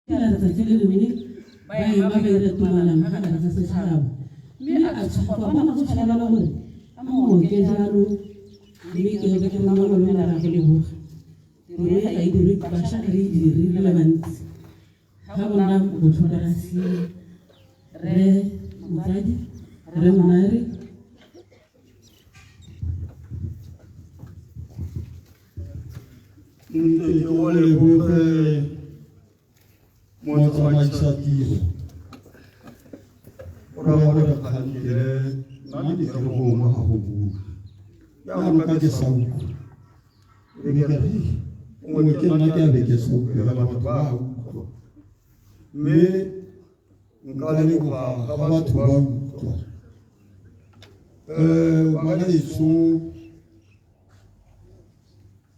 Kila tatile lumini bai mabere tumala haka da sai sarabu mi a tsaka bana ko sala la wuri amma ke jaru mi ke ga kana ma wala na ke lebu ni ai duri basha ri diri relevant habana ko tsarasi re mutaji re manari nte wale bobe Mota maisativo. Ora kandire nani terbo mahabu. Ya mukake sauku. Regari. Umweke nake abeke sauku ya matubahu. Me ngale kwa kabatu bahu. Wale su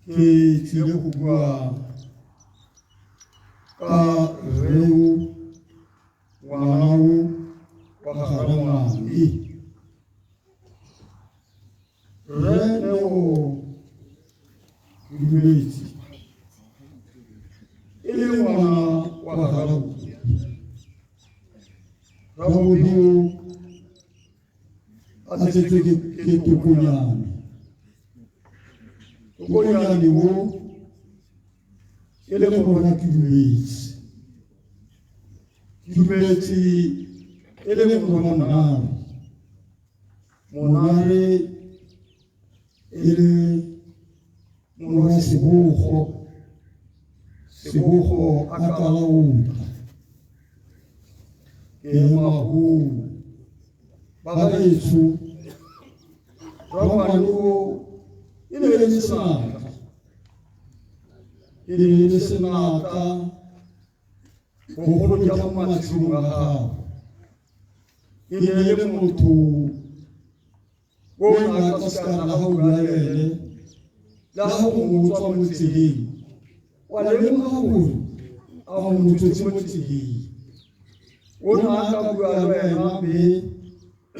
ki chile kugwa ka reu wanau waharama i reo guleti ile wana waharamu rabu ateteke ketukunyani tukunyani wo ele mona Kibeti ele mona monare ele mona sibuho akalaunga emahu bagaisu ramanu ile senata Kuhulu jamu chunga hao. Ile mtu wona kaskara hao yale. Lahu mtu mutihi. Wale mhawu au mtu mutihi. Wona akabwa wewe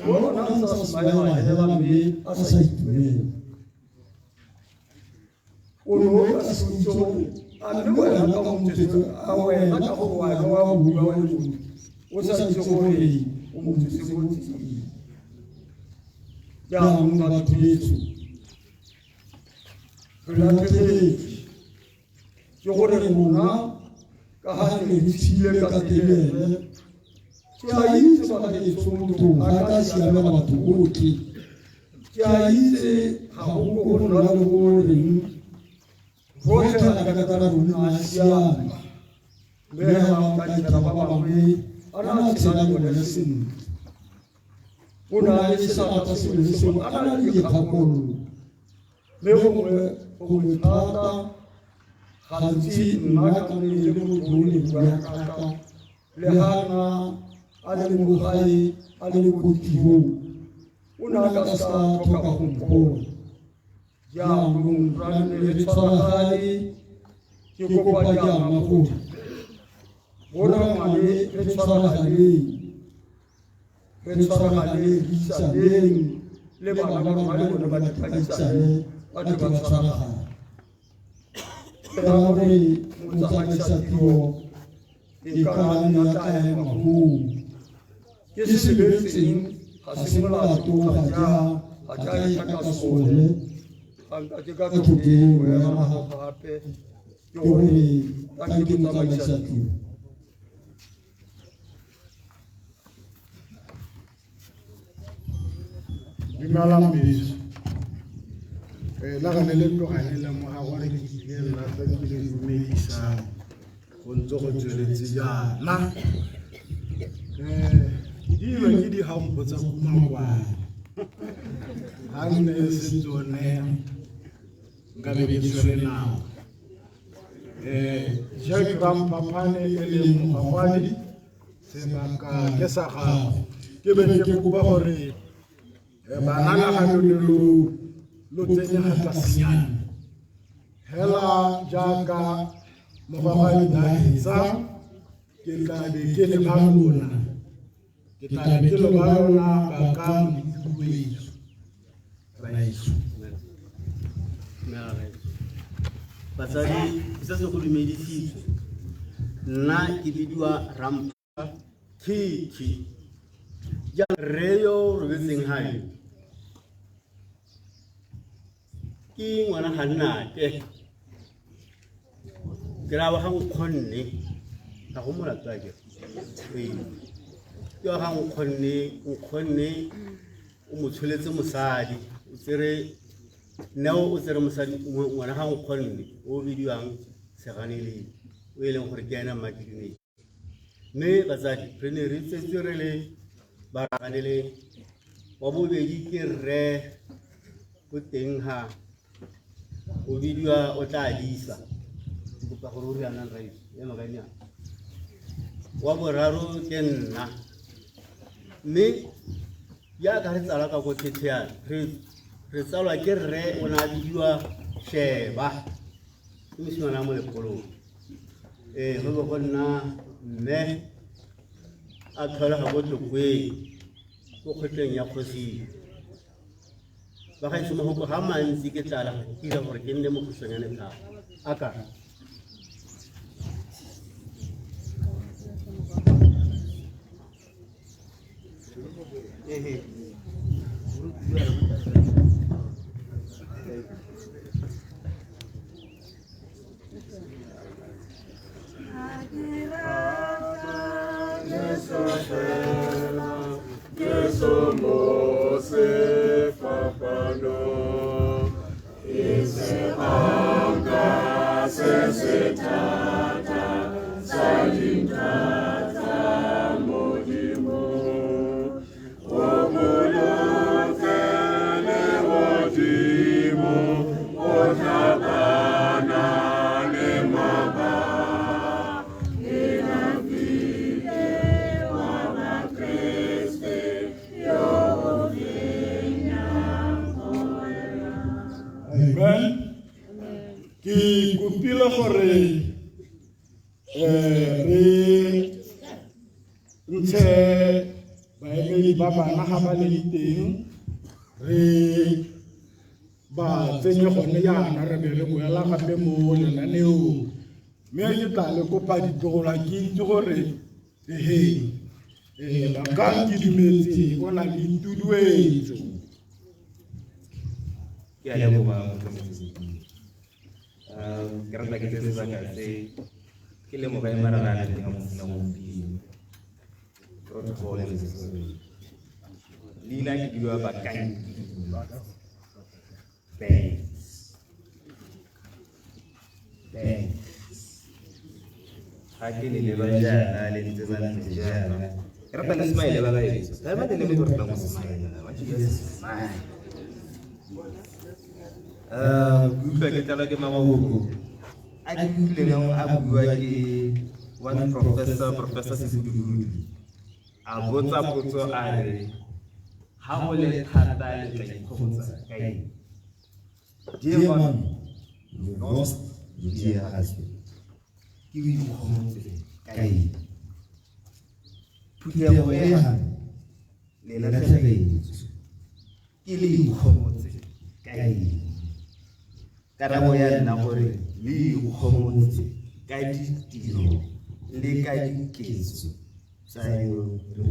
wona anza smile helambi asaitwe. Wona asunjo Ando na mtu awe na kwa wa usachokori umtusimuti ya mungu atuletu kulatele yore muna kahane richile katele chaite bakale tumutu hata siamela matukuti chaite hahuko kuna ngori Rocha nakatara runa Asia. Leha kajara baba mami. Ana kisana kulesin. Una isa atasi kulesin. Ana liye kakolu. Leho kumutata. Hanti nakani lemu duni kuakata. Lehana alimu hai alimu tihu. Una kasa toka kumko. Ya Mungu rani ritsahari kiko paja mafu ora mane ritsahari bisa deng le baba mane ko ba ta ne ati ba tsara Terawi muzamai satio ikarani atae mafu kisi betin hasimula tu haja yakasole Ajika tuki wema hape yori tangi muzamai satio Bimalam bis la ganele to ganele mo ha wale ki la tangi le medisa onzo go tseletsia na dilo ki di ha mpotsa kuma kwa hanne sitsone ngabe ke tsore nao Jacques Ram Papane ele mopapadi sebaka ke sa ga ke be ke kuba gore banana ha lo tsenya ha tlasinyana hela jaaka mopapadi da hitsa ke tla be ke le bangona ke tla be ke le bangona ba ka mpuetso raiso Basadi, ça se go dumedisitswe nna ke bidiwa Rampa Kiki ya reyo robetseng hae ke ngwana Hannate ke ra ba ga nkgonne ga go molato a ke ga nkgonne o mo tsholetse mosadi o tsere neo o tsere mosadi ngwana ga nkgonne o bidiwang Seganele o e leng gore ke ena Madidine mme batsadi re ne re tsetse re le Baraganele wa bobedi ke rre go teng ha o bidiwa o tla disa kopa gore o re ana right ya maganya wa boraro ke nna mme ya ka re tsala ka go thethea re tsalwa ke rre o na bidiwa Sheba ke mosimane mo lepolong go be go nna mme a tlhola ga go tlokweng go kgwetleng ya kgosi ba ga isoma go ga mantsi ke tlala ga kira gore ke nne mo khosonyane thata aka Ki kupila gore re ntshe baemedi ba bana ga ba le teng re ba tsenye gone yana re be re boela gape mo lenaneong mme ke tla le kopa ditlogola ke itse gore ba ka ke dumetse o na le tuduetso ke a leboga ke rata ke tse sebaka se ke lemoga e maragane le ga mosina gompieno protocol leina ke bidiwa Bakanki ga ke le leba jaana le ntse ba ntse jaana ke rata le smile ba gaetso ka ba le le mo rata mo smile utlwa ke tlala ke magoko a ke utlwileng a bua ke one professor Sesuludu a botsa potso a re ha go le thata le tla ikgomotsa kae dear mom you lost your dear husband ke o ikgomotse kae phuthego e yang le latlhegetswe ke le ikgomotse kae karabo ya nna gore le ikgomotse ka ditiro le ka diketso tsa yo re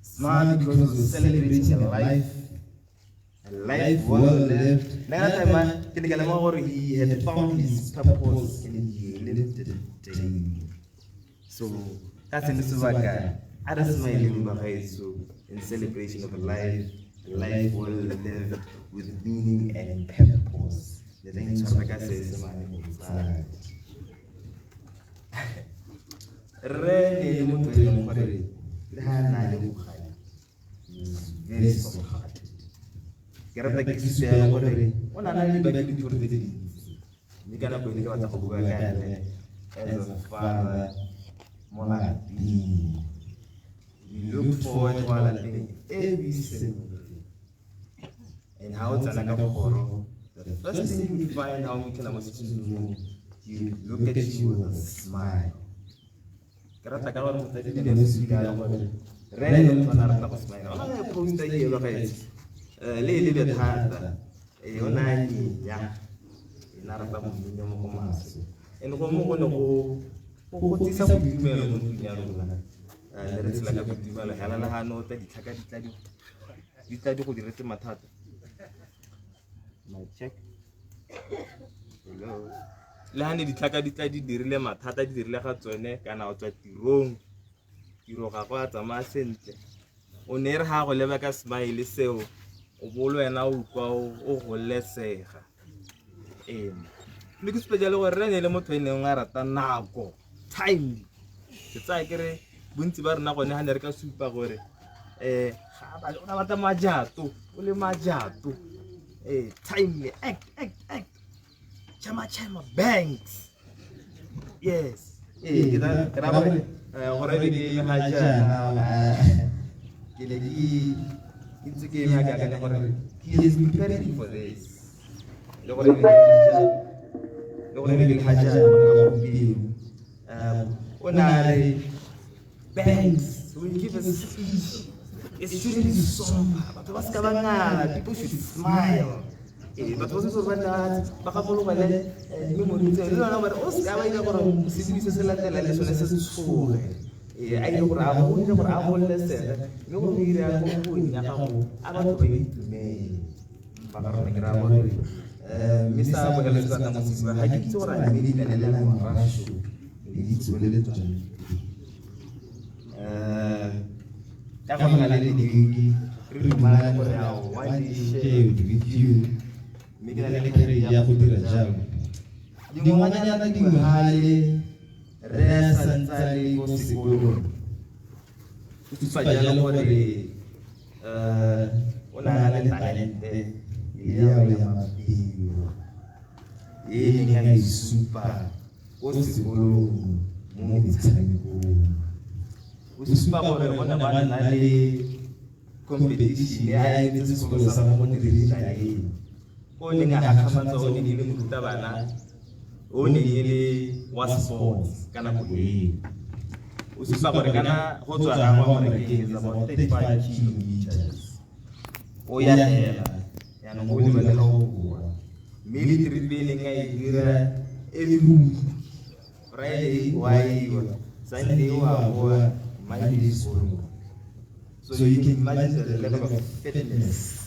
smart because we're celebrating a life well lived. Next time, he had found his purpose and he lived it daily. So that's in the Subaka. I just smiling behind so in celebration of a life well lived with meaning and purpose. The thing Subaka says, very soft. Get up like this, one another back to the things. You cannot believe what as a father, more we look forward to all every single day. And how it's like a horror. The first thing you find how we can do, you look at you with a smile. le bethata o na ya ina rata mo mme mo maso ene go mo go go tsisa go dumela mo ntweng ya rona le re tsela ka go dumela hala la hano ta ditlhaka di tla di go diretse mathata my check hello le hane ditlhaka di tla di dirile mathata di dirile ga tsone kana o tswa tirong tiro ga go a tsamaya sentle o ne re ha go leba ka smile seo o bolo wena o kwa o go lesega le ke special gore re ne le motho ene nga rata nako time ke tsaya kere bontsi ba rena gone ha ne re ka supa gore ga ba ona bata majato o le majato time act chama banks yes kita kenapa gore di haja kile di itu game agak gore he is preparing for this lo gore di haja onare banks will give us speech. It shouldn't be somber, but what's going on? People should smile. But what's so bad? Bakapolo bale, memory. No, but what's going on? Sisi sila tela leso leso sure. Ay no bravo, lese. No mira como ni acabo. Aba to be me. Bakaro grabo. Misa ba leso ta mo sisi. Hakiki sora ni ni la mo rasho. Ni tswelele tswana. Ako ngalali ni rimana ko ya why share with you migala lekere ya go dira jalo dingwanya na dingwale re santsale go sekolo tsa jalo gore ona le talente ya ya mapilo ni ngai super go sekolo mo metshameko usipa gore bona ba na le competition ya ene tse sekolo sa mo dirisa eng o ne nga khamatsa o ne le moruta bana o ne le wa sports kana go usipa gore kana go tswa ra go gore ke is about 35 kilometers o ya hela ya no go le ba go bua military training ga e dira elu Friday why Sunday wa bua so you can imagine the level of fitness.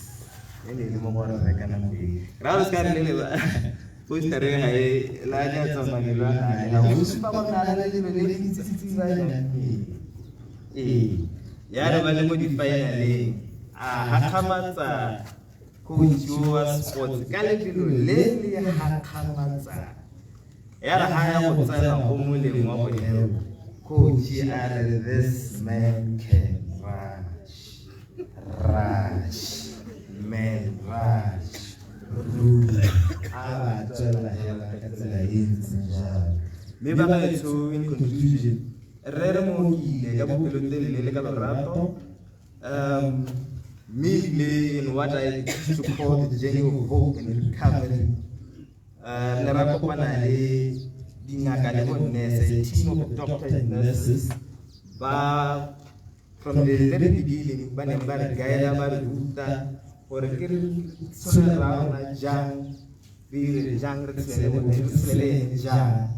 Ini lima orang mereka nanti. Kalau sekarang ini lah, pun sekarang hai lagi sama ni lah. Yang usah pakai nana lagi beli sisi saja. Ya ada banyak modify ni. Hakamata kunjua sport. Kalau dulu leli hakamata. Ya ada hanya kuasa umumnya mau punya. Coach, this man can rush, man, rush. Maybe I so in conclusion, Remo le capitolo le calorato, me in what I support the journey of hope and recovery. Narapanale. A team of doctors and nurses, from the very beginning, Banambar Gaia Maruta, or a little son around Jang, the Jang Jang.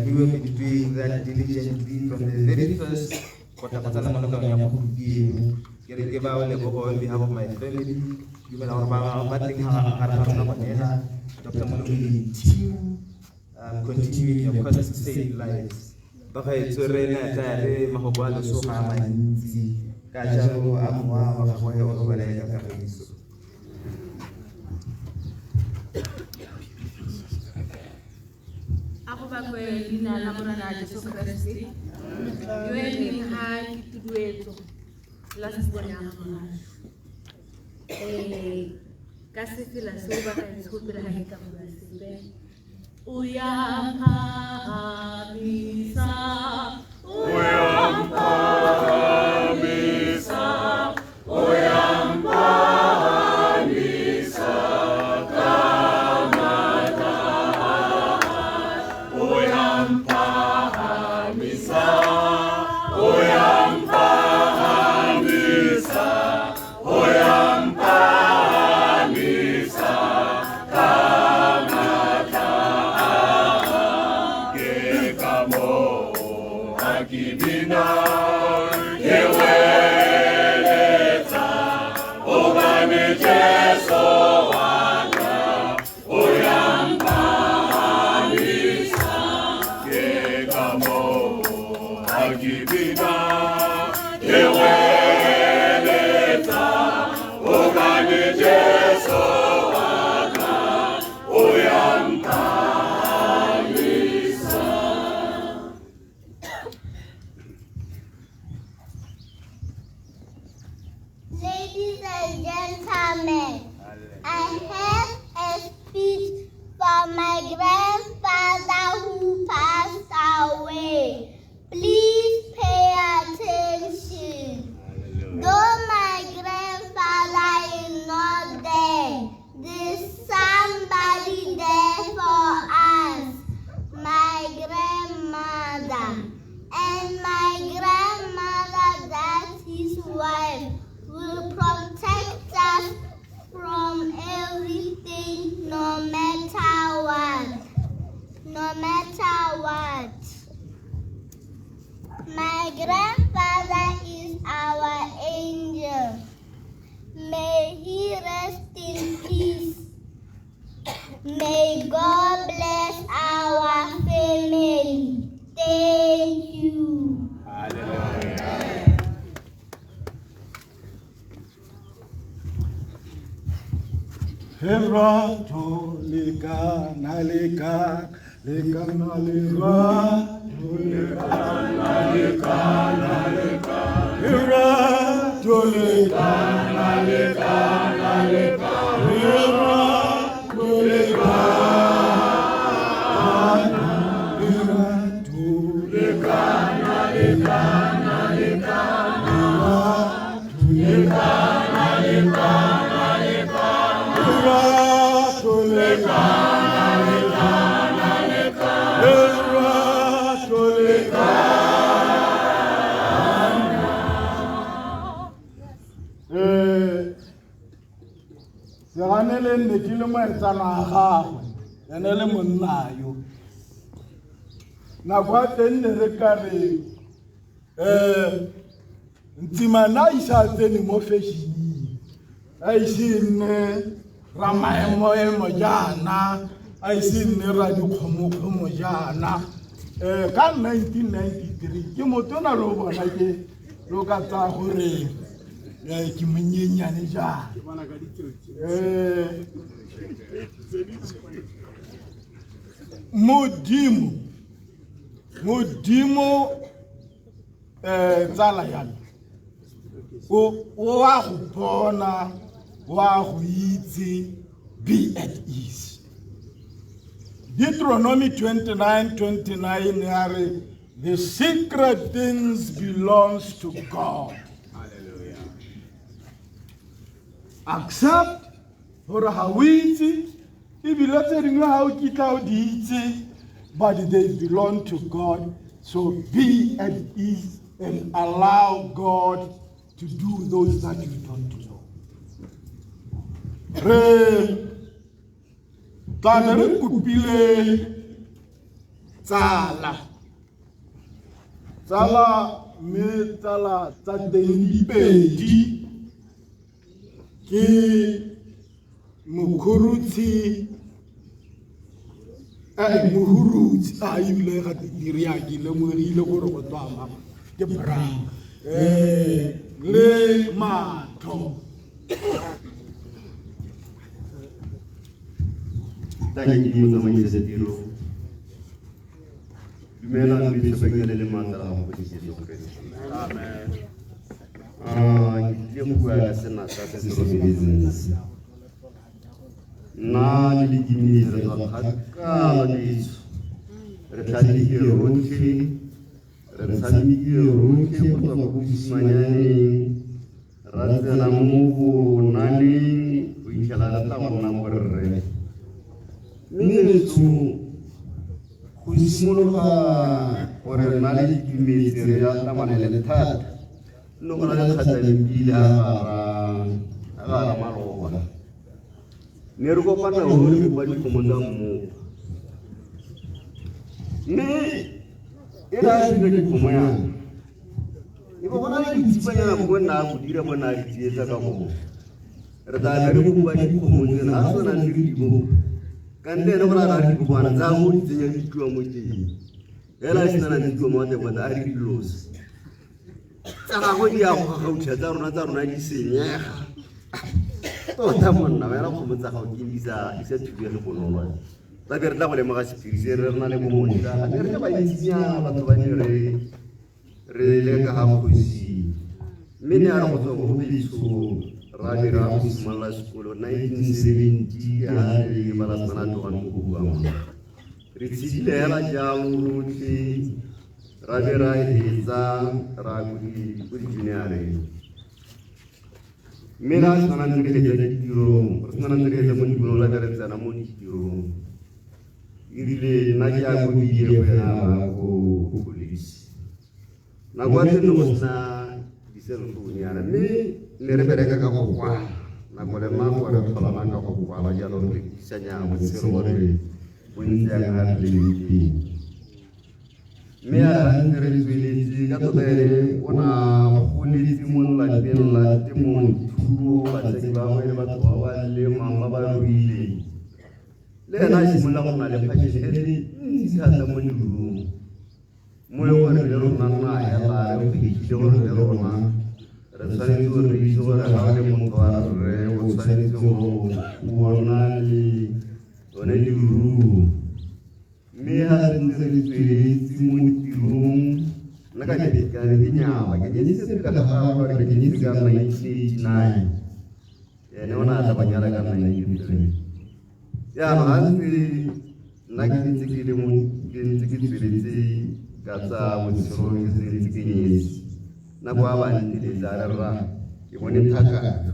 We will be doing that diligently from the very first. What I give out on behalf of my family, you will have batting Dr. Maluni team. Continuing your quest to save lives. Bakay turena tare mahobalo so kamanzi. Kajalo amwa makahoya obalay ka kapiso. Ako ba ko dinalaman na Jesu Kristo? Yun hai tudueto. Las buenas kasi sila suba kay super hakika mo sibe. Uyamhamisa, uyamhamisa, uyamhamisa, kamatahan, uyamhamisa, uyamhamisa, uyamhamisa. grandfather who passed away. Please pay attention. Though my grandfather is not there, there's somebody there for us. My grandmother. And my grandmother, that's his wife, will protect us from everything, no matter what. No matter what. My grandfather is our angel. May he rest in peace. May God bless our family. Thank you. Herato lekana lekana lekana lerato lekana lekana lekana herato lekana lekana lekana herato lekana herato lekana lekana lekana lekana lekana Seganele ne ke le moetsana wa gagwe ene le monnayo nako a teng ne re ka re ntsimana a isa tsene mo fešeneng a ise nne ramaemo jaana a ise nne ra dikgomokgomo jaana ka 1993 ke motona le o bona ke lo ka tsa gore ke monyenyane jaana modimo tsala yame o wa go bona wa go itse be at ease. Deuteronomy 29:29 yare the secret things belongs to God. Accept for how itse ebile tse dingwe ha o kitla o di itse but they belong to God, so be at ease and allow God to do those that you don't know. Re tla re kupile tsala me tsala tsa teng dipedi ke Muhurutsi a ile ga diria ke le mo rile gore go tsama ke bra le matho Thank you for the tiro. Dumela le sebekele le mandala mo Jesu Kristo. Amen. Ke mo bua sena sa se business. Na le dimi re tla ka ditso. Re tladi ke rotlhe. Re tladi ke rotlhe go tla go busimanyane. Ra tsena mo go nale go ikela la bona borre. Minetsu go simologa gore re na le ditumetse re ya tamanele thata no go na le thata le pila ga maloba ne re go pana go le ba di komotsa mo ne e ra le di komoya e go bona le tsipanya go na go dira bona le tsietsa ka go re da re go ba di komotsa na so na le di go Kande no kala ari ko bana za mo di tsenya ditwa mo teng ela sina na ditwa mo te bona ari di los tsaka go dia go ga utsa tsa rona di senyega to ta monna ba ra go motsa ga ke isa thube le bonolo ba be re tla go le maga sepirise re na le mo monta re ba itsenya batho ba re le ka ha go isi mene a go tswa go bitso Radi Ramus Malas Kulo 1970 hari balas mana tuan kubuang. re tshile hela jalo rotlhe ra be ra etsa ra go di-junioreng mme la tshwanang re etsa ditirong re tshwanang re etsa mo ditirong la be re tsena mo ditirong erile nna ke ya go dire go yana go polisi nako ya teng go sena di-cellphone yana mme ne re bereka ka go kwala nako le mako re tlholana ka go kwala jalo re rekisanya botshelo gore bontsi ya ka lebenkeleng mme a rantse re tsweletse ka tota ene o na goletse mo lapeng la temothuo batsadi ba gwe le batho ba ba lemang ba ba ruileng le ena a simolola go na le phassion e le ntsi thata mo dirong mo e gore le rona nna hela re phekile gore le rona re tshwanetse gore re itse gore ga o le motho wa rre o tshwanetse go bona le yone leruo mme ga re ntse re tsweletse mo tirong nna ka kare ke nyama ke nyeditse ka gore ke nyeditse ka 1989 ene o na a tlabanyala ka 1983 yaanong ga ntse nna ke ntse ke le mo ke ntse ke tsweletse ka tsa botshelo ke ntse ke nyetse nako a banteletsa a re rra ke bone thakano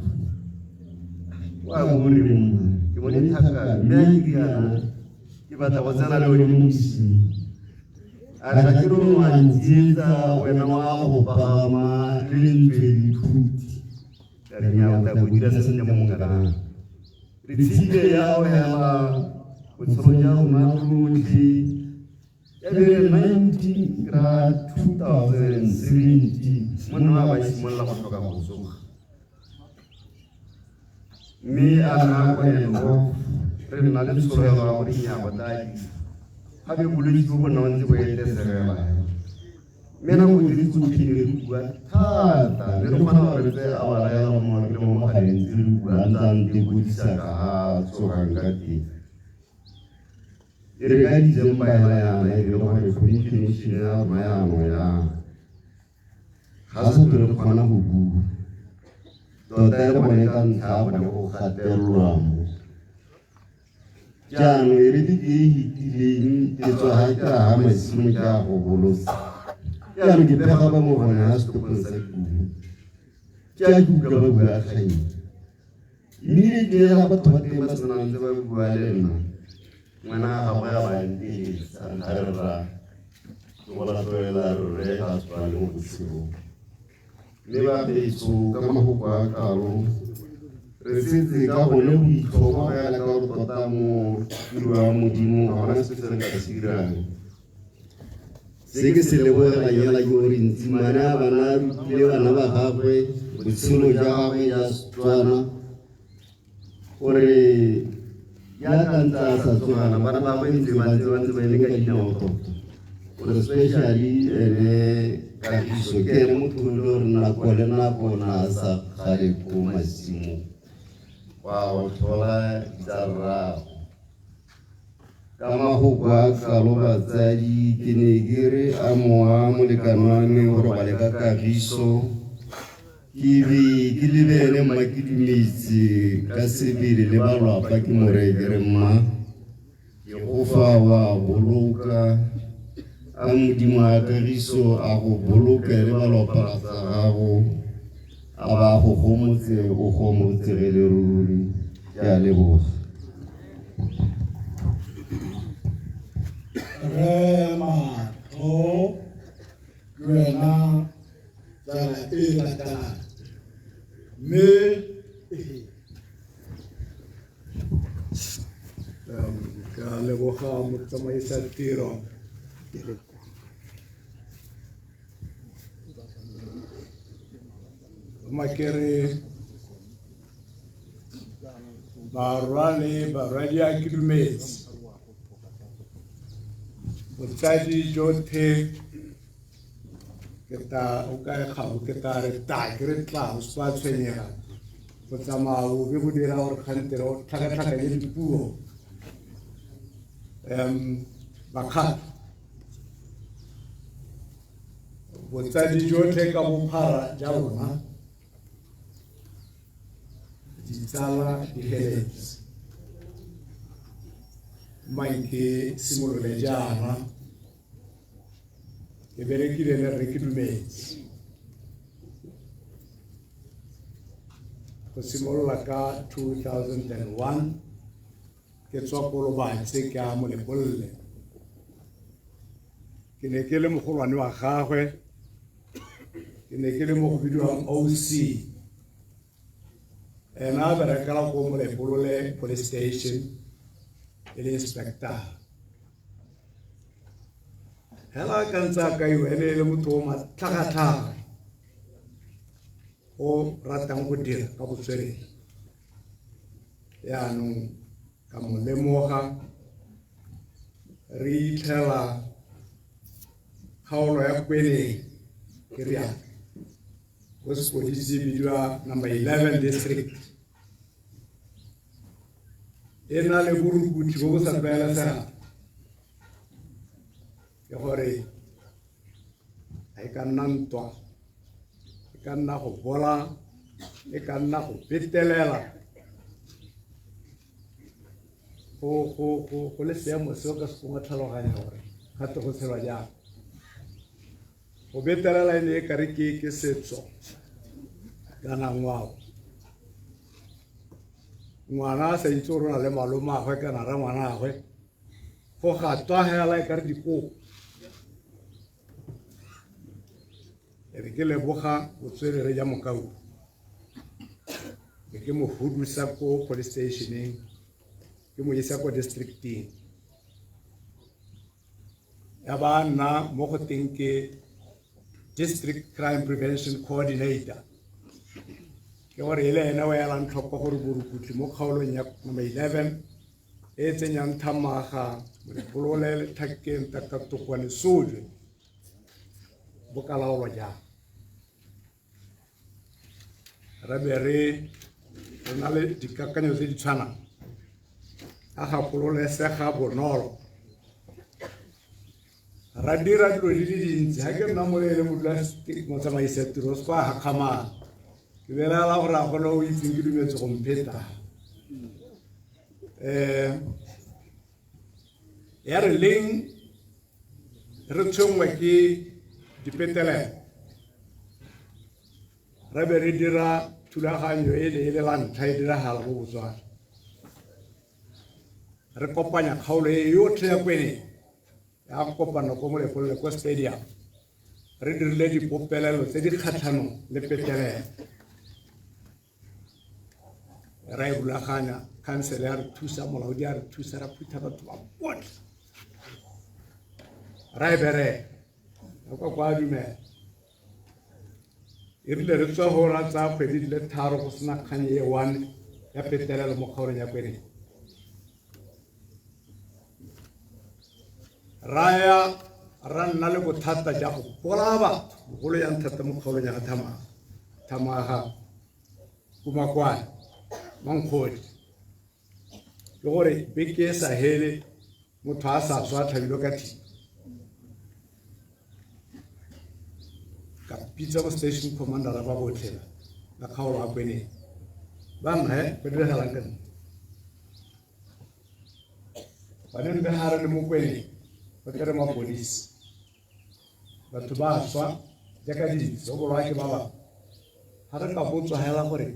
wa bore ke bone thakano mme a ke riana ke batla go tsena le one mo mosing a re ga ke re wa ntsietsa wena wa go pagama le lentswe dithuti ka re nyaa o tla go dira se sentle mo monganang re tshile ya o hela botshelo ja rona rotlhe ya be re 2017 monna wa ba simolola go tlhoka go tsoga mme a na go eno re na le tsholego ya gore nyako tadi ga be bolwetse bo bona ntse bo etesegela mme nako di le tsotlhe re bua thata re kgona gore tse a wara ya mo le mo mogaleng tse re bua ntsang di bodisa ka ga tsogang ka teng e re ka December yana e le gore commission ya rona yanong ya ga se re kgona go bua tota e re bone ka ntlha ya bone go gatelelwa mo jaanong e re di ke e hitileng ke tswa ga ke ga masimo ke a go bolosa jaanong ke pega ba mo gone ga setopong sa kumo ke a kuka ba bua kgang mme ke ga batho ba teng ba tsenang tse ba bua le nna ngwana ga gagwe ga banteletsa ntlha re ra ke go latlolela rre a tswa le mo botshelong mme ba betso ka mafoko a kalo re setse ka gone go itlhokomela ka gore tota mo tiro ya modimo ga gona se se re ka se dirang se ke se lebogelang hela ke gore ntsimane a bana a rutile bana ba gagwe botshelo jwa gagwe ja Setswana gore yaka ntse a sa tsogana bana ba gagwe ntse ba e le ka dinao tota gore especially ene Kagiso ke ene motho le gore nako le nako na a sa gale ko masimong wa go tlhola ditlamorago ka mafoko a kalo batsadi ke ne ke re a moa molekano wa me go robale ka Kagiso ke be ke lebele mma ke dumetse ka sebele le balwapa ke moreke re mma ke go fa wa boloka a modimo a Kagiso a go boloka le balwapa tsa gago a ba go gomotse o gomotse ge le ruri ke a leboga re matlo lwena tsala e latelang mme ke a leboga motsamaisa tiro makere barwale barwadi a ke dumetse botsadi jotlhe ke ta o ka gago ke ta re ta ke re tla o sa tshwenyega go tsamaya o be go dira gore kgantele o tlhakatlhakanye dipuo bakgato botsadi jotlhe ka bophara ja rona ditsala di-heads manke simolole jaana ke berekile le re ke dumetse go simolola ka 2001 ke tswa Kolobatse ke a mo lebolle ke ne ke le mogolwane wa gagwe ke ne ke le mo go bidiwang OC ena berekela ko mo lebolole police station ele inspector hela ka ntsa ka yo ele motho o matlhagatlhaga o ratang go dira ka botswerere yaanong ka mo lemoga re itlhela kgaolo ya Kweneng ke riana go sepodisi bidiwa number 11 district e na le borukutlhi bo bo sa tlwaelesegang ke gore a e ka nna ntwa e ka nna go bola e ka nna go betelela go le seemo seo ka se kongwe tlhaloganya gore gate go tshelwa jang go betelela e ne e kare ke setso kana ngwao ngwana a sa itse gore o na le malomagwe kana ra ngwanagwe go gatwa hela e kare dikoko e re ke leboga botswerere ja mokau e ke mo hudusa ko police stationeng ke mo isa ko districting ya ba nna mo go teng ke district crime prevention coordinator ke gore ele ena wa ya lan tlhopha gore borukutlhi mo kgaolong ya number 11 e tsenyang Thamaga mo lebolole le Thakeng Takatokwane Sojwe bo ka laolwa jang re be re na le dikakanyo tse di tshwanang a gapololesega bonolo ra dira dilo di le dintsi ga ke nna molele motsamaisatiro se kwa gakgamana ke belela gore a kgone o itseng ke dumetse go mpheta ya re leng re tshwengwe ke dipetelelo re be re dira thulaganyo e le la ntlha e diragala mo Botswana re kopanya kgaolo e yotlhe ya Kweneng ya kopana ko mo lebolole ko stadium re dirile dipopelelo tse di kgatlhanong le petelelo ra e rulaganya council ya re thusa molaodi ya re thusa ra phutha batho ba botlhe ra e bereka kwa dumela e rile re tswa go ra tsa kgwedi di le 3 go sena kganye e 1 ya petelelo mo kgaolong ya Kweneng raya ra nna le bothata ja go bola batho bogolo ya nthata mo kgaolong ya Thamaga Kumakwane Mankgodi ke gore beke e sa hele motho a sa tswa tlhabilo ka thipa ka pitsa mo station commander ba botlhe la kgaolo a Kweneng ba nna go diragalang ka nna ba ne be hare le mo Kweneng ba kere mapodisi batho ba tswa jaaka ditso go ba ke ba ba ha re ka botswa hela gore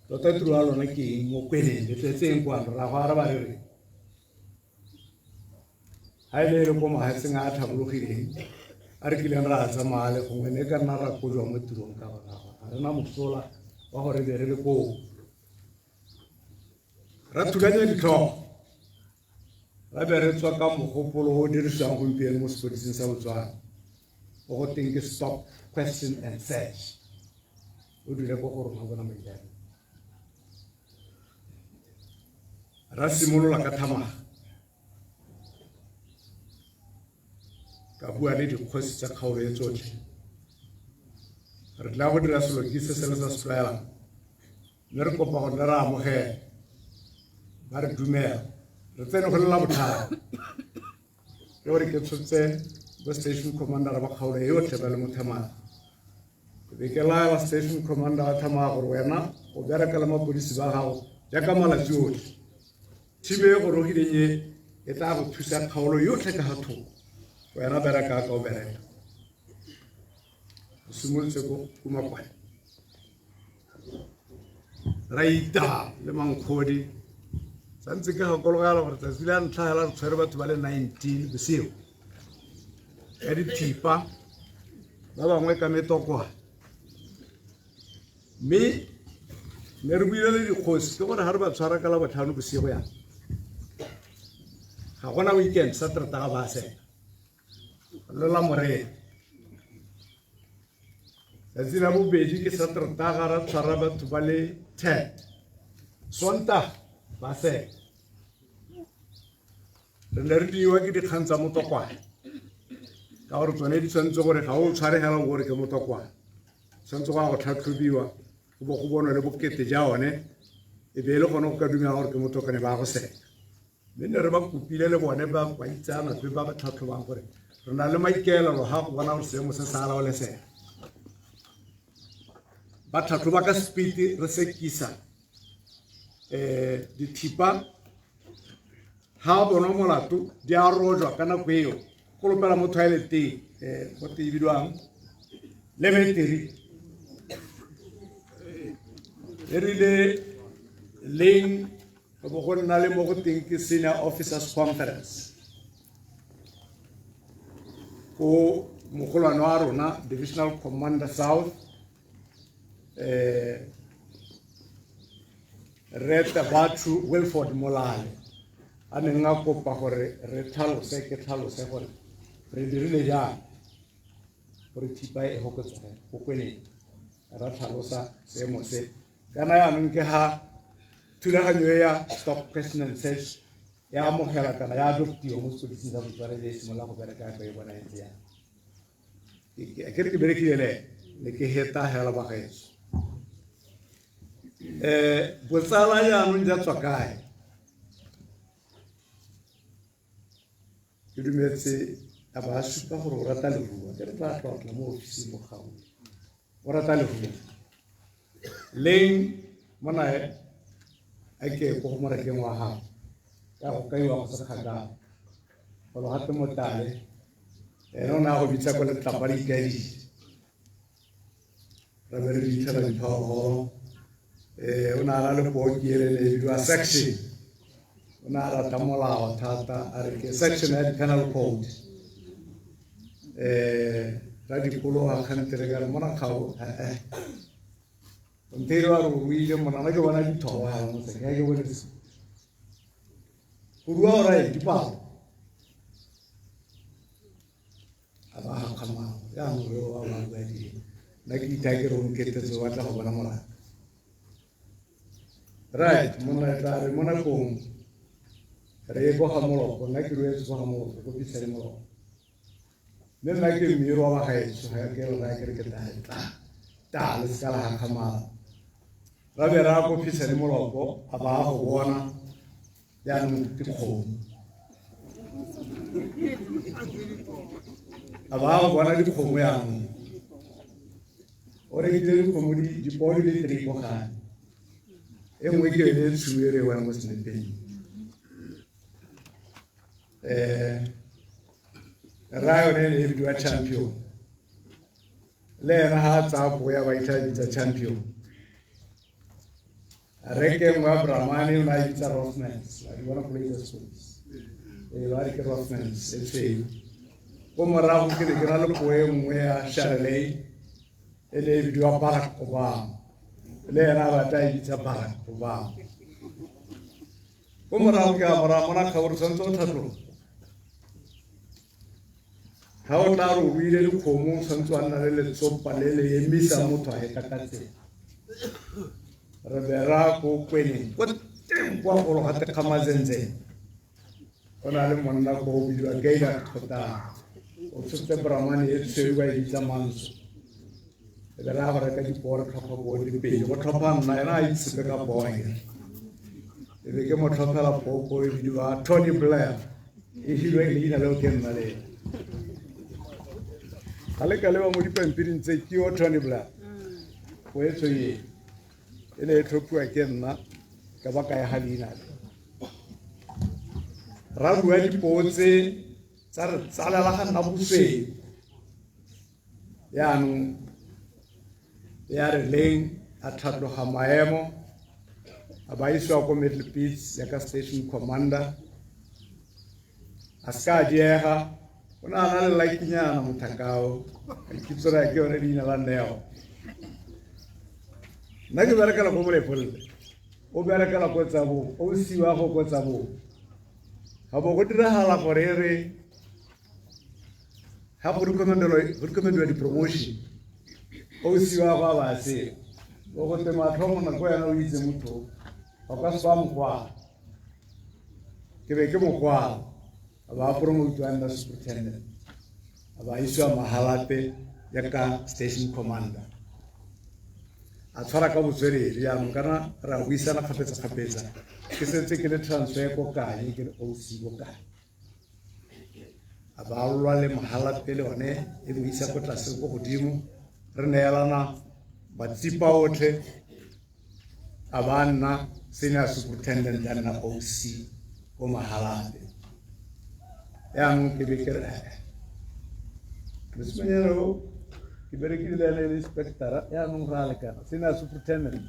tota tiro ya lona ke eng mo Kweneng le tletseng kwa ra go araba re ha ile re go mahatseng a tlhabologileng a re kileng ra tsamaya le gongwe ne ka nna ra kojwa mo tirong ka bona ga re na mosola wa gore be re le ko ra thulanya ditlhogo ra be re tswa ka mogopolo o dirisiwang gompieno mo sepodising sa Botswana o go teng ke stop, question and search o dule ko go rona bona maikane ra simolola ka Thamaga ka bua le dikgosi tsa kgaolo e tsotlhe re tla go dira selo ke se se sa se tlwaelang mme re kopa gore re amogele ba re dumela re tsene go lela botlhale ke gore ke tshotse bo station commander ba kgaolo e yotlhe ba le mo Thamaga ke be ke laela station commander wa Thamaga gore wena o bereka le mapodisi ba gago jaaka malatsi otlhe thibe e gorogileng e e tla go thusa kgaolo yotlhe ka ga thoko wena bereka ka o bereka o simolotse ko Kumakwane ra ita le Mankgodi santse ke gakologela gore tsatsi la ntlha hela re tshwere batho ba le 19 bosigo ya dithipa ba bangwe ka metokwana mme ne re buile le dikgosi ke gore ga re ba tshwara ka la botlhano bosigo yana ga gona weekend Saterdag ga ba sela lola morena tsatsi la bobedi ke Saterdag ra tshwara batho ba le 10 Sontaga ba sela re ne re diwa ke dikgang tsa motokwane ka gore tsone di tshwanetse gore ga o tshware hela gore ke motokwane tshwanetse go tlhatlhobiwa go bo go bonwa le bokete ja one e be le gone go ka dumela gore ke motokwane ba go sela mme ne re ba kopile le bone ba baitsanape ba ba tlhatlhobang gore re na le maikaelelo ga go bona gore seemo se sa laolesega ba tlhatlhoba ka speed re sekisa dithipa ha bonwa molato di a rojwa ka nako eo go lopela mo toileteng go te bidiwang lavatory erile leng go go nna le mo go teng ke senior officers conference ko mogolwane wa rona divisional commander south Reta Batho Wilford Molale a neng a kopa gore re tlhalose ke tlhalose gore re dirile jang gore thipa e hokotsege go kweneng ra tlhalosa seemo se kana yaanong ke ga thulaganyo ya stop question and search ya amogela kana ya adoptiwa mo sepodising sa botswerere e simolola go bereka ka e bona ntse yana ke re ke berekile le ke heta hela bagaetso botsala jaanong ja tswa kae ke dumetse a ba supa gore o rata leruo ke re tla tlotla mo ofising mo gago o rata leruo leng monae a ke go morekeng wa gago ya go kaiwa go se kgakala go lo gate motale ene o ne a go bitsa ko letlapa le ikaedile ra be re ditlhela diphologolo o ne a na le pooki ele le bidiwa section o ne a rata molao thata a re ke section ya di-penal code ra dikolo ga kgantere ka re mona kgao ntele wa re o ile monana ke bona dithoba motse ke bone go rua o rae dipalo a ba ga kgama ya mo re wa ba ba di na ke itake re o nketetse wa tla go bona morago right mona tla re mona kong re go ga moloko nna ke re go ga moloko go bitsa moloko mme nna ke mmiro wa bagaetso ga ke re ke re ke ta le ska la kgama ra be ra go phisa le moloko a ba go bona ya no ke kgomo a ba go bona di kgomo ya no ore ke dire kgomo di podi le tri go ga e nngwe ke le tsuere wa mo snepeng ra yone le bidiwa champion le ena ha tsa bo ya ba ithabitsa champion reke ngwa Bramani una itsa Rothmans I want to play the songs ba re ke Rothmans e tseng go morago ke re ra le poemo ya Shirley e le bidiwa Barack Obama le ena ba ta itsa Barack Obama go morago ke a mona ka gore santse o thatlo ha o tla re o buile le kgomo santse a nna le letsopa le le emisa motho a e kakatseng re be ra go kweneng go teng kwa go ga te kgamazenze o na le monna go o bidiwa Gaila Kgotana o tshotse Bramani e tseo ba itsa manso e be ra ba ka diporo tlhopha go di pedi go tlhopha nna ena a itse ka boy e be ke mo tlhophela poko e bidiwa Tony Blair e hilwe le ina le ke nna le ale ka le ba mo dipampiring tse ke o Tony Blair go etso ye ele tlhophiwa ke nna ka baka ya halina ra bua dipotse tsa re tsalela ga nna bosweu yaanong ya re leng a tlhatloga maemo a ba isiwa ko Middle Beach yaka station commander a ska diega o na na le lakinyana mothakao ke tsora ke yone dina la neo nna ke berekela ko Molepolle o berekela ko tsabo o siwa go ko tsabo ga bo go diragala gore re ha go recommendwa di-promotion o siwa go ba se o go te matlhomo na go yana o itse motho o ka swa mokgwa ke be ke mokgwa ba promote under superintendent ba iswa mahalate ya ka station commander a tshwara ka botswerere ya kana ra buisana kgapetsa ke setse ke le transfer ko kae ke le OC ko kae a ba lwa le mahalate le one e bo isa ko tlase go godimo re neelana ba tsipa otlhe a ba nna senior superintendent ya nna OC ko mahalate yaanong ke be ke re Mesmenyero ke berekile le inspector yaanong ra lekana senior superintendent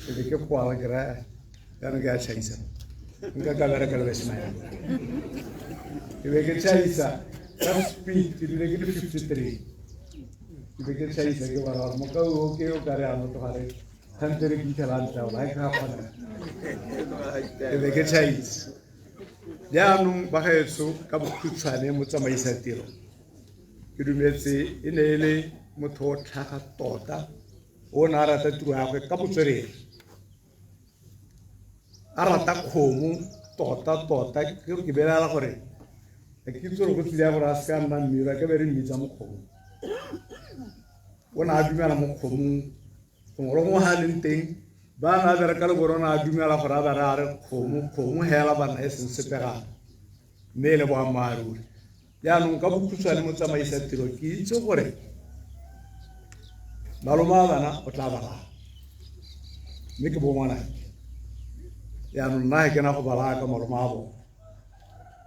ke be ke kwala ke ra yaanong ke a chaisa nka ka berekela Mesmenyero ke be ke chaisa ka speed ke dile ke 53 ke be ke chaisa ke bara mo ka o ke o ka re ano to hare kantere ki thalanta o lai ka phana ke be ke chaisa yaanong ba gaetso ka bokhutshwane mo tsamaisa tiro ke dumetse e ne e le motho o tlhaga tota o na a rata tiro ya gagwe ka botswerere a rata kgomo tota ke belela gore ke tsore go tlile ya gore a se ka nna mmira ke be re mmitsa mokgomo o na a dumela mo kgomong gongwe le gongwe ga a leng teng ba na bereka le borona a dumela gore a bere a re kgomo hela bana e seng sepegana mme e le boammaaruri yaanong ka bokhutshwane mo tsamaisa tiro ke itse gore malome a bana o tla bala mme ke bo ngwanake yaanong nna ga ke na go bala ka malome a bona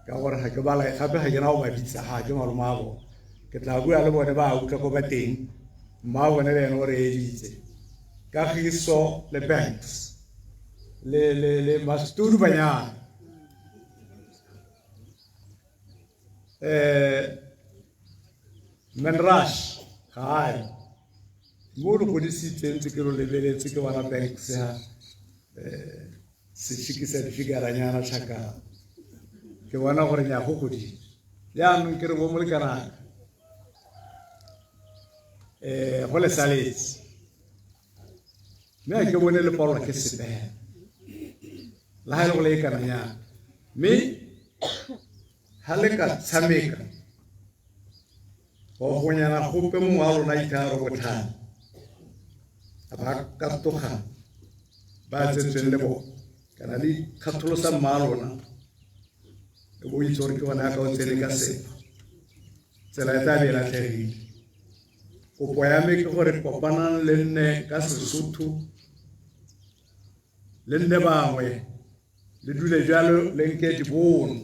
ka gore ga ke bala gape ga ke na go ba bitsa ga ke malome a bona ke tla bua le bone ba utlwa ko ba teng mma a bone le ene gore editse Kagiso le Banks le Mastudu Banyana Menrash hai molo go di sitse ke lo lebeletse ke wana Banks ha se tshikisa di figaranyana tshaka ke wana gore nya go godi ya nne ke re bo molekana go le saletse me ke bone le Paul ke sepe la ha le kana nya me haleka tsameka go gonyana gope mo wa lona itaro go thana aba ka toga ba tsetseng le bo kana di khatholosa mmalona e bo itsore ke bona ka o tsene ka se tsela e tla bela tlhegi kopo ya me ke gore kopanang le nne ka Sesotho le nne bangwe le dule jalo le nke dibono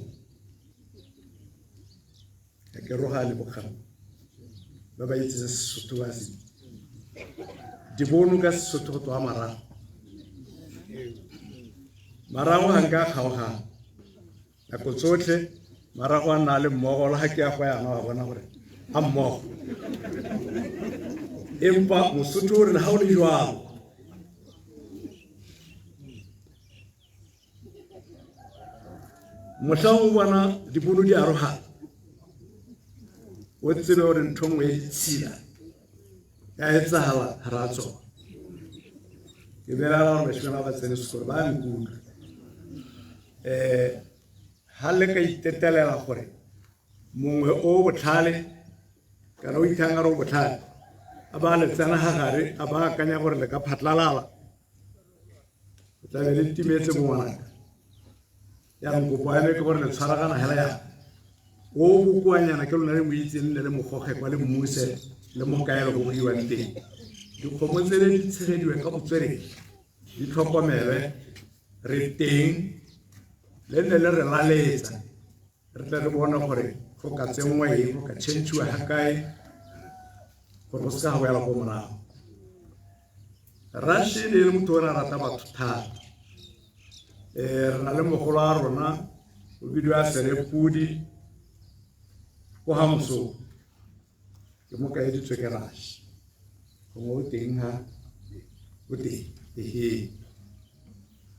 ke roga le bokgamo ba ba itse Sesotho ba se dibono ka Sesotho go twa marago hanga kgaoga la go tsotlhe marago a nna le mmogo le ga ke ya go yana wa bona gore a mmogo empa Mosotho o re ha o le jwalo mohla o bona dibono di aroga o tsebe gore ntho nngwe e tshila ya etsagala ra tswa ke belela gore bashimane ba tsene sekolo ba nkutlwa ha le ka itetelela gore mongwe o botlhale kana o ithanga ro botlhale a ba le tsena ha gare a ba akanya gore le ka phatlalala o tla be le timetse mo ngwanaka ya ngopo ya me ke gore le tshwaragana hela ya o bukwanyana ke lona le mo itseng le mogoge kwa le mmuse le mokaelo go buiwang teng dikgomo tse di tshegediwe ka botswerere di tlhokomelwe re teng le nne le re laletsa re tle re bone gore go ka tsengwa eng go ka change-iwa ga kae gore go se ka go boela ko morago. Rashi e le motho o ne a rata batho thata. Re na le mogolo a rona o bidiwa Serepudi ko Hamso ke mo kaeditswe ke Rashi gongwe o teng ha o teng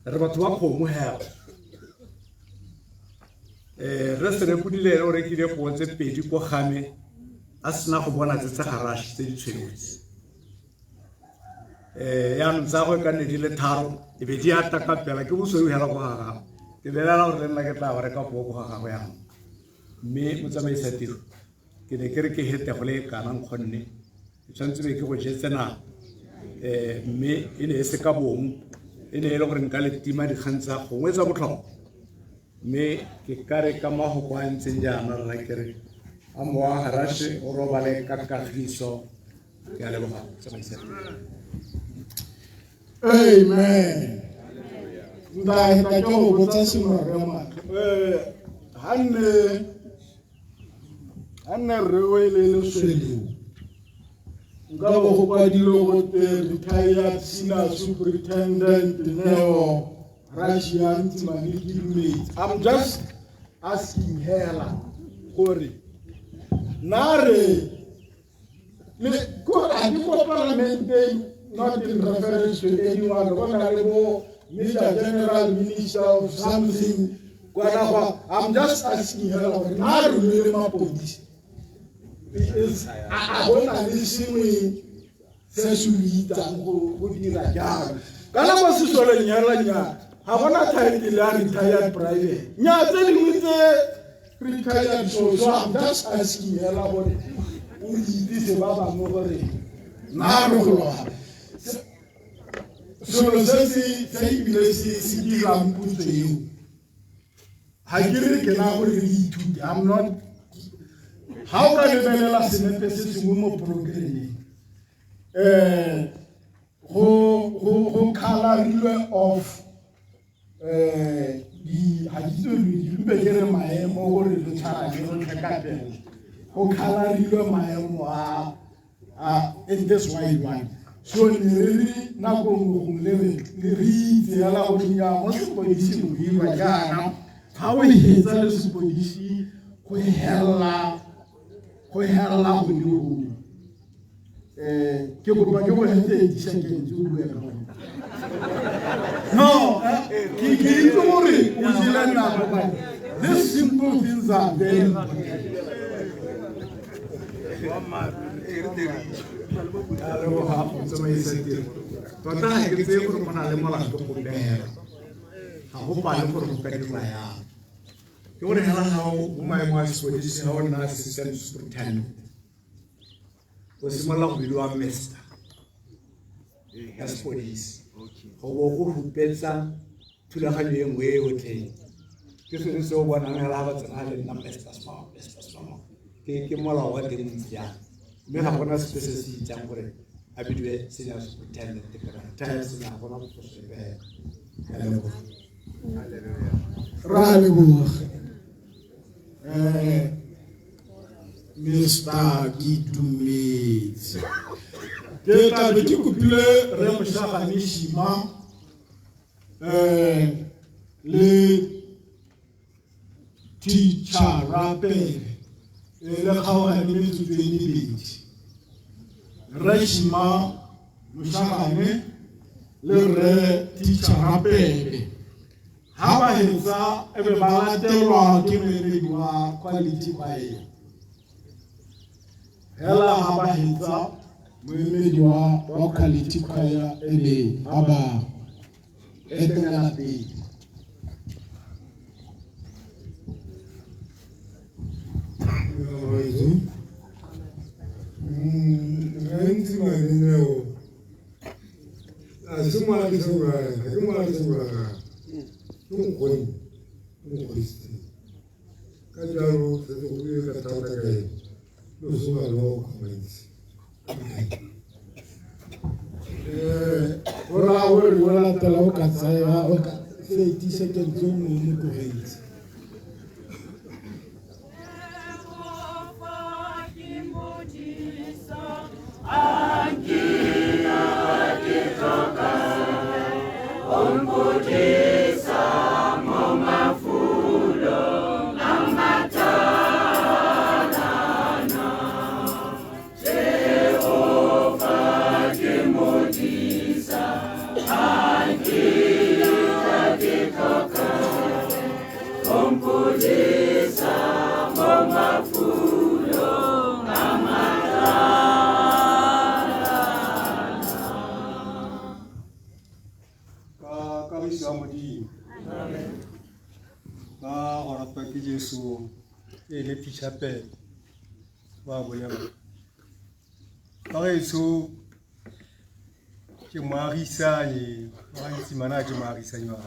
re batho ba kgomo hela. Re Serepudi le ene o rekile poo tse 2 ko Game a sena go bona tse tsa ga Rashi tse di tshwenetse. Yaanong tsa go ka nne di le 3 e be di ata ka pela ke bosweu hela go ga gago ke belela gore le nna ke tla go reka poo go ga gago yaanong. Mme motsamaisa tiro ke ne ke re ke hete go le kana nkgonne ke tshwanetse be ke go jetse nako. Mme e ne e se ka bomo e ne e le gore nka le tima dikgang tsa gongwe tsa botlhokwa. Mme ke ka re ka magoko a ntseng jaana rra ke re a mowa Rashi o robale ka kagiso. Ke a leboga tsamaisa. Amen. Nda ke go botsa sengwe re ma. Hanne re o ile le sweleng. Nka bo go kwadile go retired senior superintendent Neo Russian Management. I'm just asking her gore nare le ko a di ko parliament not in reference to anyone. Major General Minister of something. I'm just asking her, how do you remember police? Because I want to listen to Sessuita who did a job. Kalama Susola Nyaranya, I want to tell you retired private. Nya telling with the retired so I'm just asking her about who this Baba Mobile. Now, so say I'm put to you. I'm not. How can you tell us in the Sessumo program? Who color of the Hadith my more the child who color my in this white one. So really na go lewe read the ala onya mo position we wa jana how we hetsa le position go hella go no ke go ba ke go hetse di second to go no ke gore o jela na ba these simple things are very important. Tota ha ke tseye gore go na le molato go beela ga go pale gore go ka dirwa yang ke gore hela ga o maemo a sepodisi ga o nna assistant superintendent o simolola go bidiwa master ya sepodisi go bo go rupetsa thulaganyo e nngwe e otlheng ke sone se o bonang hela ga ba tsena le nna master small ke molao wa teng ntsi mme ga gona sepe se se itsang gore a bidiwe senior superintendent ka sena gona go tshwere ra le bo Mr. Gitumetse ke tla be ke kopile re moshagane Shima le teacher Rapele le khawana le metsotso e mebedi Reshima moshagane le re teacher Rapele ha ba hetsa e be ba latelwa ke moeledi wa quality buy hela ha ba hetsa moeledi wa quality buy ebe aba etela pele Ora tela o katsaya o ka 30 seconds o mo go reitse Et les petits chapelles. Voilà. Pareil, je marie ça et je marie ça. Je marie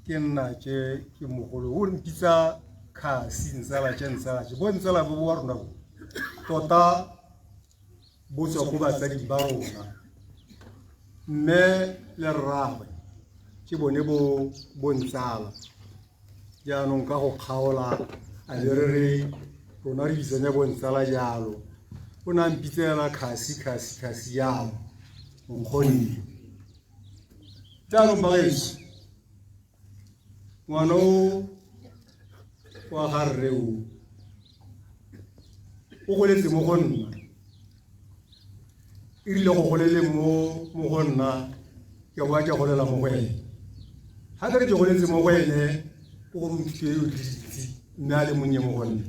Kenna che ke mogolo o mpitsa khasi ntsala tše ntsala tše bo ntsala bo wa rona tota bo tswa go batsadi ba rona mme le rragwe ke bone bo ntsala jaanong ka go kgaola a be re rona re bisanya bo ntsala jalo o na mpitsela khasi jalo nkgonne jaanong bageso ngwana wa garre o goletse mo go nna e rile go golele mo go nna ke wa ke golela mo go ene ha ke goletse mo go ene o go ntse yo ditsi nna le monye mo go nna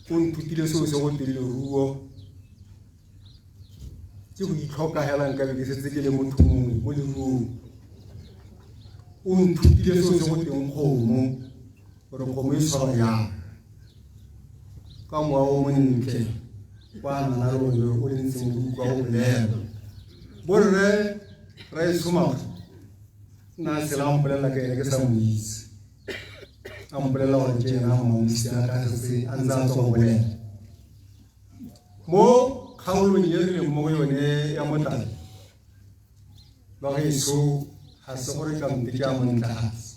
o ntutile se go tile ruo ke go itlhoka hela nka be ke setse ke le motho mongwe mo le ruo o ntutile se go teng kgomo gore kgomo e tshwara yang ka mowa o montle kwa nna le o le ntseng kwa go bolela borre re suma na se la mpolela ke sa mo itse a mpolela gore ke na mo itse a ka se a ntse a tswa go bolela mo kgaolong ye re mo yone ya motala ba ge so ha se gore ka mpitsa mo ntlatse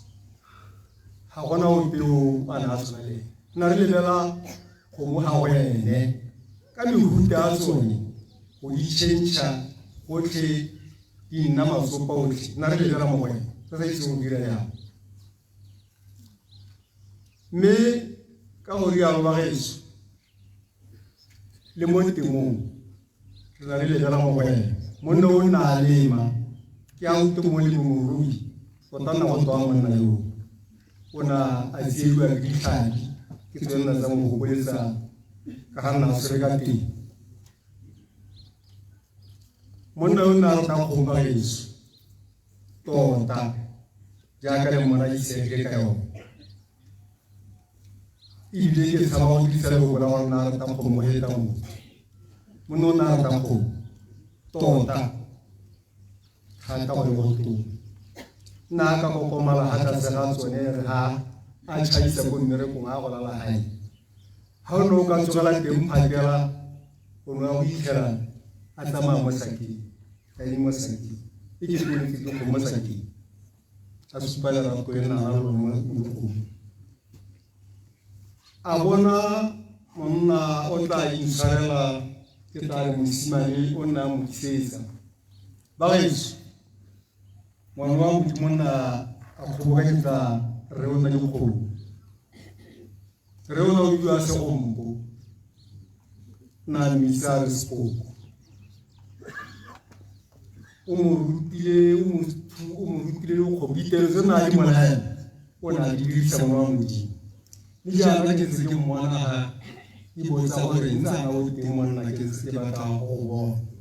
ha gona o pelo ana tsona le na re lebela go mo ha wene ka mehuta a tsone go di change go tle di nna masopa otlhe na re lebela mo wena se se itse go dira yang mme ka go rialo ba geso le mo temong re na re lebela mo wena monna o na lema ke a uto mo le morui go tana go tswa monna yo ona a tsielwa ke ditlhabi ke tsona tsa mo go boletsa ka hana se ka teng monna o na rata go ba geso tota jaaka le mona ise ke ka yo ile ke sa ba go ditsa go bona gore na rata go mo heta mo monna o na rata go tota hata go go tu na ka go komala hata se ga tsone re ha a tšhaisa go mmere go ga go la hae ha o no ka tsogela teng phakela o no go itlhela a tsamaya mo sakeng ka di mo sakeng e ke tsone ke go mo sakeng a supala ra go ena na lo mo go a bona monna o tla intshwarela ke tla mo simane o na mo tsetsa ba geso mwana wa motho monna a kgobokanyetsa re o na le bokgoni re o na o bua segompo na misa re sepoko o mo rutile le go bitelo se na di mona o na di dirisa mo wa modimo le jaana ke tse ke mmona ga e botsa gore ntsana o teng monna ke se ke batla go bona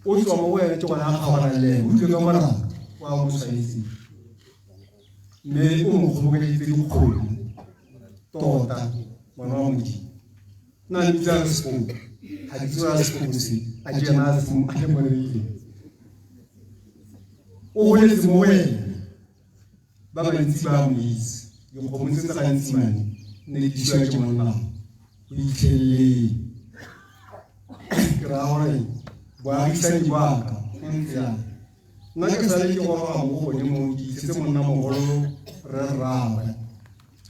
o tswa mo wena ke gona ga gona le o tle ka mara wa mo tshwanetse mme o mo kgobokanyeditse dikgoni tota ngwana wa modimo na le bitsa re sepoko ga di tswa sepoko se a jena a le moreile o goletse mo wena ba bantsi ba mo itse dikgomo tse tsa gantsi mane ne di tswa ke monna o itlhelele ke ra gore boagisani baka nna ke sale ke goroga mo gone mo ke isetse monna mogolo re rragwe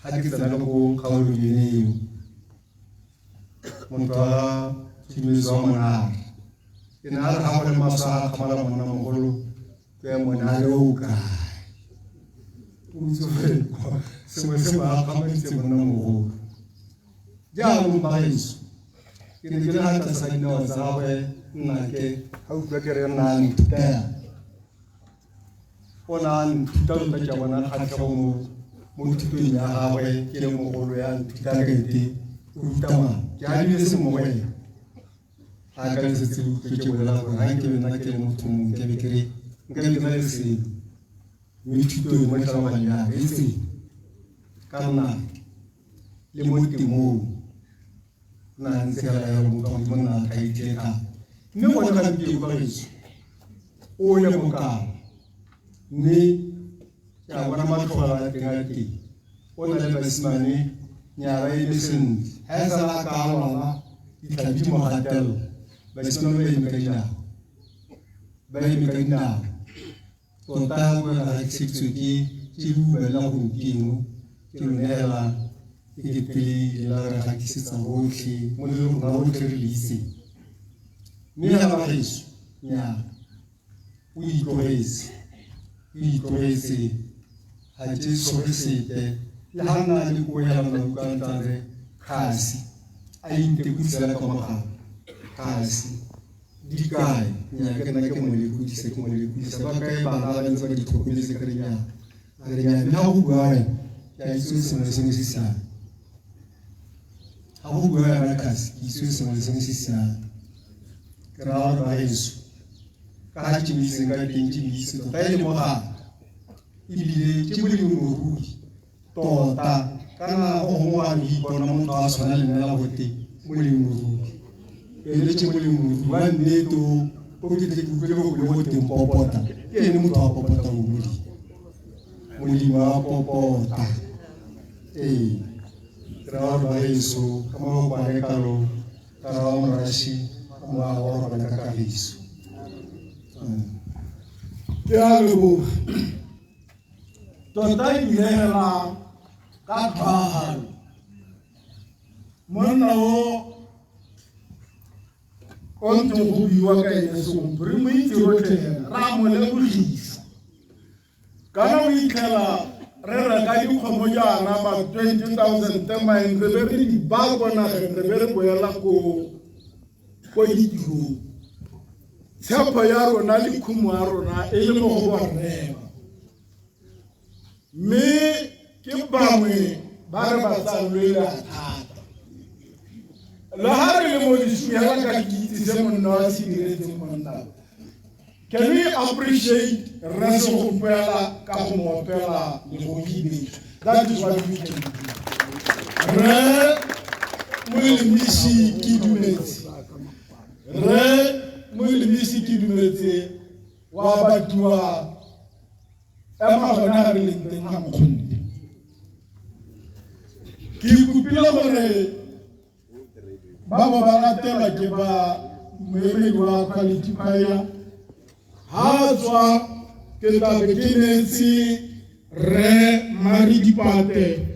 ga ke tsena le go kgaolo eo motho a tshimiso wa monare ke na re ga go le maso a kgamala monna mogolo ke monare o ka o tsofela sengwe se ba akamaditse monna mogolo jaanong bagaetso ke ne ke le gata sa dinao tsa gagwe nnake ga utlwa ke re nna nthuta o na nthuta tota ke bona kgatlhego mo thutong ya gagwe ke le mogolo ya nthuta ka ete o ruta mang ke a dile se mo wena ga ka le setse utlwe ke bolela gore ga nke nna ke le motho mongwe ke be ke re nka ke na le seno mo ithutong mo tlhaloganyo yaka e seng ka nnake le mo temong na ntse ka ya mo ka mo na ka itse ka mme go ka ke go gaetso o le mo ka mme ya bona matlhola a teng a teng o na le basimane nyara e le sentle ga e sa la ka lona ditlhapi mo gatelo basimane ba eme ka dinao tota go ga ke setswe ke buela go keng ke nela ke pele la re ga ke setsa gotlhe mo le rona go tle re lise mme ya ba geso nya o itlogetse ga ke soge sepe le ga nna le ko ya mona ka ntare khasi a intekudisela ka mogala khasi di kae nya ke nna ke mo le kudisa ba kae ba ga ba ntse ba ditlhokometse ka renya a re nya le ga go bua ya itse sengwe le sengwe se siame ga go bua ya khasi itse sengwe le sengwe se siame ke ra gore ba heso ka ga ke buise ka teng ke buise tota e le mogala ebile ke molemirui tota kana go gongwe a ipona motho a tshwana le nna la gote molemirui ele ke molemirui wa nneto o ke tle ke utlwele go le go teng popota ke ene motho wa popota o molemi wa popota ke ra gore ba heso ka mo go bane kalo ka ra wa morashi mo a go robala ka kagiso ke a leboga tota ebile hela ka tlhagalo monna o ntse go buiwa ka ene sompo re mo itse rotlhe ra mo lebogisa kana o itlhela re reka dikgomo jaana ba 20,000 temaeng re be re di ba bonageng re be re boela ko ditirong tshepo ya rona le khumo ya rona e le mo go borrema mme ke bangwe ba re ba tsalwele thata le ha re le mo disuyela ka kitse se monna wa se diretseng monna can we appreciate re se go pela ka go mopela le go kibetsa that is what we can do re mo le misi ki dumetse wa batwa ema gona re le teng ga mokgonne ke ikopile gore ba latelwa ke ba moemedi wa quality fire ha tswa ke tlabe ke netse re mari dipate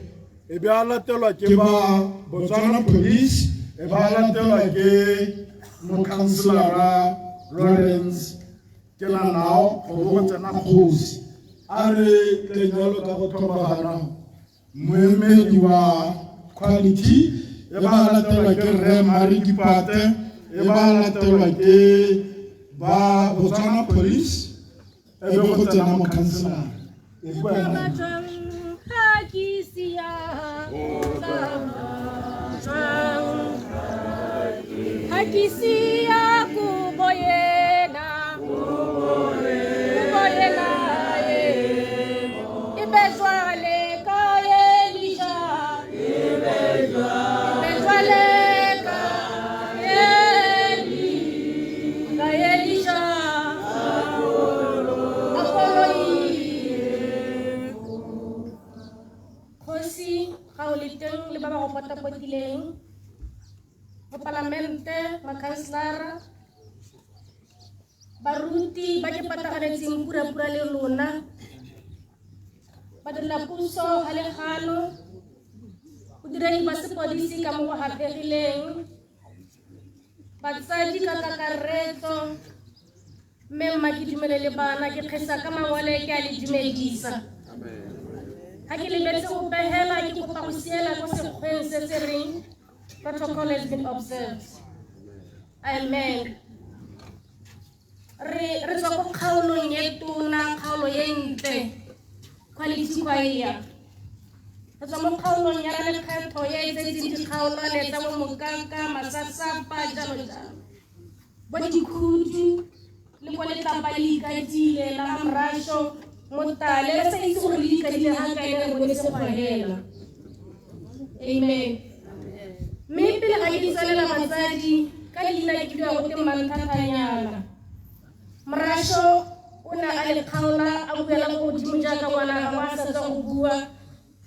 e be a latelwa ke ba Botswana police e ba latelwa ke mokhanselara Lawrence ke la nao go go tsena kgosi a re tlenyalo ka go thomagana moemedi wa quality e ba latelwa ke re mari dipate e ba latelwa ke ba Botswana police e be go tsena mokhanselara e kwena Hakisia kuboyena ibezwale kayelisha ibezwale kayelisha khosi gaoliteng le ba ba go potapotileng parlamente makanslara baruti ba ke patagaletseng pura le lona ba dira puso hale galo go direng ba sepodisi ka mo go hapegileng batsadi ka kakaretso Memma ke dumelele bana ke kgesa ka mangwele ke a le dumedisa. Ha ke lebetse go behela ke kopa go siela go sekgweng se se reng protocol has been observed. Amen. Re tswa go kgaolong e tona, kgaolo e ntle, quality choir. Re tswa mo kgaolong ya lekgetho ya e tsetseng dikgaolwane tsa bo mokanka, masasapa, jalo jalo. Bo dikhudu le bo letlapa le ikatile la Morasho motale re sa itse gore le ikatile ga kae re bone se go hela. Amen. Mme pele ga ke tselela batsadi ka leina ke bua go te manthatanyana. Morasho o ne a le kgaola a buela go godimo jaaka ngwana ga a sa tswa go bua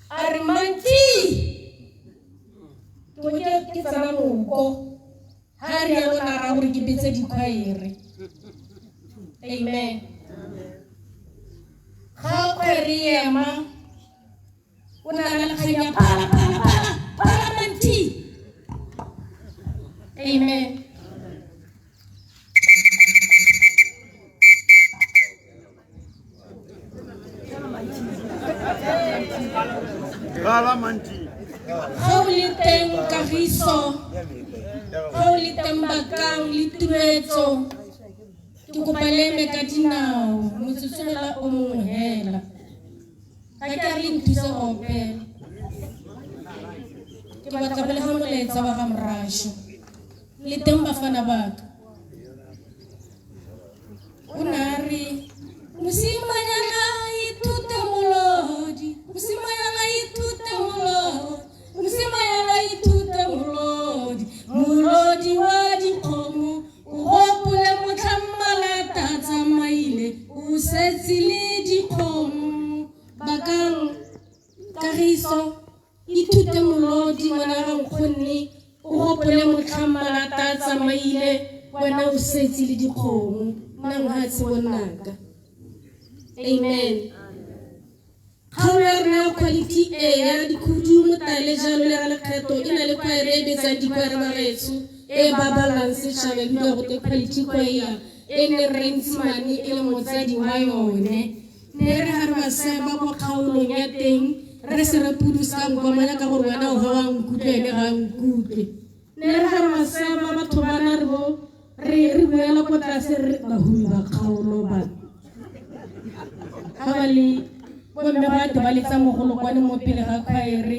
a re manti ke tsena moko ha re ya lona ra gore ke betse dikhwaere. Amen. Ga khwaere ema o na le kganya para manti. Amen. Gauliteng kagiso, gauliteng bakang le tuetso, ke kopa le eme ka dinao, motsotso fela o mongwe hela. Ga ke a re nthuse opela. Ke batla go lega molaetsa wa ga Morasho le teng bafana baka. O ne a re mosimanyana ithute molodi, mosimanyana ithute molodi, mosimanyana ithute molodi, molodi wa dikgomo o gopole motlhammalata tsamaile o setsile dikgomo. Bakang kagiso ithute molodi ngwana ga nkgonne o gopole motlhammalata tsamaile wena o setsile dikgomo nang ha tse bonaka. Amen. Kgaolo ya rona ya quality e ya dikhudu motale jalo le ra lekgetho e na le khwaere e betsang dikhwaere bagetso e babalang setšhaba e bua gote quality choir e ne Rentsimane e le motsadi wa yone. Ne re ga re baseba mo kgaolong ya teng re se re pudusang komanya ka gore wena o ga wa nkutlwe ene ga nkutlwe. Ne re ga re baseba batho bana re buela ko tlase re bahumi ba kgaolo ba ga le bomme ba tebaletsa mogolokwane mo pele ga khwaere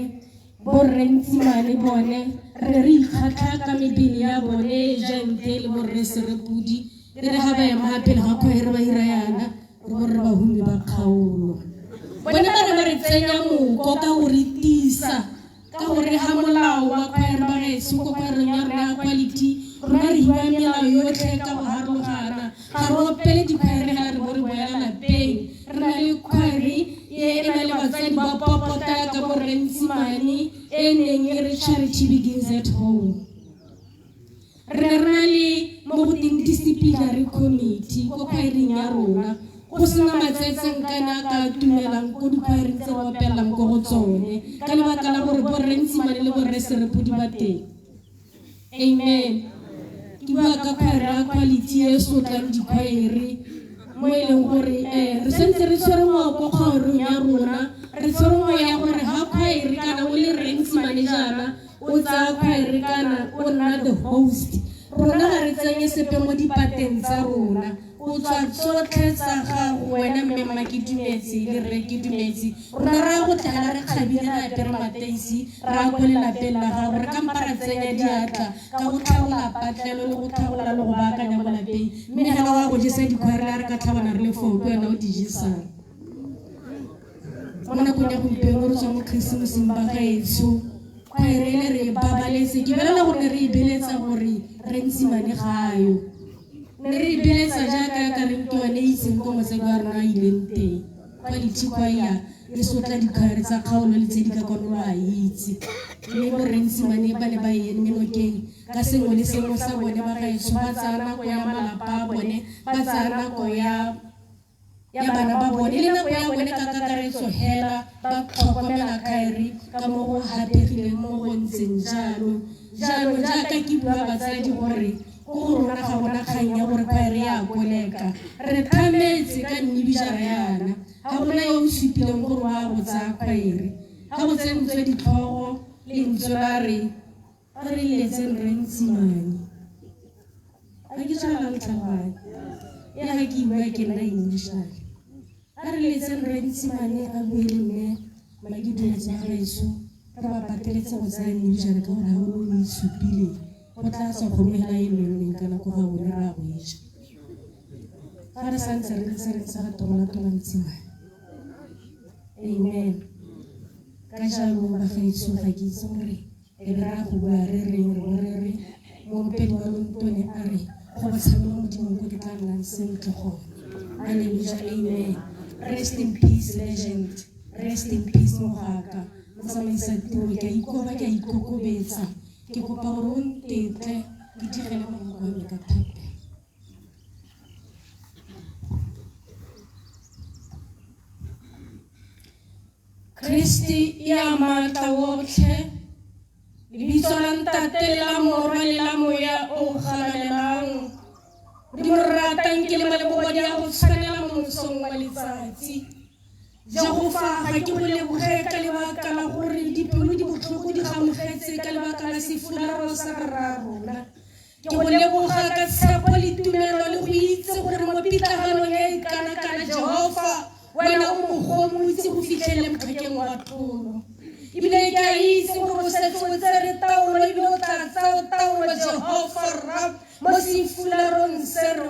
bo Rentsimane bone re ikgatlha ka mebele ya bone jente le borre serepudi e re ga ba ema pele ga khwaere ba ira yana re borre bahumi ba kgaolo bone ba re tsenya moko ka go retisa ka gore ga molao wa khwaere ba getso ko khwaereng ya rona ya quality rona re hima melao yotlhe ka go harologana ga re opele dikhwaere ga re bo re boela lapeng. Re na le khwaere e na le batsadi ba popota ka bo Rentsimane e neng e re charity begins at home. Re na le mo go teng disciplinary committee ko khwaereng ya rona go sena matsetseng kana ka tumelang ko dikhwaereng tse ba opelelang ko go tsone ka lebaka la gore bo Rentsimane le bo Reserepudi ba teng. Amen. Ke bua ka khwaere ya quality e sotlang dikhwaere mo e leng gore re sentse re tshwere ngwao ko kgaorong ya rona re tshwere ngwao ya gore ga khwaere kana o le Rentsimane jaana o tsaya khwaere kana o nna the host rona ga re tsenye sepe mo dipateng tsa rona o tswa tsotlhe tsa gago wena mmemma ke dumetse le rre ke dumetse rona ra go tlhela re kgabile re apere mateisi ra ko lelapeng la gago re ka mpa ra tsenya diatla ka go tlhagola patlelo le go tlhagola le go baakanya mo lapeng mme ga wa go jesa dikhwaere la re ka tlhabana re le foto wena o di jesang mo nakong ya gompieno re tswa mo Keresemoseng ba gaetsho khwaere le re babaletse ke belela gore re ibeletsa gore Rentsimane gayo ne re ibeletsa jaaka ka reng ke yone itseng ko motsadi wa rona a ileng teng quality choir e sotla dikhwaere tsa kgaolo le tse di ka konolo a itse mme bo Rentsimane ba ne ba eme nokeng ka sengwe le sengwe sa bone ba gaetsho ba tsaya nako ya malapa a bone ba tsaya nako ya bana ba bone le nako ya bone ka kakaretso hela ba tlhokomela khwaere ka mo go hapegileng mo go ntseng jalo jaaka ke bua batsadi gore go rona ga bona kgang ya gore kwaere ya koleka re thametse ka nnibijara yana ga gona yo o supileng gore wa go tsaya kwaere ga go tsentswe ditlhogo le ntse ba re a re letseng re ntsimane a ke tshwana le tlhagane ya ga ke bua ke nna englishale a re letseng re ntsimane a buele mme magidetse ya gaeso re ba pateletse go tsaya nnibijara ka gore ga gone o isupile go tla sa kgomela e leng ka nako ga bone ra go eja ga re santse re se re sa ga tomola ntsimane amen ka jalo ba gaetso ga ke itse gore e ra go bua re reng re moopedi wa lontone a re go botshabelo modimo ko ke tla nnang sentle gone alleluia amen rest in peace legend rest in peace mogaka motsamaisa tiro ke a ikoba ke a ikokobetsa ke kopa gore o ntetle ke digele moloko wa me ka thata Kristi ya matla otlhe lebitso la ntate le la morwa le la moya o galalelang di mo ratang ke le malebogo di a go tshwanela mo mosong wa letsatsi Jehova ga ke go leboge ka lebaka la gore dipelo di botlhoko di gamogetse ka lebaka la sefularo sa rarona ke go leboga ka tshepo le tumelo le go itse gore mo pitaganong ya ikana-kana Jehova wena o mogolo o itse go fitlhele mokgakeng wa tlono ebile ke a itse gore go setse o tsere taolo ebile o tla tsaya taolo Jehova Rab mo sefularong seno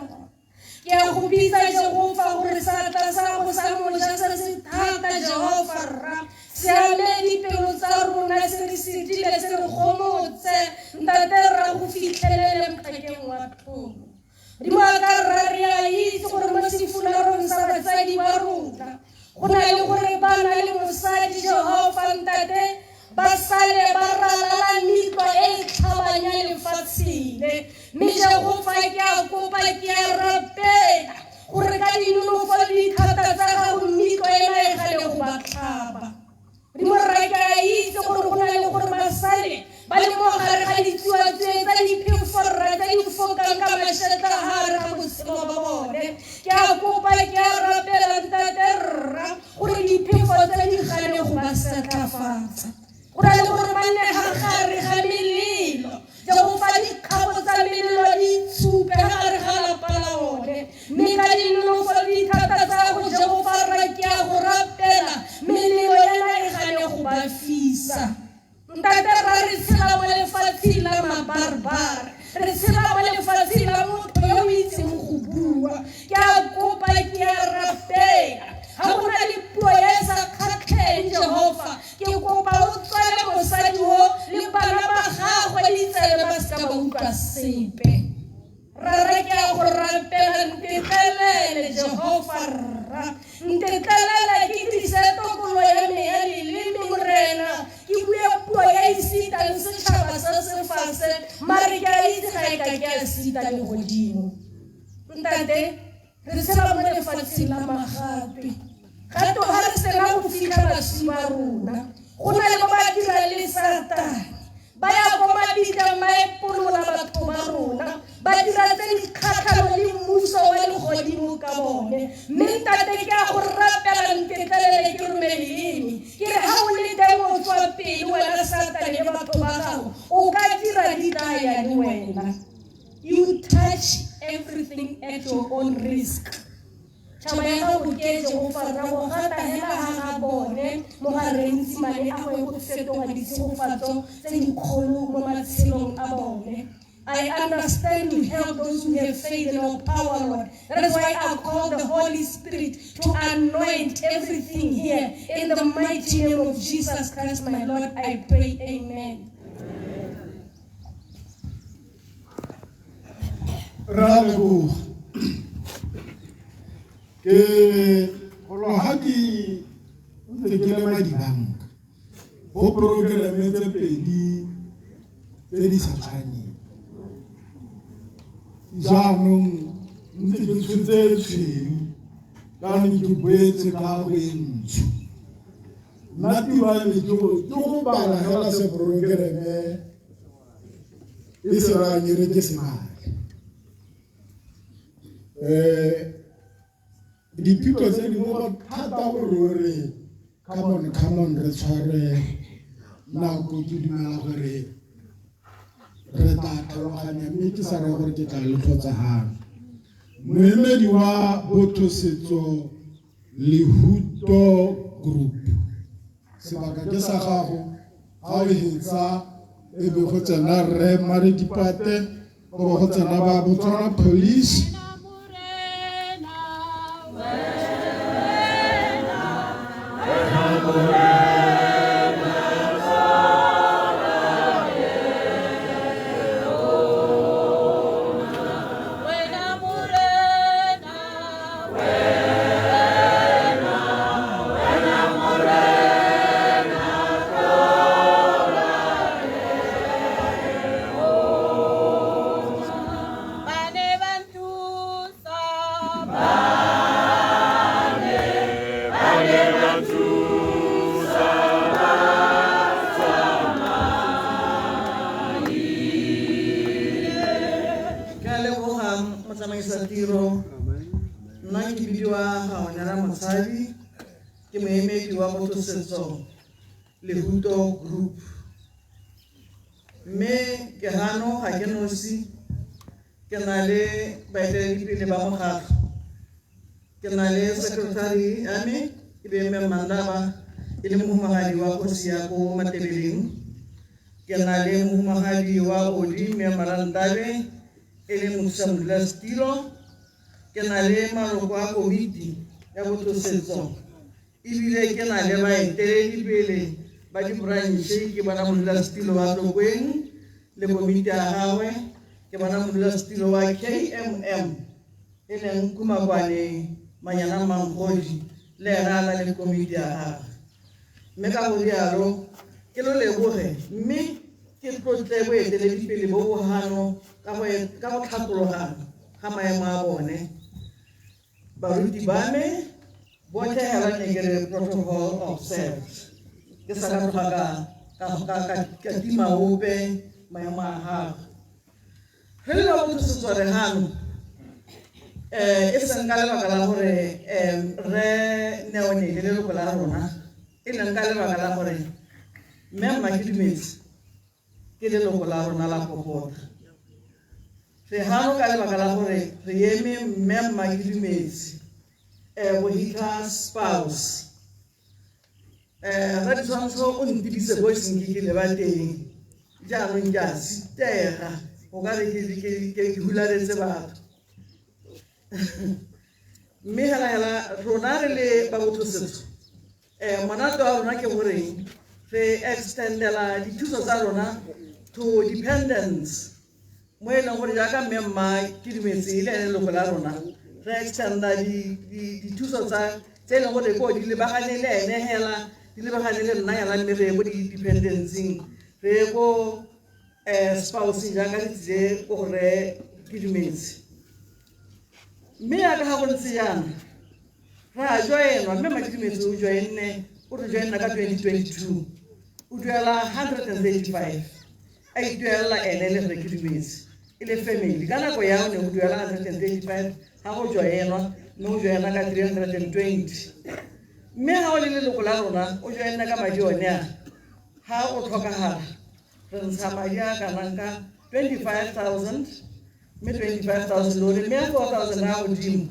ke a go bitsa Jehova gore seatla sa go sa moja se se thata Jehova Rab se ame dipelo tsa rona se re sedile se re gomotse ntate ra go fitlhelele mokgakeng wa tlono di maaka re a itse gore mo sefularong sa batsadi ba rona go na le gore ba na le mosadi Jehova ntate ba sale ba ralala ntlo e tlhabanya lefatsheng mme Jehova ke a kopa ke a rapela gore ka dinonofo le dithata tsa gago ntlo ena e gale go ba tlhaba di morra ke a itse gore go na le gore ba sale ba le mo gare ga ditsuatsue tsa diphefora tsa di fokang ka mašeta gare ga botshelo ba bone ke a kopa ke a rapela ntate rra gore diphefo tsa di gane go ba setlafatsa go na le gore ba nne ga gare ga melelo Jehova dikgabo tsa melelo di tshupe gare ga lapa la bone mme ka dinonofo le dithata tsa go Jehova rra ke a go rapela melelo ena e gane go ba fisa ntate ra re tshela mo lefatsheng la mabarbara re tshela mo lefatsheng la motho yo o itseng go bua ke a kopa ke a rapela ga go na le puo ya e sa kgatlheng Jehova ke kopa o tswele mosadi o le bana ba gagwe le tsebe ba se ka ba utlwa sepe ra re ke a go rapela ntetelele Jehova rra ntetelele ke trise tokolo ya me ya leleme morena ke bue puo ya isitang setšhaba sa sefase mare ke a itse ga e ka ke a sita le godimo ntate re tshela mo lefatsheng la magape gato ga re sena go fitlha baswi ba rona go na le ba ba dira le satane ba ya ko mabitlang ba epolola batho ba rona ba dira tse di kgatlhano le mmuso wa legodimo ka bone mme ntate ke a go rapela ntetelele ke romeleleme ke re ga o le teng o tswa pele wena satane le batho ba gago o ka dira ditaya le wena you touch everything at your own risk tšhaba ya gago ke Jehova rra go gata hela ga bone mo gareng tsimane a go e go fetoga ditshegofatso tse dikgolo mo matshelong a bone I understand you help those who have faith in your power, Lord. That is why I call the Holy Spirit to anoint everything here. In the mighty name of Jesus Christ, my Lord, I pray, amen. Ralego ke go haki ntse ke le madibanka go programe tse pedi tse di sa tshwaneng jaanong ntse ke tshwentse tshweu ka ne ke boetse ka go e ntsho nna tiro ya me ke go bala hela se programe e se ra nyere ke semane dipito tse dingwe go thata gore come on re tshware nako ke dumela gore re tla tlhaloganya mme ke sa re gore ke tla le tlhotsagana moemedi wa botho setso Lehuto Group sebaka ke sa gago ga o hetsa e be go tsena Rre Maredipate go go tsena ba Botswana Police Lehuto Group. Me ke hano ha ke nosi ke na le baeteledipele ba mokgatlho ke na le secretary ame ke be mme Mandaba e le mohumagadi wa kgosi ya ko Matebeleng ke na le mohumagadi wa Odi mme Marandabe e le Motsamodulasetilo ke na le maloko a komiti ya botlosetso ebile ke na le baeteledipele ba di branch ke bana modulasetilo wa Tlokweng le komiti ya gagwe ke bana modulasetilo wa KMM e leng Kumakwane Manyana Mangodi le rana le komiti ya gagwe mme ka go rialo ke lo leboge mme ke tlotle boeteledipele bo bogano ka go tlhatologana ga maemo a bone baruti ba me botlhe hela ne ke re protocol observed ke sa ka tloga ka tima ope maemo a gago ge le ba bothosetso re gano e seng ka lebaka la gore re neone le leloko la rona e leng ka lebaka la gore mme Makidumetse ke leloko la rona la Popota re gano ka lebaka la gore re eme mme Makidumetse Bohika spouse ra ditshwantsho o ntibise bo senkekele ba teng jaanong ke a sitega o ka re ke hularetse batho mme hela rona re le ba botlosetso monate wa rona ke gore re extendela dithuso tsa rona to dependents mo e leng gore jaaka mme Makidumetse ile ene leloko la rona re extenda dithuso tsa tse e leng gore ko di lebagane le ene hela di lebagane le nna yana mme re ko di-dependencing re ko spouse jaaka re tsile ko gore Kidumetse mme yaka ga go ntse yana ra joinwa mme Makidumetse o joinne o re joinna ka 2022 o duela 135 a ituelela ene le re Kidumetse e le family ka nako ya one o duela 135 ha go joinwa mme o joina ka 320 mme ha o le leloko la rona o joina ka madi one a ha o tlhokagala re ntsha madi a kanang ka 25,000 mme 25,000 lore mme 4,000 a godimo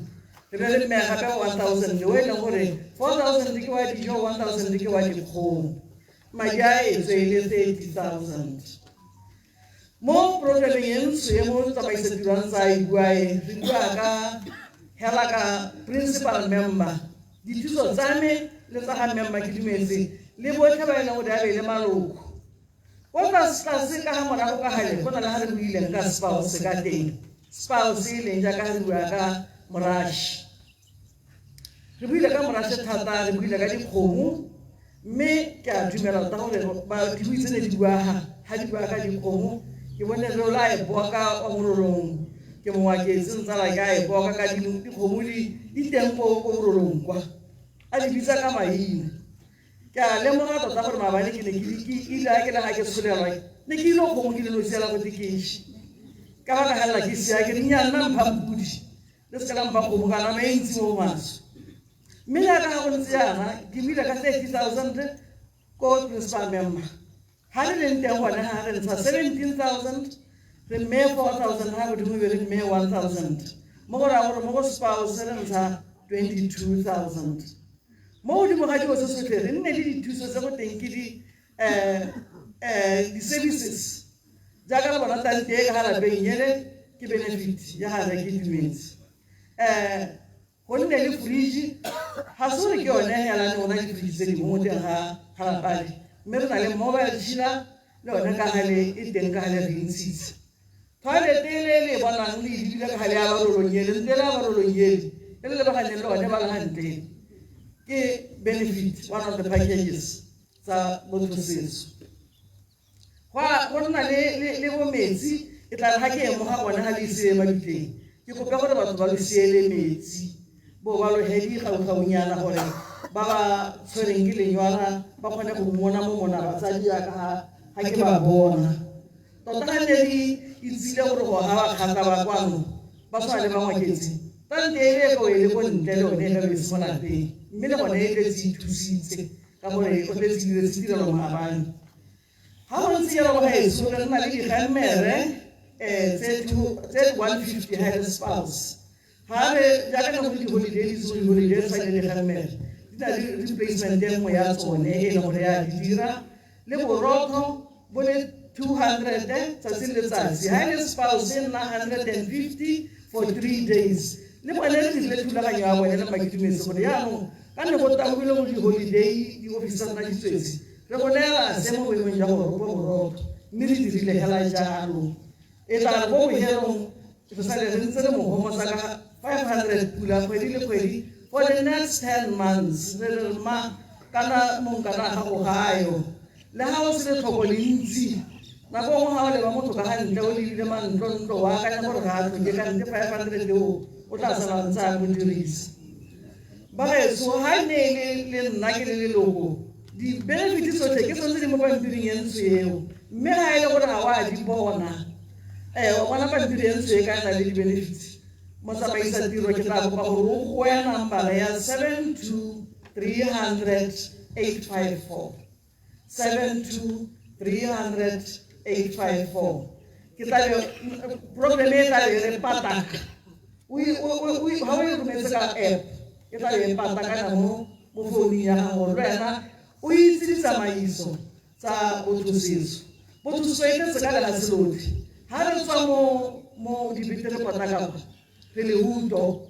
re be le mme gape 1,000 le o e leng gore 4,000 ke wa dijo 1,000 ke wa dikgomo madi a etswe e le 30,000 mo programeng e ntsho e mo tsamaisetirwang tsa iguae re bua ka hela ka principal member dithuso tsa me le tsa ga mme Makidumetse le botlhe ba e leng gore a be le maloko ko tlase ka ga morago ka gale go na le ga re buileng ka spouse ka teng spouse e leng jaaka re bua ka moraši re buile ka moraši thata re buile ka dikgomo mme ke a dumela ta gore di buitsene di buaga ga di bua ka dikgomo ke bone re ola e boa ka wa morolong ke mongwaketse ntsala ka e boa ka dikgomo di teng ko morolong kwa a di bitsa ka maina ke a lemoga tota gore maabane ke ne ke ile ke le ga ke tsholelwa ne ke ile kgomo ke le no siela go tekeiši ka baka galela ke sia ke nnyana mphampudi le se ka la mpa kgomo kana maintsi mo maso mme ya ka go ntse yana ke bile ka 30,000 ko principal member ha re leng teng gona ha re ntsha 17,000 re mme 4,000 ha godimo be re mme 1,000 mo go ra gore mo go spouse re ntsha 22,000 mo godimo ga dilo se sotlhe re nne le dithuso tse go teng ke di-services jaaka re bona tante e ka ga lapeng ele ke benefit ya ga reke dumetse go nne le fridge ga se gore ke yone yalane gona di-fridge tse dingwe mo teng ga lapadi mme re na le mobile chiller le yone ka gale e teng ka gale re ntshitse toilet ele le bonang le edibile ka gale ya barolong ele ntle le ya barolong ele e le lebaganeng le one ba le gantle ke benefit one of the packages tsa bothosetso go nna le bo metsi e tla re ga ke emo ga bone ga le ise mabitleng ke kope gore batho ba lo siele metsi bo ba lo hedi gaugaunyana gore ba ba tshwereng ke lenywana ba kgone go mona mo mona batsadi ya ka ga ke ba bona tota ga ne di itsile gore go ga ba kgaka ba kwano ba tshwana le ba ngwaketse tante ele ko ele ko ntle le one ga be se mo lapeng mme le gone e tletse ithusitse ka gore o tletse diretse tirelo maabane ha go ntse jalo ga eso re nna le digemere tse 150 ha le spouse ha re jaaka ne go di-holidays sa le digemere di na le replacement e nngwe ya tsone e leng gore ya di dira le borotho bo le 200 tsatsi le letsatsi ha le spouse e nna 150 for 3 days le bone re dirile thulaganyo ya bone le makitumetse gore yaanong ka ne go tagobile go di-holiday di-office tsa nna di tswetse re go neela se mo boemong ja gore go borotho mme re dirile hela jalo e tla re bo bohelong re sale re ntse re mogomo sa ka 500 pula kgwedi le kgwedi for the next 10 months re re ma kana monkana gago gayo le ga o se le tlhoko le ntsi nako ngwe ga o leba motho ka ga ntle o lebile mantlontlo wa akanya gore ga a tlhoke ka nte 500 eo o tla sala ntse a go dirisa ba gaetso ga ne le nna ke le leloko di-benefit tsotlhe ke tshwanetse di mo pampiring e ntsho eo mme ga e le gore ga wa di bona wa bona pampiri e ntsho e ka nna le di-benefits mo tsamaisa tiro ke tla kopa gore o goya nambara ya 72300-854 72300-854 ke tlabe problem e tlabe re pataka ga o e rometse ka app e tlabe e patakana mo founung ya gago le wena o itse ditsamaiso tsa bothosetso bothosetso e tletse ka lega selotlhe ga re tswa mo dibete re pataka re le uto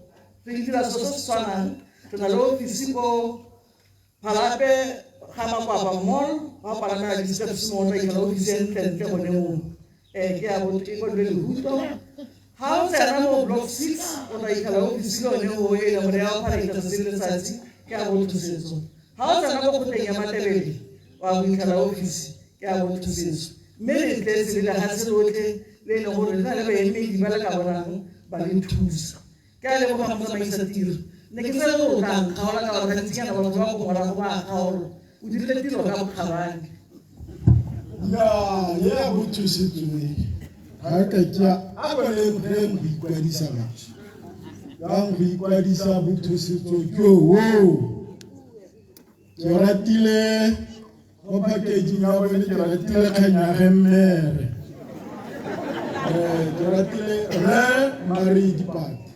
re dira so se tshwanang re na le ofisi ko phalape ga makwapa mall ba palana di-steps mo re ikala ofisi e ntlentle gone moo ke ya le uto ga o tsena mo block 6 o tla ikala ofisi le one o e le gore ya o phalaita se letsatsi ke ya bothosetso ga o tsena ko kgoteng ya matebele wa go ikala ofisi ke ya bothosetso mme re tletse le ga se lotlhe le e leng gore re na le baemedi ba le ka bonang ba le thusa ke a leboga motsamaisa tiro ne ke tsere gore o tla nkgaola ka gore gantsinyana batho ba go morago ba kgaolo o dirile tiro ka bokgabane ye ya bothusetswe ga ka tja a bone re go ikwadisa batho yang go ikwadisa bothusetso joo ke ratile mo packaging ya bone ke ratile kganya gemere ke ratile re married party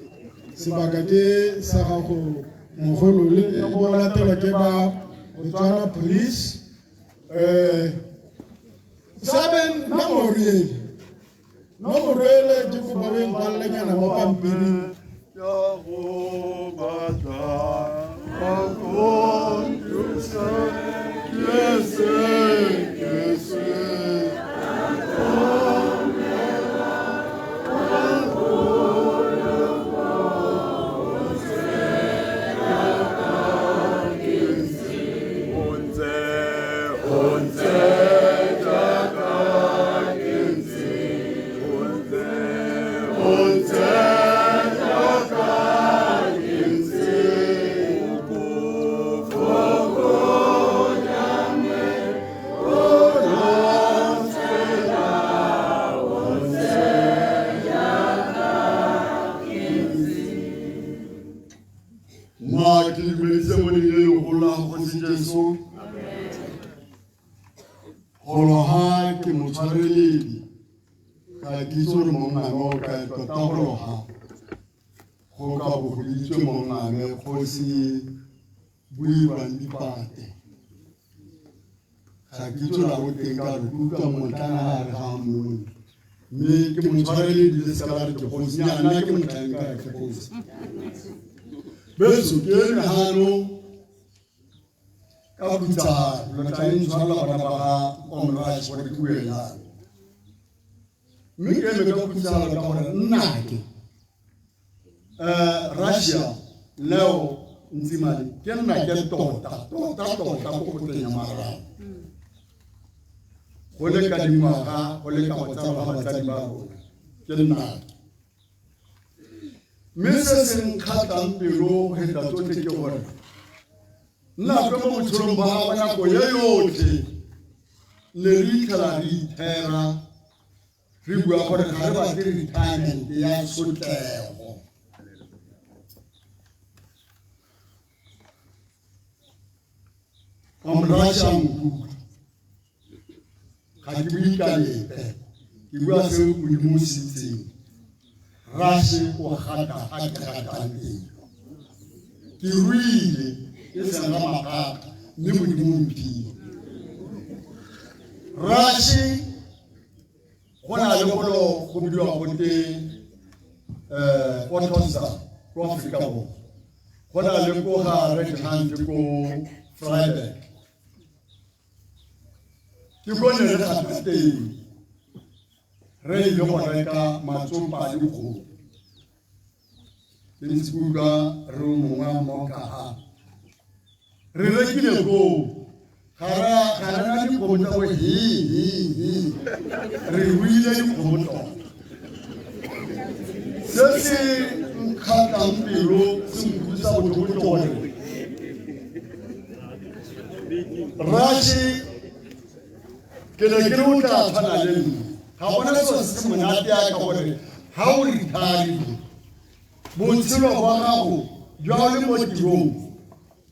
sebaka ke sa gago mogolo le go latelwa ke ba Botswana police saben nomorele ke go ba beng ba lenyana mo pampiri ya go batla ba go tsa yes Lola Jesu. Holoha ke motshwareledi ka kitso le mongano ka tota holoha go ka bogoditswe mongane kgosi buiwang dipate ga kitso la go teng ka re kutlwa motlana gare ga mmone mme ke motshwareledi le sekala re ke kgosi nna ke motlhanka ke kgosi beso ke ene hano ka butsa lo tla intshwarela bana ba ga omrash gore ke buela mme ke eme ka butsa ka gore nnake Russia leo nzimali ke nna ke tota ko teng ya mara go le ka dingwaga go le ka go tsara ga batsadi ba rona ke nna mme se se nkgatang pelo go heta tsotlhe ke gore nna ka mo botshelong ba ga nako ye yotlhe le re itlhela re ithera re bua gore ga re batle retirement ya sotlego omrasha mokutlo ga ke bue ka lepe ke bua se modimo o se itseng rashe o gata ga ke ratang teng ke ruile ke sena makaka mme modimo o mphile rashe go na le golo go bidiwa gote otosa ko Afrika Borwa go na le ko ga re tshantse ko Friday ke bone re ga teng re ile go reka matsompa le go ke ntsuka re mongwa moka re rekile go gara na di go motla go hi re ruile di go motla se nkhatang pelo se mpusa botho gore rashi ke ne ke o tla tshwana le nna ga bona so se monate ya ka gore ha o ritari botshelo ba gago jwa le mo tirong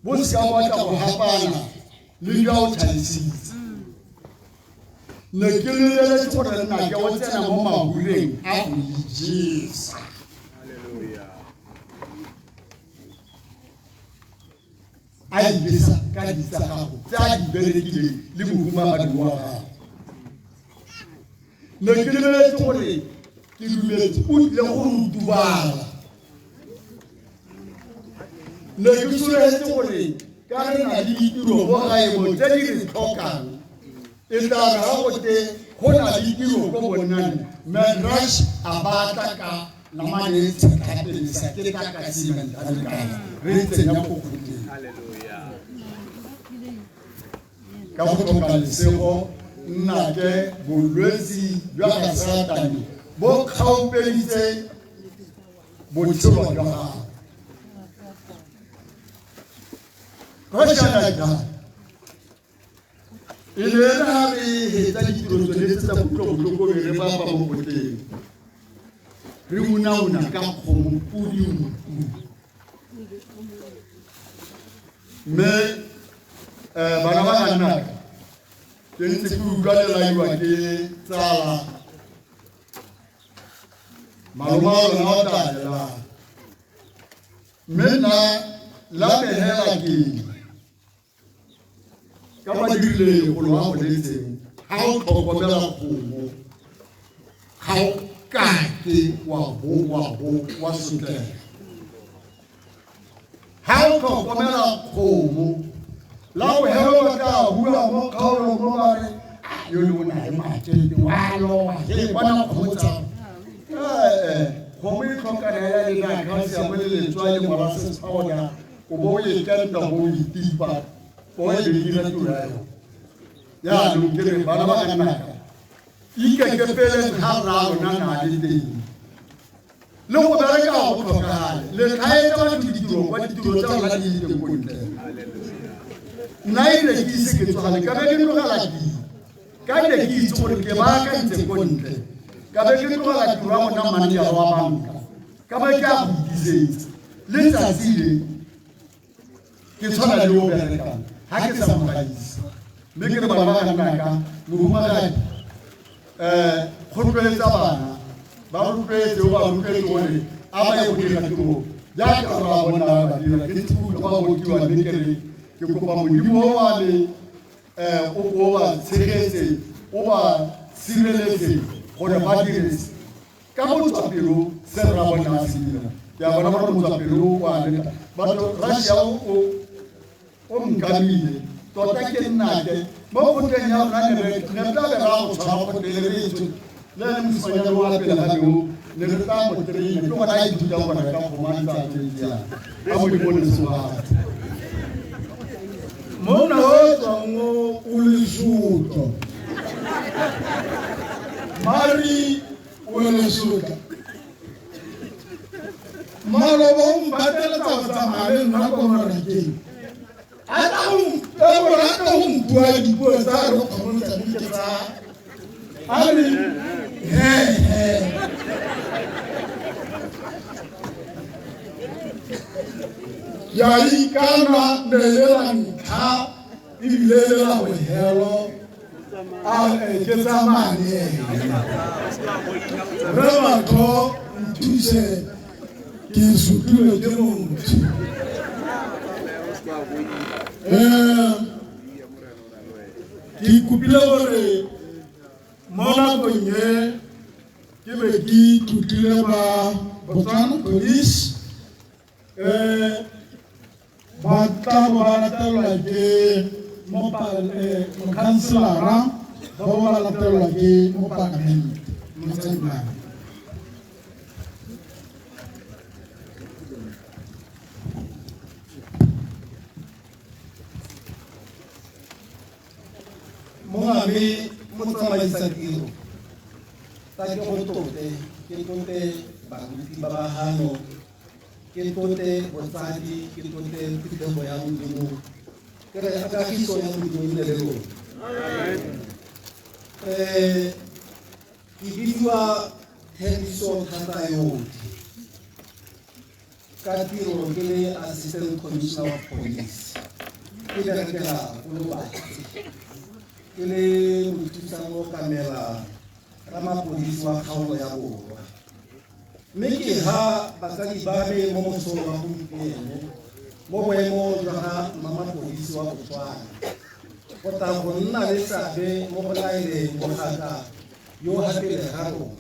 bo se ka batla go hapana le jwa o tshalisitse ne ke le gore nna ke o tsena mo mahuleng a go ijesa ai bisa ka di tsa gago tsa di berekile le mohuma ga di wa gago ne ke le gore ke dumetse o tle go rutubala ne ke soletse gore ka re na le ditiro go gae mo tse di re tlhokang e tla ga go te go na le ditiro go bonane Rash abata ka la mane tsakape le sa ke ka ka simen a le kana re tsenya go kgutlela ka go tlhoka lesego nna ke bolwetsi jwa ga satane bo kgaopeditse botshelo jwa gago Roshana ka ile na re heta ditiro tsone tsa botlhoko re ba ba mo boteng re una ka khompudi me bana ba nna ke ntse ke utlwa la iwa ke tsala malomalo na otala mena la behela ke ka ba dirile go lwa go letseng ha o tlhokomela kgomo ha o ka ke wa sotleng ha o tlhokomela kgomo la o helo ka bua mo kgaolo mo bare yo le bona le matšhe wa lo wa he bona khotsa kgomo e tlhokana ya le na ka se mo le letswa le mora se tsaoda o bo ye ka nta bo itipa o e dira tulayo ya lo kere bana ba kana ike ke pele ha ra ona na le teng le go bereka go tlhokana le tlaetse ba ditiro ba ditiro tsa rona di teng go ntle naile ke se ke tsogale ka be ke tlogala di ka ne ke itse gore ke ba ka ntse go ntle ka be ke tlogala tiro ya gona mane ya wa banka ka be ke a go disetsa le tsatsile ke tshwana le o berekang ha ke sa mogaisa mme ke re bana ba ka nnaka morumagadi go rotloetsa bana ba rotloetse o ba rotloetse gore a ba ye go dira tirong jaaka re ba bona ba dira ke tshukutlwa ba bokiwa mme ke re ke kopa modimo o ba le o ba tshegetse o ba sireletse gore ba diretse ka motswapelo se re ra bona a se dira ke a bona gore motswapelo wa leta batho Russia o nkamile tota ke nnake mo kgoteng ya rona ne tla be ra go tshwara kgotele re itse le mosimanyana wa pele ga leo ne re tla mo train ke gona a ithuta gona ka go mantsa tsia a mo di bone se ba mona o tswang o le suto mari o le suto maloba o mbatela tsa mare nna ko marakeng ata o rata o mbua dipuo tsa re kgomotsa ke tsa ari ya ikana nelela ntlha ebile lela go helo a ke tsa mane re batho nthuse ke sutlilwe ke motho ke ikopile gore mo nakong e ke be ke thutile ba Botswana Police ba tla ba latelwa ke mokhanselara ba ba latelwa ke mopalamente motsengwana Mongame motsamaisa tiro ta ke go tote ke tote baruti ba bagano ke tote botsadi ke tote pitego ya modimo ke re ka kiso ya modimo le lelo ke bidiwa Henriso Thatayo ka tiro ke le Assistant Commissioner of Police ke berekela go lo batsi ke le mothusa mo kamela ramapodisi wa kgaolo ya borwa mme ke ha basadi ba me mo mosong wa gompieno mo boemo jwa ga mamapodisi wa Botswana go tla go nna le seabe mo go laeleng mogaka yo gapele ga rona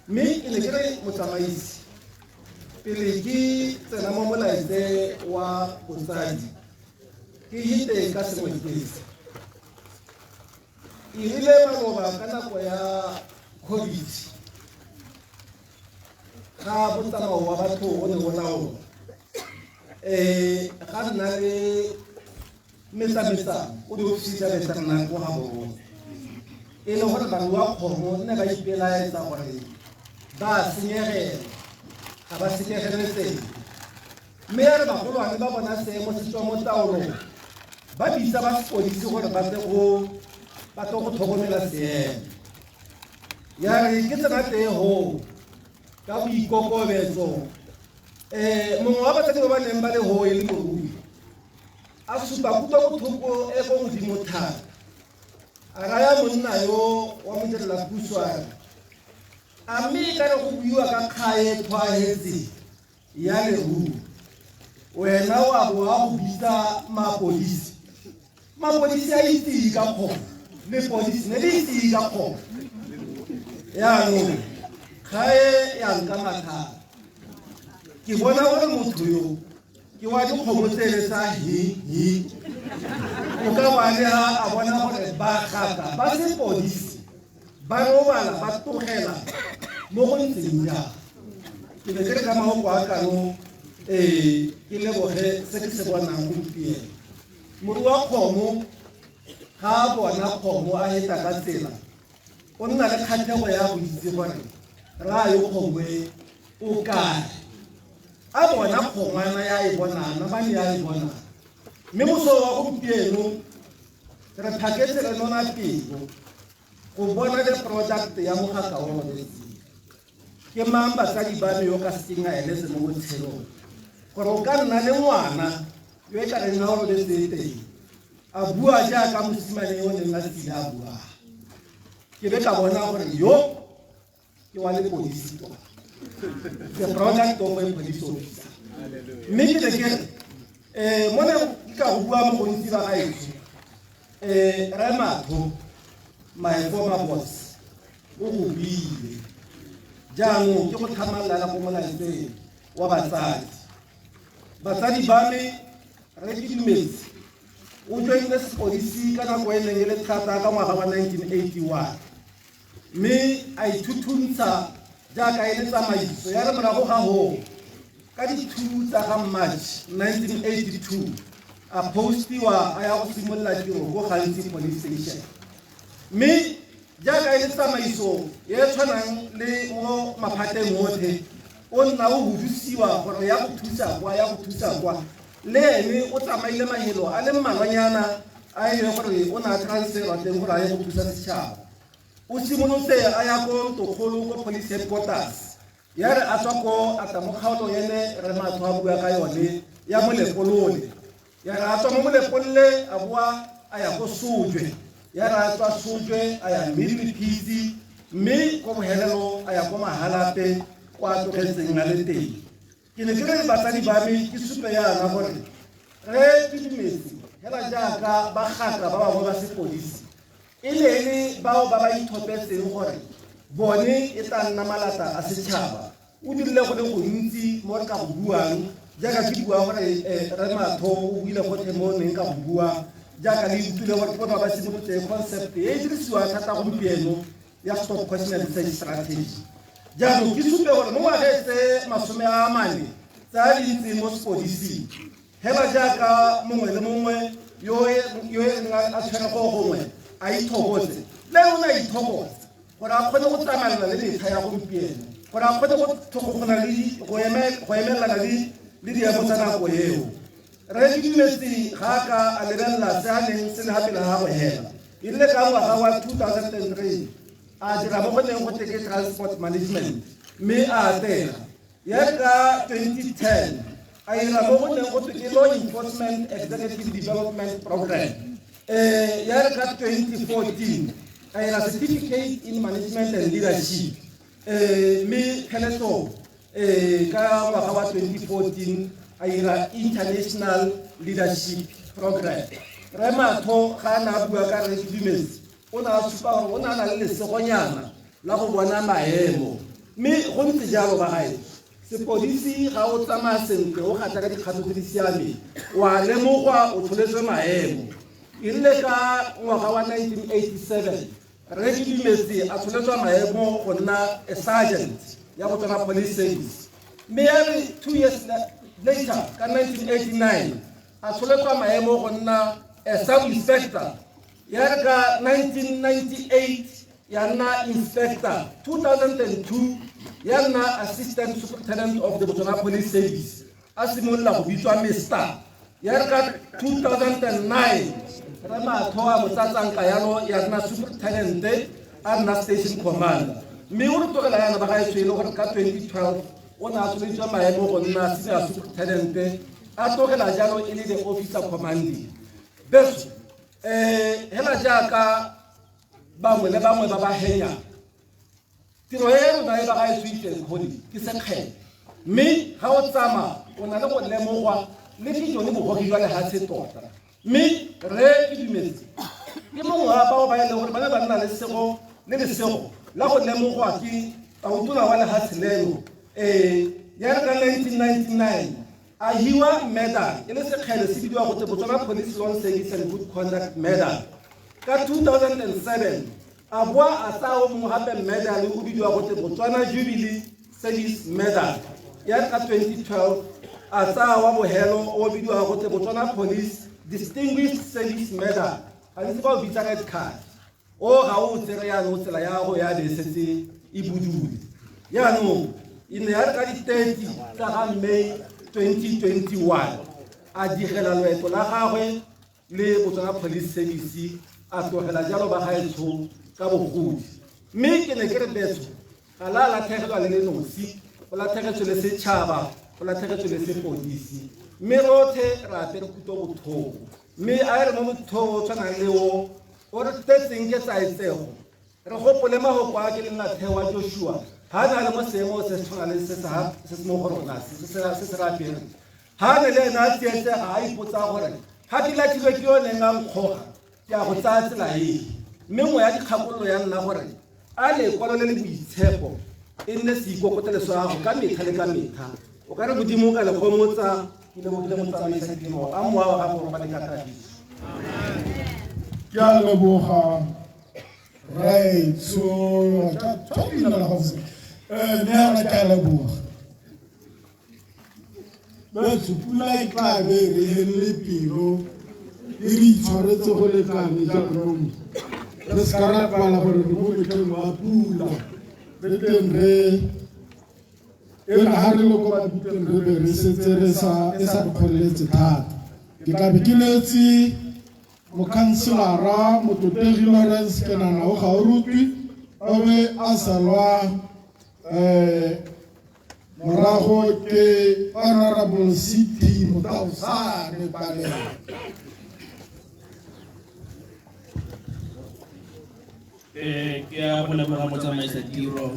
mme ke ne ke re motsamaisi pele ke tsena mo molaetse wa botsadi ke hite ka sengwetesi ile maloba ka nako ya COVID ga botsamao wa batho o ne go laola ga nna le metsametsamo o di ofisi tsa betsanang ko ga bone e le gore bana ba kgomo nne ba ipelaetsa gore ba senyegela ga ba senyegeletseng mme ya re bagolwane ba bona seemo se tswa mo taolong ba bitsa ba sepodisi gore ba tle go tlhokomela seemo ya re ke tsena teng ka boikokobetso mongwe wa batsadi ba ba neng ba le ho e le morui a supa kutlwa botlhoko e ko godimo thata a raya monna yo wa modirelapuswane a mme ka re go buiwa ka kgae tlhwaetse ya leruo wena wa bo a go bitsa mapodisi a itse ka kgomo le polisi ne le itse ka kgomo yaanong kgae ya nka mathata ke bona gore motho yo ke wa dikgomo tsele tsa hi o ka bane ha a bona gore ba gata ba se polisi ba robala ba tlogela mo go ntseng ja ke ne ke re ka maoko a kano ke leboge se ke se bonang gompieno mori wa kgomo ga a bona kgomo a eta ka tsela o nna le kgatlhego ya go itse gore ra yo kgomo o kae a bona kgomana ya e bonana ba ne ya e bonana mme moso wa gompieno re phaketse re nona pelo go bona le product ya mogaka wa molwetse ke mang batsadi ba me yo ka senga ele se mo botshelong gore o ka nna le ngwana yo e tla reng ga o lebetse teng a bua jaaka mosimane yo o neng a tsile a bua ke be ka bona gore yo ke wa lepodisi the product of a police officer mme ke ne ke mo ne ka go bua mo bontsi ba gaetsho Ramatho my former boss o go buile jaanong ke go tlhamalala go molaetseng wa batsadi ba me re ke dumetse o joinile sepodisi ka nako e neng e le thata ka ngwaga wa 1981 mme a ithuthuntsa jaaka e le tsamaiso ya re morago ga go ka di-2 tsa ga March 1982 a postiwa a ya go simolola tiro go Gantsi police station mme jaaka e le tsamaiso e tshwanang le mo maphateng otlhe o nna o budusiwa gore ya go thusa kwa le ene o tsamaile mahelo a le mmalwanyana a e gore o na transferwa teng gore a ye go thusa setšhaba o simolotse a ya ko Tokgolo ko police headquarters ya re a tswa ko ata mo kgaolo ene Ramatho a bua ka yone ya mo Lepolole ya re a tswa mo Lepolole a bua a ya go Sojwe ya re a tswa Sojwe a ya Milipisi mme ko bohelelo a ya ko Mahalape kwa tlogetseng a le teng ke ne ke re batsadi ba me ke supe yana gore re ke dumetse hela jaaka ba gaka ba bangwe ba sepodisi e le bao ba ba ithopetseng gore bone e tla nna malata a setšhaba o dirile go le gontsi mo re ka go buang jaaka ke bua gore Ramatho o buile gotlhe mo neng ka go bua jaaka le utlwile gore ke bona ba simolotse concept e dirisiwa thata gompieno ya stop question and research strategy jaanong ke supe gore mo ngwageng tse 40 tsa dintsi mo sepodising hela jaaka mongwe le mongwe yo a tshwere go gongwe a ithobotse le o na ithobotse gore a kgone go tsamaelana le metlha ya gompieno gore a kgone go emelana le diemo tsa nako eo re ke dumetse ga ka a lebelela se a neng se le gapela ga go hela e rile ka ngwaga wa 2003 a dira mo go neng go teke transport management mme a atela ya ka 2010 a ira mo go neng go teke law enforcement executive development program ya ka 2014 a ira certificate in management and leadership mme pheleto ka ngwaga wa 2014 a ira international leadership program Ramatho ga na bua ka re dumetse o na supa gore o na le lesegonyana la go bona maemo mme go ntse jalo ba gae sepodisi ga o tsamaya sentle o gata ka dikgato tse di siameng wa lemogwa o tsholetswe maemo e rile ka ngwaga wa 1987 re ke dumetse a tsholetswa maemo go nna a sergeant ya go tsena police service mme ya re 2 years later ka 1989 a tsholetswa maemo go nna a sub-inspector ya re ka 1998 ya nna inspector 2002 ya nna assistant superintendent of the Botswana Police Service a simolola go bitswa Mr. ya re ka 2009 Ramatho a motsatsanka yalo ya nna superintendent a nna station commander mme o re tlogela yana ba gaetsho e le gore ka 2012 o ne a tsholetswa maemo go nna senior superintendent a tlogela jalo e le the officer commanding beso hela jaaka bangwe le bangwe ba ba henya tiro e rona e ba gaetsho iteng godi ke sekgele mme ga o tsama o na le go lemogwa le ke jone bogogi jwa lehatshe tota mme re ke dumetse ke mongwe wa bao ba e le gore ba ne ba nna le lesego la go lemogwa ke tautona wa lehatshe leno ya re ka 1999 a hiwa medal e le sekgele se bidiwa go te Botswana Police Long Service and Good Conduct medal ka 2007 a boa a tsa o mongwe gape medal o bidiwa go te Botswana Jubilee Service medal ya ka 2012 a tsa wa bohelo o bidiwa go te Botswana Police Distinguished Service medal a ntse ba o bitsa red card o ga o tsere ya no tsela ya go ya be setse e budule ya no ine ya ka di 30 tsa ga May 2021 a digela loeto la gagwe le Botswana Police Service a tlogela jalo ba gaetsho ka bogodi mme ke ne ke re betso ga la latlhegelwa le le nosi go latlhegetswe le setšhaba o latlhegetswe le sepodisi mme rotlhe re apere kuto botlhoko mme a re mo mothong o tshwanang le o re tetseng ke tsaetsego re gopole magoko a ke le nnatheo wa Joshua ha na le mo seemo se se tshwana le se se mo go rona se se re apere ha ne le ena a tsietsega a ipotsa gore ha ke latlhilwe ke yone nga nkgoga ke a go tsaya tsela ee mme ngwe ya dikgakololo ya nna gore a lekwalo le le boitshepo e nne seikokoteleso ya gago ka metlha le ka metlha o ka re modimo ka le gomotsa ke lebogile motsamaisa tiro a moa wa gago ba le ka kagiso ke a leboga right so topina la gago neana ke a leboga batho pula e tla be re helele pelo e re itshwaretse go lekane jaanong re se ka rapala gore re mo metlheng wa pula re teng re e re ha re le ko baduteng re be re setse e sa re kgoreletse thata ke tla be ke letse mokhanselara mototegi Lawrence Kenana o ga o rutwi o be a salwa morago ke Honorable City Motausane Palela. Ke a bona ba motsamaisa tiro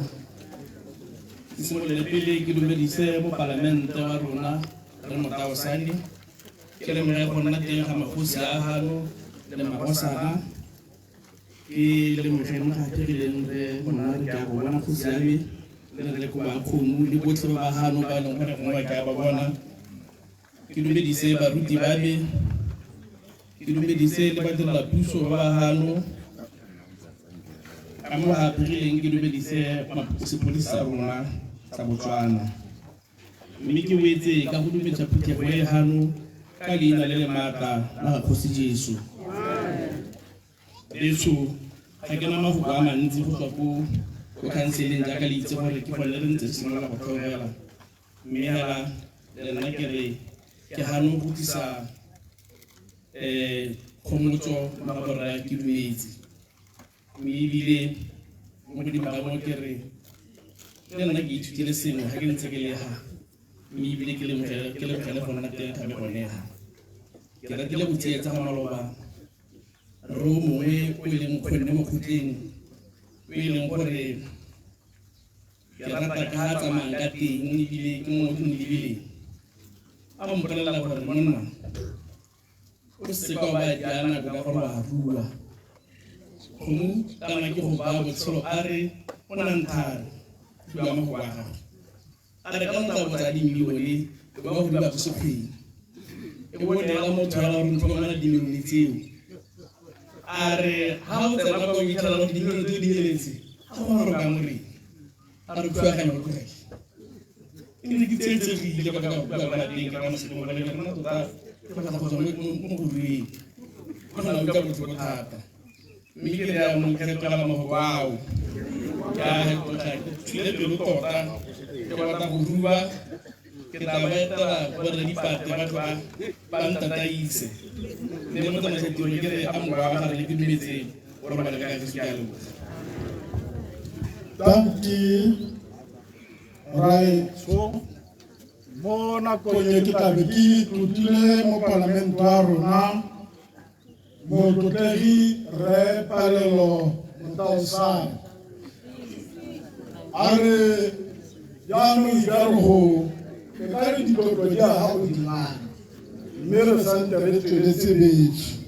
ke simolele pele ke dumedise mo parlamente wa rona re Motausane ke le mo go nna teng ga magosi a hano le magosana ke le mo fela ga ke dileng re bona re ka bona go siame le ko ba khomu le botlhe ba hano ba leng gore go ka ba bona ke dumedise baruti ba me ke dumedise le badira puso ba hano amo ha prileng ke dumedise sepodisi sa rona sa Botswana mme ke wetse ka go dumedisa phutego e hano ka leina le le maatla la Kgosi Jesu Jesu ga ke na mafoko a mantsi go tswa ko khanseleng jaaka le itse gore ke gone re ntse simolola go tlhogela mme hela le nna ke re ke hano go tlisa kgomotso mabora ke dumetse mme ebile mo godimo ga moo ke re le nna ke ithutile sengwe ga ke ntse ke le ha mme ebile ke lemogele go nna teng ga me gonega ke ratile go tsietsa ga maloba ro mongwe o e leng kgonne mo khutleng o e leng gore ke rata ka ha tsamayang ka teng ebile ke mo go lebile a mo mpolelela gore monna o se ka ba diana ka gore wa rua kgomo kana ke go ba botshelo a re o na nthare jwa mo go wa gago a re ka ntla botsa dimilione ba go di ba bosokgweng e bonela motho ya re ntlo mana dimilione tseo a re ha o tsena go ithala di dimilione di heletse a go re ka more a re tshwa ga no gore ke ke tsetse ile ba ka ba teng ka mo se mo ba le nna tota ke ba go tswa mo go ruwe go na le ka botho go thata mme ke ya mo ke tsela mo wow ya go tla tsile pelo tota ke ba ta go ruwa ke tla ba etela gore di pate batho ba ntataise ne mo tsena se tiro ke re a mo ba ga re ke dumetse gore ba le ka se dialo thank you right so mo nakong e ke tlabe ke tlotile mo parlamente wa rona motlotegi re Palelo Motausane a re jaanong jalo go ke ka re ditlotlo di a gago dingane mme re sante re tsweletse betso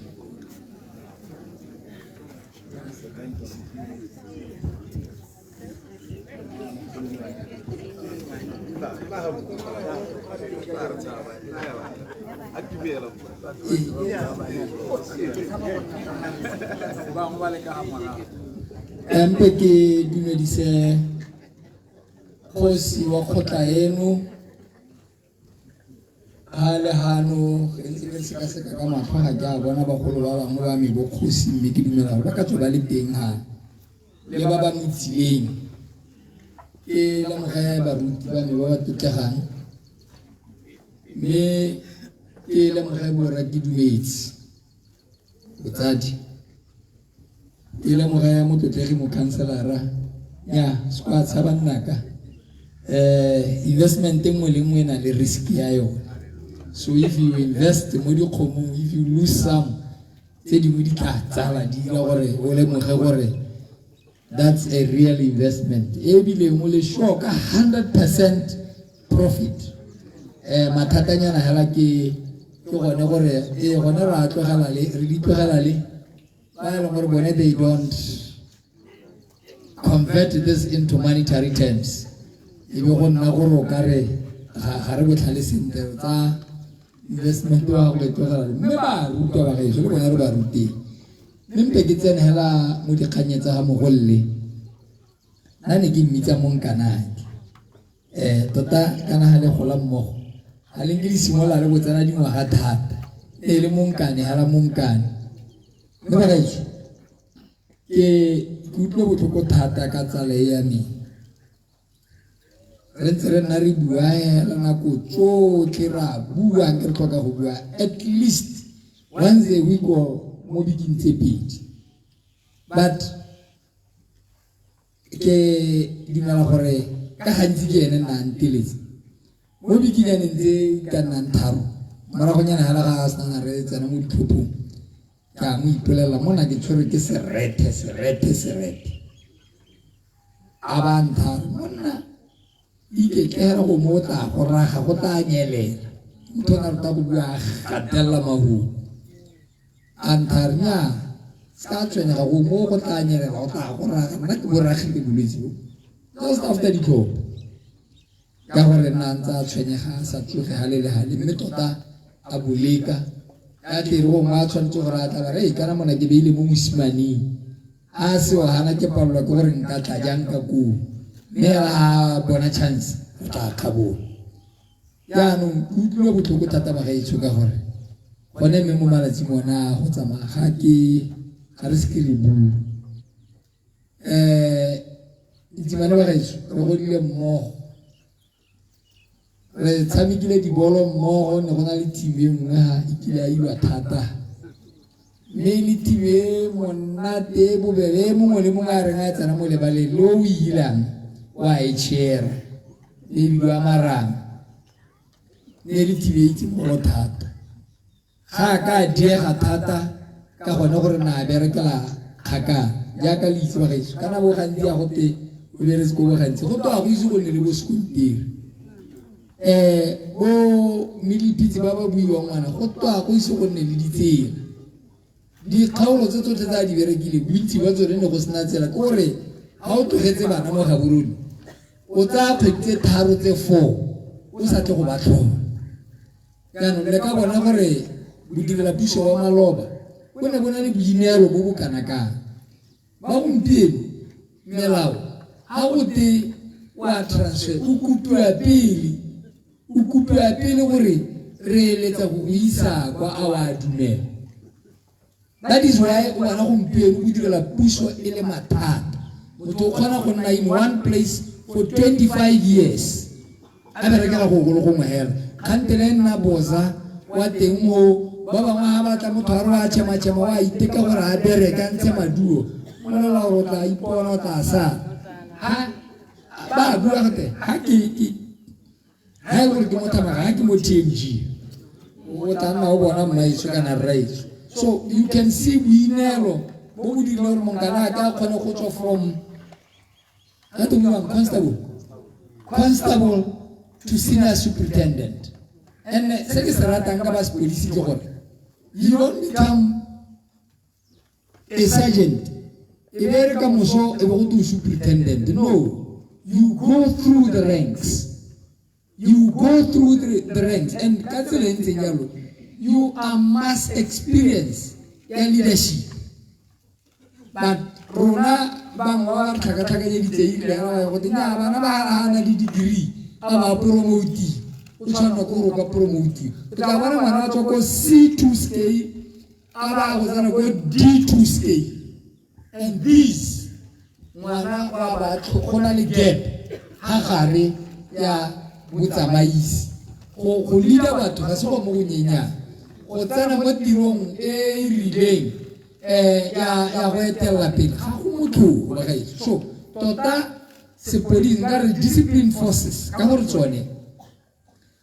empe ke dumedise kgosi wa kgotla eno ha le hano ntse ke seka ka matlho ga ke a bona bagolo ba bangwe ba me bo kgosi mme ke dumela ba ka tswa ba le teng ha le ba ba motsileng ke la mogaya baruti ba me ba ba tutlegang mme ke la mogaya borra ke dumetse botsadi ke la mogaya mototlegi mo kanselara ya skwa tsaba nnaka investment engwe le engwe na le risk ya yona. So if you invest mo di khomo, if you lose some, tse dingwe di tla tsala di la gore o le moge gore that's a real investment. Ebile mo le sure ka 100% profit. Mathatanyana hela ke gone gore gone ra tlogela le re di tlogela le ba le gore bone they don't convert this into monetary terms. Ebe go nna gore o ka re ga re botlhale sentle tsa investment wa go tlogela le mme ba rutwa ba gae le bona re ba ruti mme ke tsene hela mo dikganyetsa ga mogolle nane ke mmitsa mo nkanake tota kana ha le gola mmogo a le ngili simola le botsana dingwaga thata le monkane hala monkane mme ba gaetso ke kutlwe botlhoko thata ka tsala ya me re ntse re nna re bua hela nako tsotlhe ra bua ke re tlhoka go bua at least once a week or mo bikeng tse pedi but ke dimela gore ka gantsi ke ene nna nteletse mo bikinyane ntse ka nna ntharo mara go nyana hala ga sana re tsena mo ditlhophong ka mo ipolela mona ke tshwere ke serete abanta mona ike kera go motla go raga go tla nyelela motho na rata go bua gatella mahu antarnya ska tswenya go mo go tla nyelela go tla go raga nna ke boragile bolwetse just after the top ka gore nantsa tshwenyega sa tloge halele hale mme tota a boleka a tere go ma tshwantse gore a tla re kana mona ke beile mo mosimane a se wa hana ke palwa ke gore nka tla jang ka ku mme a bona chance ta khabo ya no kutlwe botlhoko thata ba gaetsho ka gore gone mme mo malatsi mona go tsamaya ga ke ga re sekele bu itsimane ba gaetsho re go dile mmogo re tshamekile dibolo mmogo ne go na le team e nngwe ha ikile a ilwa thata mme le team e monate bobebe mongwe le mongwe a re nga tsena mo lebaleng lo o ilang wa e chera e biwa marang ne le team e itse mo thata ga ka diega thata ka gone gore na berekela khaka ja ka le itse ba gaitse kana bo gantsi ya go te o le re se go gantsi go to a go itse go ne le bo skontiri bo milipitsi ba ba buiwa ngwana go twa go ise go nne le ditsela di kgaolo tse tsotlhe tsa di berekile bontsi ba tsone ne go sena tsela ke gore ga o tlogetse bana mo gaborone o tsaya kgwedi 3 tse 4 o sa tle go ba tlhola jaanong le ka bona gore bodirela puso wa maloba o ne bona le boineelo bo bo kana-kana ba gompieno melao ga go te wa transfer o kupiwa pele gore re eletsa go isa kwa a wa dumela. That is why o ana gompieno go direla puso e le mathata motho o kgona go nna in one place for 25 years a berekela go gongwe hela kgantele nna bosa wa teng mo ba bangwe ga batla motho a re wa tšhema wa iteka gore a bereka ntshe maduo molela gore o tla ipona o tla sa ba bua gate ha ha e gore ke mothamaga ha ke mo TMG o tla nna o bona mmaiso kana raiso. So you can see boinelo bo bo dirile gore monkana ka kgone go tswa from constable to senior superintendent. And se ke se ratang ka ba sepodisi ke gore you don't become a sergeant e be re ka moso e be go to superintendent. No, you go through the ranks. You go through the ranks, and you are mass experience and leadership. But Rona Bangwa Takataka degree about promoting, which are not promoting. But I want to go C2 scale, I was going to go D2 scale. And these Wana gap, Hakari, ya. Mutsamaisi go leader batho ga se go mo gonyenya go tsena mo tirong e rileng ya go etela pele ga go motho ba gae. So tota sepodisi nka re discipline forces ka gore tsone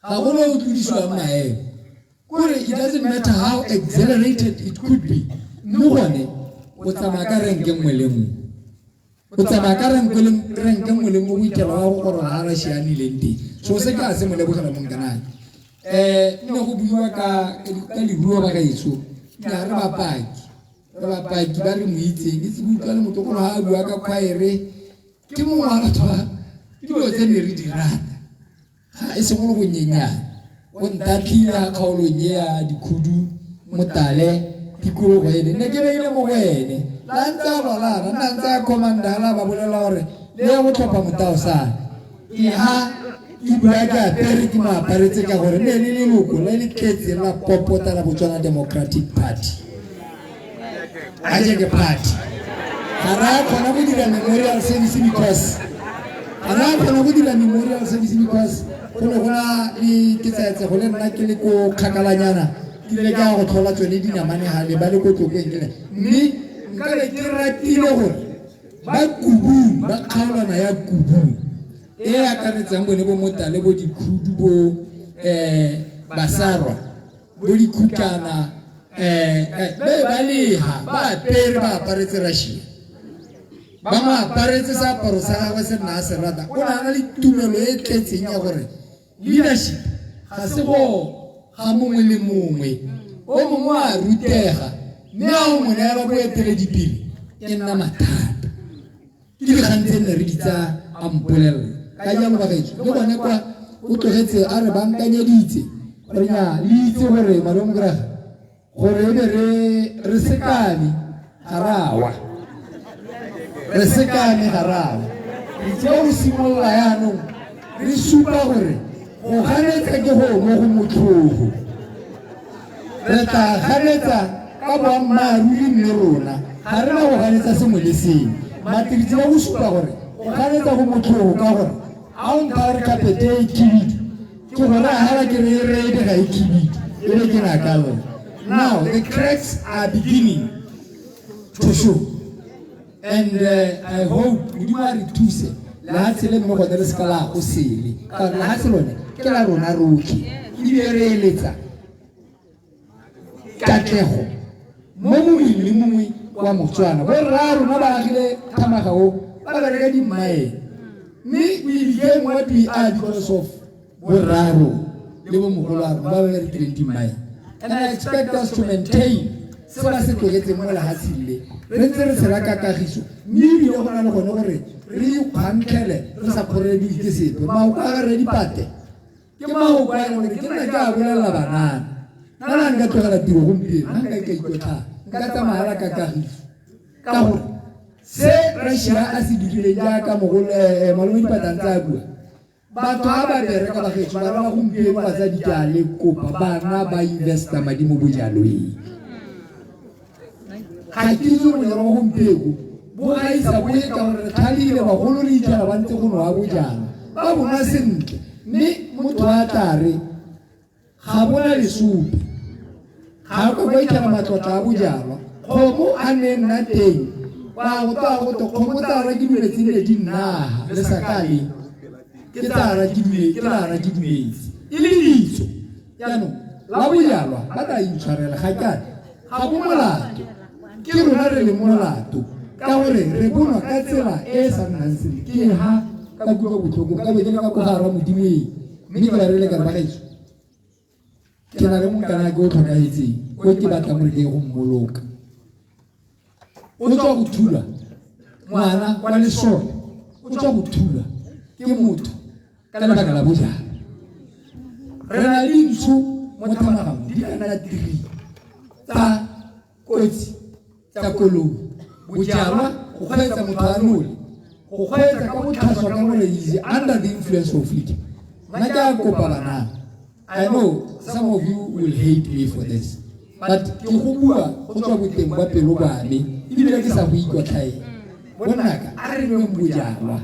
ga go no tlodiswa maemo kore it doesn't matter how accelerated it could be mme gone o tsamaya ka renke nngwe le nngwe o tsamaya ka renke nngwe le nngwe o ikela wa go gore ga ra šianileng teng so se ka se mo lebogela monkanane ne go buiwa ka leruo ba gaetso ka re bapaki ba re mo itseng itse go utlwa le motho gore ga a bua ka khwaere ke mongwe wa batho ba dilo tse ne re di rata ga e segolo go nyenyana o ntatlhile ga kgaolong ye ya dikhudu motale tikologo ene ne ke beile mo go ene la ntse a lwalara nna ntse a commandala ba bolela gore le ya go tlhopha motao sana ha ke bua ke apere ke maaparetse ka gore ne le leloko le le tletse la popota la Botswana Democratic Party a je ke party ga ra kgona go dira memorial service because go ne gona le ke tsaetse go le nna ke le ko kgakalanyana ke le ka go tlhola tsone dinamane gale ba le ko tlokeng ke mme nka re ke ratile gore ba kubu ba kgaolana ya kubu e akaretsang bone bo motale bo dikhudu bo basarwa bo dikhutana ba leha ba apere ba aparetse Russia ba mo aparetse sa aparo sa gagwe se nna a se rata o na le tumelo e tletseng ya gore leadership ga se go ga mongwe le mongwe o mongwe a rutega mme a o mo neela boeteledipele e nna mathata ke dikgang tse nne re di tsa a mpolelela ka jalo ba gaetso le gone kwa o tlogetse a re bankanyeditse gore nya le itse gore malome keraga gore e be re sekane ga rawa re sekane ga rawa re tseo o simolola yaanong re supa gore go ganetsa ke go mo go motlhogo re tla ganetsa ka boammaaruri mme rona ga re na go ganetsa sengwe le sengwe matiritse ba go supa gore go ganetsa go motlhogo ka gore a o nka re kapete e kibidi ke gore a hala ke re rede ga e kibidi e be ke na ka lona. Now the cracks are beginning to show and I hope we do re thuse la ha tsele mo go dira skala go sele ka la ha selone ke la rona roki e be re eletsa katlego mo mongwe wa Motswana bo raro na ba agile thamaga o ba ba reka di mae mme we became what we are because of bo raro le bo mogolwana ba ba re di mae and I expect us to maintain se ba se tlogetse mo la ha sile re ntse re tshela ka kagiso mme ebile go na le gone gore re ikgwantlhele re sa kgoredi ke sepe maoko a re dipate ke maoko a gore ke nna ke a bolela banana nna nka tlogela tiro gompieno nka ka ikotla nka tsamaya ka kagiso ka gore se Russia a se dirileng jaaka mogolo malome dipatang tsa bua batho ga ba bereka ba gaetso ba rala gompieno ba tsa dijale kopa bana ba investa madi mo bojalong ga ke itse gore ba gompieno bo gaisa bo e ka gore tlhalile bagolo le ijala ba ntse go noa bojala ba bona sentle mme motho a tare ga bona lesupe ga go ba ikela matlotla a bojalwa kgomo a ne nna teng ba go to kgomo tsa ra ke diletse le dinaga le sakale ke tsara ke dumetse e le ditso jaanong la bojalwa ba tla intshwarela ga kana ga bo molato ke rona re le molato ka gore re bonwa ka tsela e sa nnang sentle ke ha ka kutlwa botlhoko ka be ke ka go gara modimeng mme ke ba re le ka ba gaetso ke na le monkana ke o tlhokagetseng o ke batla gore ke go mmoloka o tswa go thula ngwana kwa lesole o tswa go thula ke motho ka lebaka la bojala re na le dintsho mo thamagamo di ka nna 3 tsa kotsi tsa koloi bojalwa go kgweetsa motho a nole go kgweetsa ka botlhaswa ka gore is under the influence of liquor nna ke a kopa banana I know some of you will hate me for this but ke go bua go tswa boteng ba pelo ba me ebile ke sa go ikotlae bonaka a re nweng bojalwa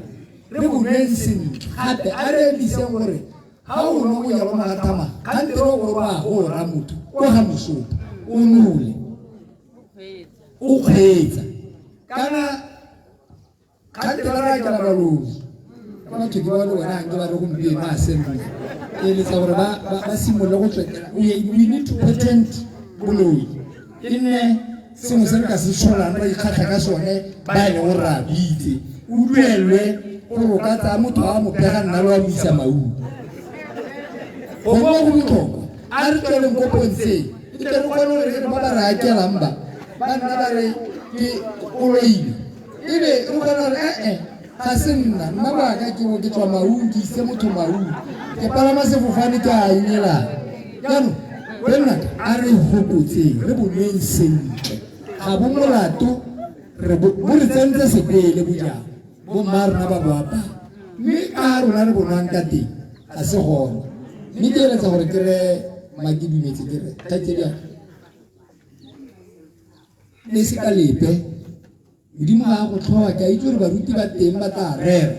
re bo nweng sentle gape a re emiseng gore ga o nwa bojalwa magatama kgante ro go ba go ra motho o ga mosopa o nole o kgweetsa kana kgante ba ra ke la baloi batho ke ba le wena nke ba re gompieno a assembly ke letsa gore ba simolola go tswekela we need to patent boloi e nne sengwe se re ka se tsholang ra ikgatlha ka sone ba e le gore ra bitse o duelwe gore o ka tsaya motho wa mo pega nna le wa mo isa maungo go mo go botlhokwa a re tsweleng ko pontsheng e tle re kgone gore ba ba re akelang ba nna ba re ke koloile ebe re kgone gore ga se nna baka ke go ke tswa maungo ke ise motho maungo ke palama sefofane ke a inyelang jaanong wena a re hopotseng re boneng sentle ga bo molato bo re tsentse sepele bojang bo mma rona ba boapa mme ka rona re bonwang ka teng ga se gona mme ke eletsa gore ke re makidumetse ke re thatsedi le se ka lepe modimo ga go tlhoa ke a itse gore baruti ba teng ba tla rera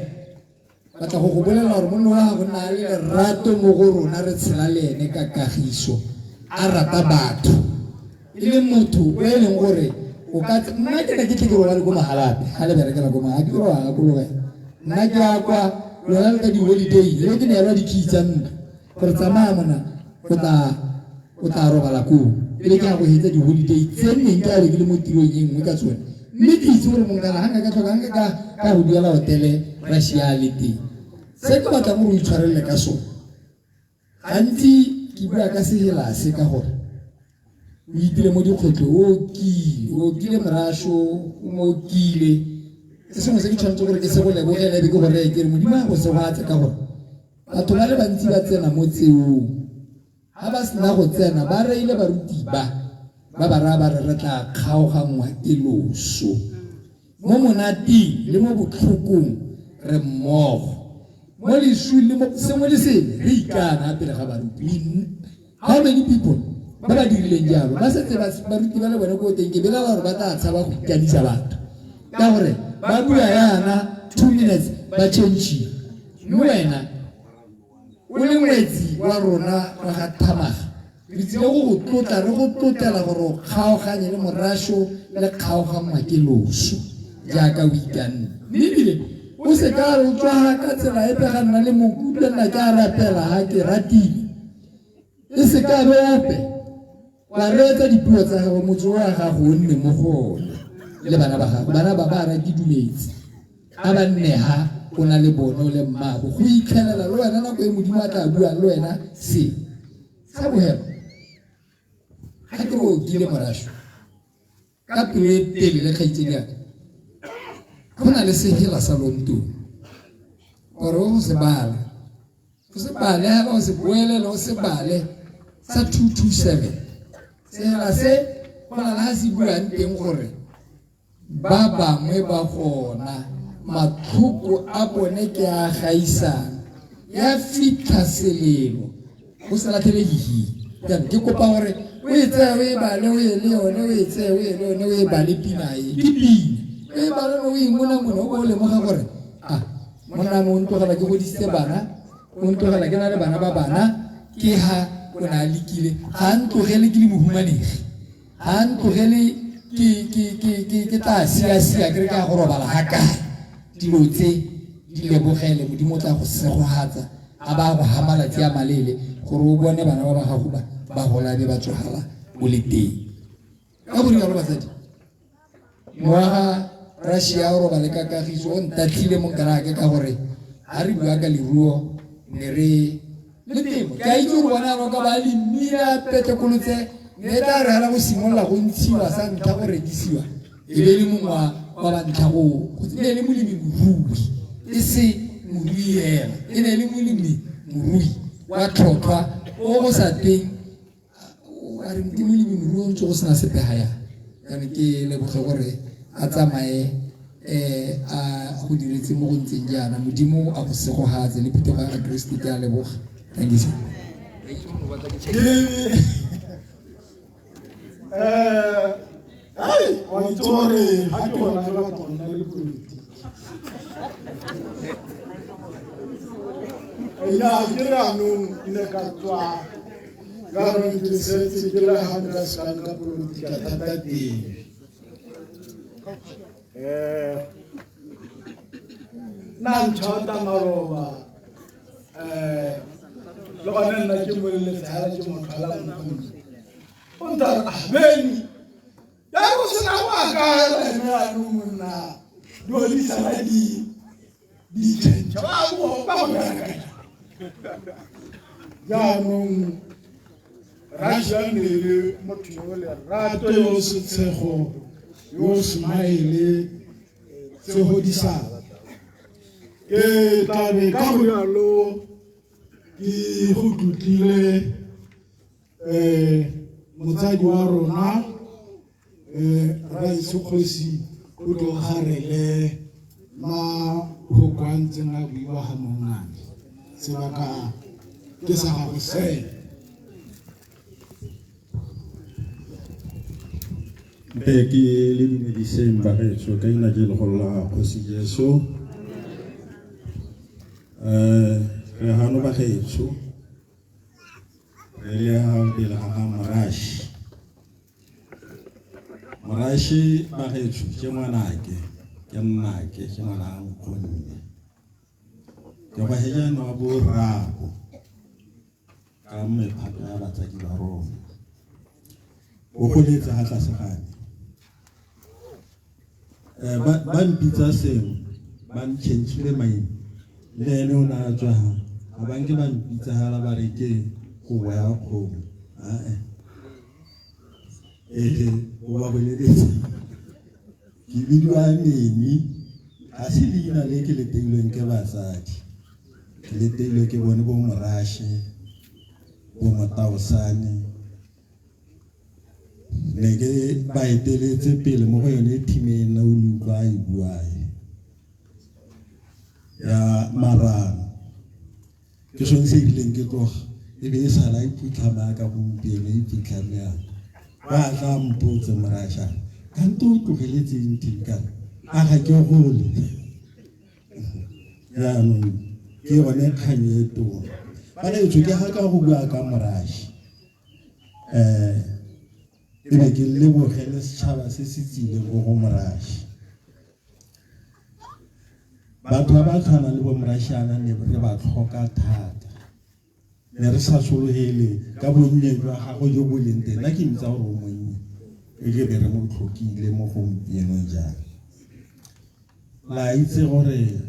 ba tla go go bolela gore monna wa gago na le lerato mo go rona re tshela le ene ka kagiso a rata batho e le motho o e leng gore o ka nna ke ne ke tle ke roba le ko magalape ga le berekela ko maga ke roba ga kologela nna ke a kwa lona le ka di-holiday le ke neelwa di-key tsa nna gore tsamaya mona o tla robala koo e le ke a go hetsa di-holiday tse nneng ke a re ke le mo tirong e nngwe ka tsone mme ke itse gore monkana ga nka ka tlhoka nka ka go duela hotele ra šia le teng se ke batla gore o itshwarelele ka sone gantsi ke bua ka sehelase ka gore o itile mo dikgwetlho o kile morašo o mo kile se sengwe se ke tshwanetse gore ke se go lebogele be ke gore ke re modimo a go se go atse ka gore batho ba le bantsi ba tsena mo tseong ga ba sena go tsena ba reile baruti ba raya ba re re tla kgaoganngwa ke loso mo monateng le mo botlhokong re mmogo mo leswi le sengwe le sengwe re ikana pele ga baruti how many people ba ba dirileng jalo ba setse baruti ba le bone ko teng ke bela gore ba tla tshaba go ikanisa batho ka gore ba bua yana 2 minutes ba change mme wena o le ngwetsi wa rona wa ga thamaga re tsile go tlotla re go tlotlela gore o kgaoganye le morašo le kgaoganngwa ke loso jaaka o ikanne mme ebile o se ka re o tswa ka tsela e pega nna le mokutlwa nna ke a rapela ga ke ratile e se ka be ope wa reetsa dipuo tsa gago motse wa gago o nne mo gone le bana ba gago bana ba ba ra ke dumetse a ba nneha o na le bone o le mmago go itlhelela le wena nako e modimo a tla buang le wena se sa bogelo ga ke o kile morašo ka pelo e telele kgaitsedi yaka go na le sehela sa lontong gore o se bale ga o se boelele o se bale sa 227 sehela se go na le ga se buang teng gore ba bangwe ba gona matlhoko a bone ke a gaisang ya fitlha selelo go se latlhele hihi jaanong ke kopa gore o e tseye o e bale o ye le yone o e tseye o ye le yone o e bale pina e ke pina o e bale o e ngona-ngona o bo o lemoga gore monna mo o ntlogela ke godisitse bana o ntlogela ke na le bana ba bana ke ha o ne a lekile ga a ntlogele ke le mohumanegi ga a ntlogele ke tla sia-sia ke re ka go robala ga kae dilo tse di lebogele modimo o tla go segogatsa a ba go ga malatsi a malele gore o bone bana ba ba gago ba gola be ba tsogala o le teng ka go rialo batsadi moaga Russia o robale ka kagiso o ntatlhile mo karake ka gore ga re bua ka leruo ne re le temo ke a itse gore bona no ka ba le mmila petekolotse ne tla re hala go simolola go ntshiwa sa ntlha go rekisiwa e be le mongwe wa ba ntlha go ne le molemi morui e se morui hela e ne le molemi morui wa tlhotlhwa o go sa teng a re ke molemi morui o ntse go sena sepega ya yane ke leboge gore a tsamaye a go diretse mo go ntseng jaana modimo a go segogatse le phetogo ya Kristo ke a leboga thank you wa itore ha ke bona le batho nna le politi ya ke ranong ne ka tswa ga re ke setse ke la ha nka ska ka politi ka thata teng ntšhota maroba le gone nna ke moeletsagala ke motlhala monkgoni o ntare beni ya go sena go akaela ene yanong monna diodisana ditšhentšha ba go berekana jaanong Rashane le motho yo lerato yo setshego yo smile sehodisana ke tlabe ka go yalo ke go tlotlile motsadi wa rona Raitsogosi o tlo garele ma go kwantseng a buiwa ga mongane sebaka ke sa gago sena Beki living in the same barrage, so can I get a whole lot of so Hanover so Marashi Barrage, Jamanake, Yanake, Jamana, Yabahayan Abu Rabo, Kame Pagala Takiro, Okolita Hatasahani. Ban pizza same, ban change the mind. Leno na jaha, abangi ban pizza halabarike, who were home. Kibidu ameni, asili na leke le telo nke basadi. Le telo ke bone bo morashi, bo mataosane. Nege ba eteletse pele mo go yone timeng na ulukwa e buae ya marang ke so ntse dileng ke tloga e be e sala e fitlhama ka bompelo e fitlhamea ba tla mpotse morasha ka nto o tlogeletseng tinkana a ga ke gole jaanong ke yone kgang e tona ba ne ke ga ka go bua ka morashi ebe ke lebogele setšhaba se se tsileng go morashi batho ba ba tshwana le bo morashana ne re ba tlhoka thata ne re sa sologele ka bonnye jwa gago jo bo leng teng nna ke ntsa gore o monnye e ke be re mo tlhokile mo gompienong jang la itse gore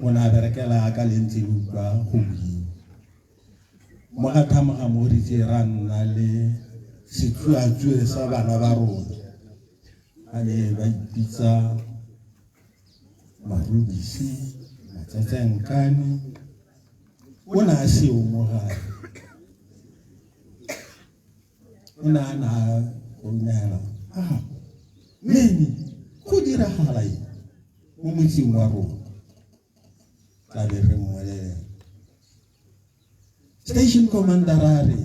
o na berekela ka lentse utlwa go buiwa mo ga thamaga mo re tse ra nna le setsuatsue sa bana ba rona a ne ba ipitsa Marubisi Matsatsankane o na a seo mo gae o na go nyala meni go diragala eng mo motseng wa rona tla be re mmolele station commander a re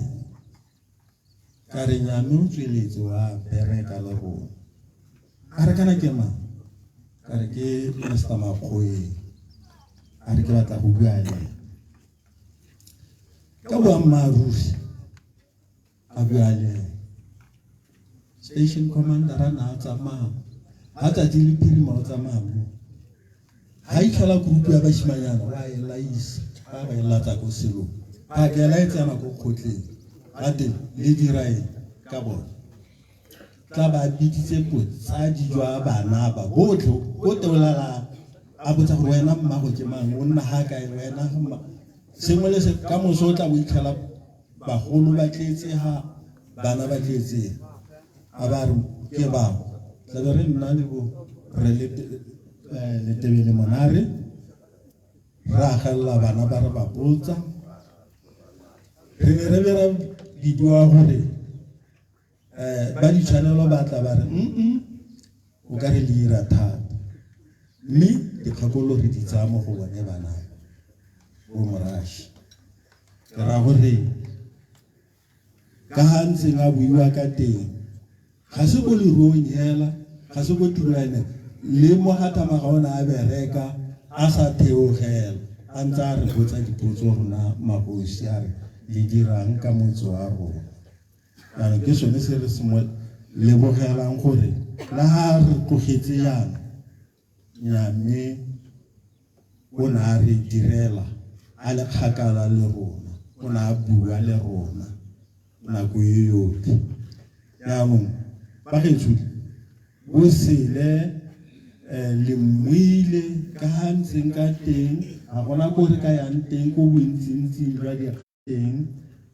ka re nyame o tsweletse wa bereka le rona a re kana ke mang ka re ke Mr. Makgoe a re ke batla go bua le ka boammaaruri a bua le station commander a na tsamaya ha tsatsi le phirima o tsamaya mo ha itlhola group ya bashimanyana ba e laisa ba ba e latsa go selo ba ke la etsana go khotleng ga te le dirae ka bona tla ba bitse botsadi jwa bana ba botlhe o tolala a botsa go wena mmago ke mang o nna ha kae wena sengwe le se ka moso tla bo itlhela bagolo ba tletse ha bana ba tletse a ba re ke ba tla be re nna le bo re le tebele monare ra galla bana ba re ba botsa re ne re bera bidwa gore ba di tshwanelo ba tla ba re o ka re lira thata mme dikgakolo re di tsaya mo go bone bana bo morashi ke ra gore ka ha ntseng a buiwa ka teng ga se go lerong hela ga se go tirwane le mo gatamaga ona a bereka a sa theogela a ntse a re botsa dipotso rona magosi a re le dirang ka motse wa rona ana ke sone se re se mo lebogelang gore la ha re tlogetse yana nyame o ne a re direla a le kgakala le rona, o ne a bua le rona nako e yotlhe. Yaanong bagaetsho bo sele le mmuile ka ha ntseng ka teng, ga gona ko re ka yang teng ko bontsintsing jwa dikgateng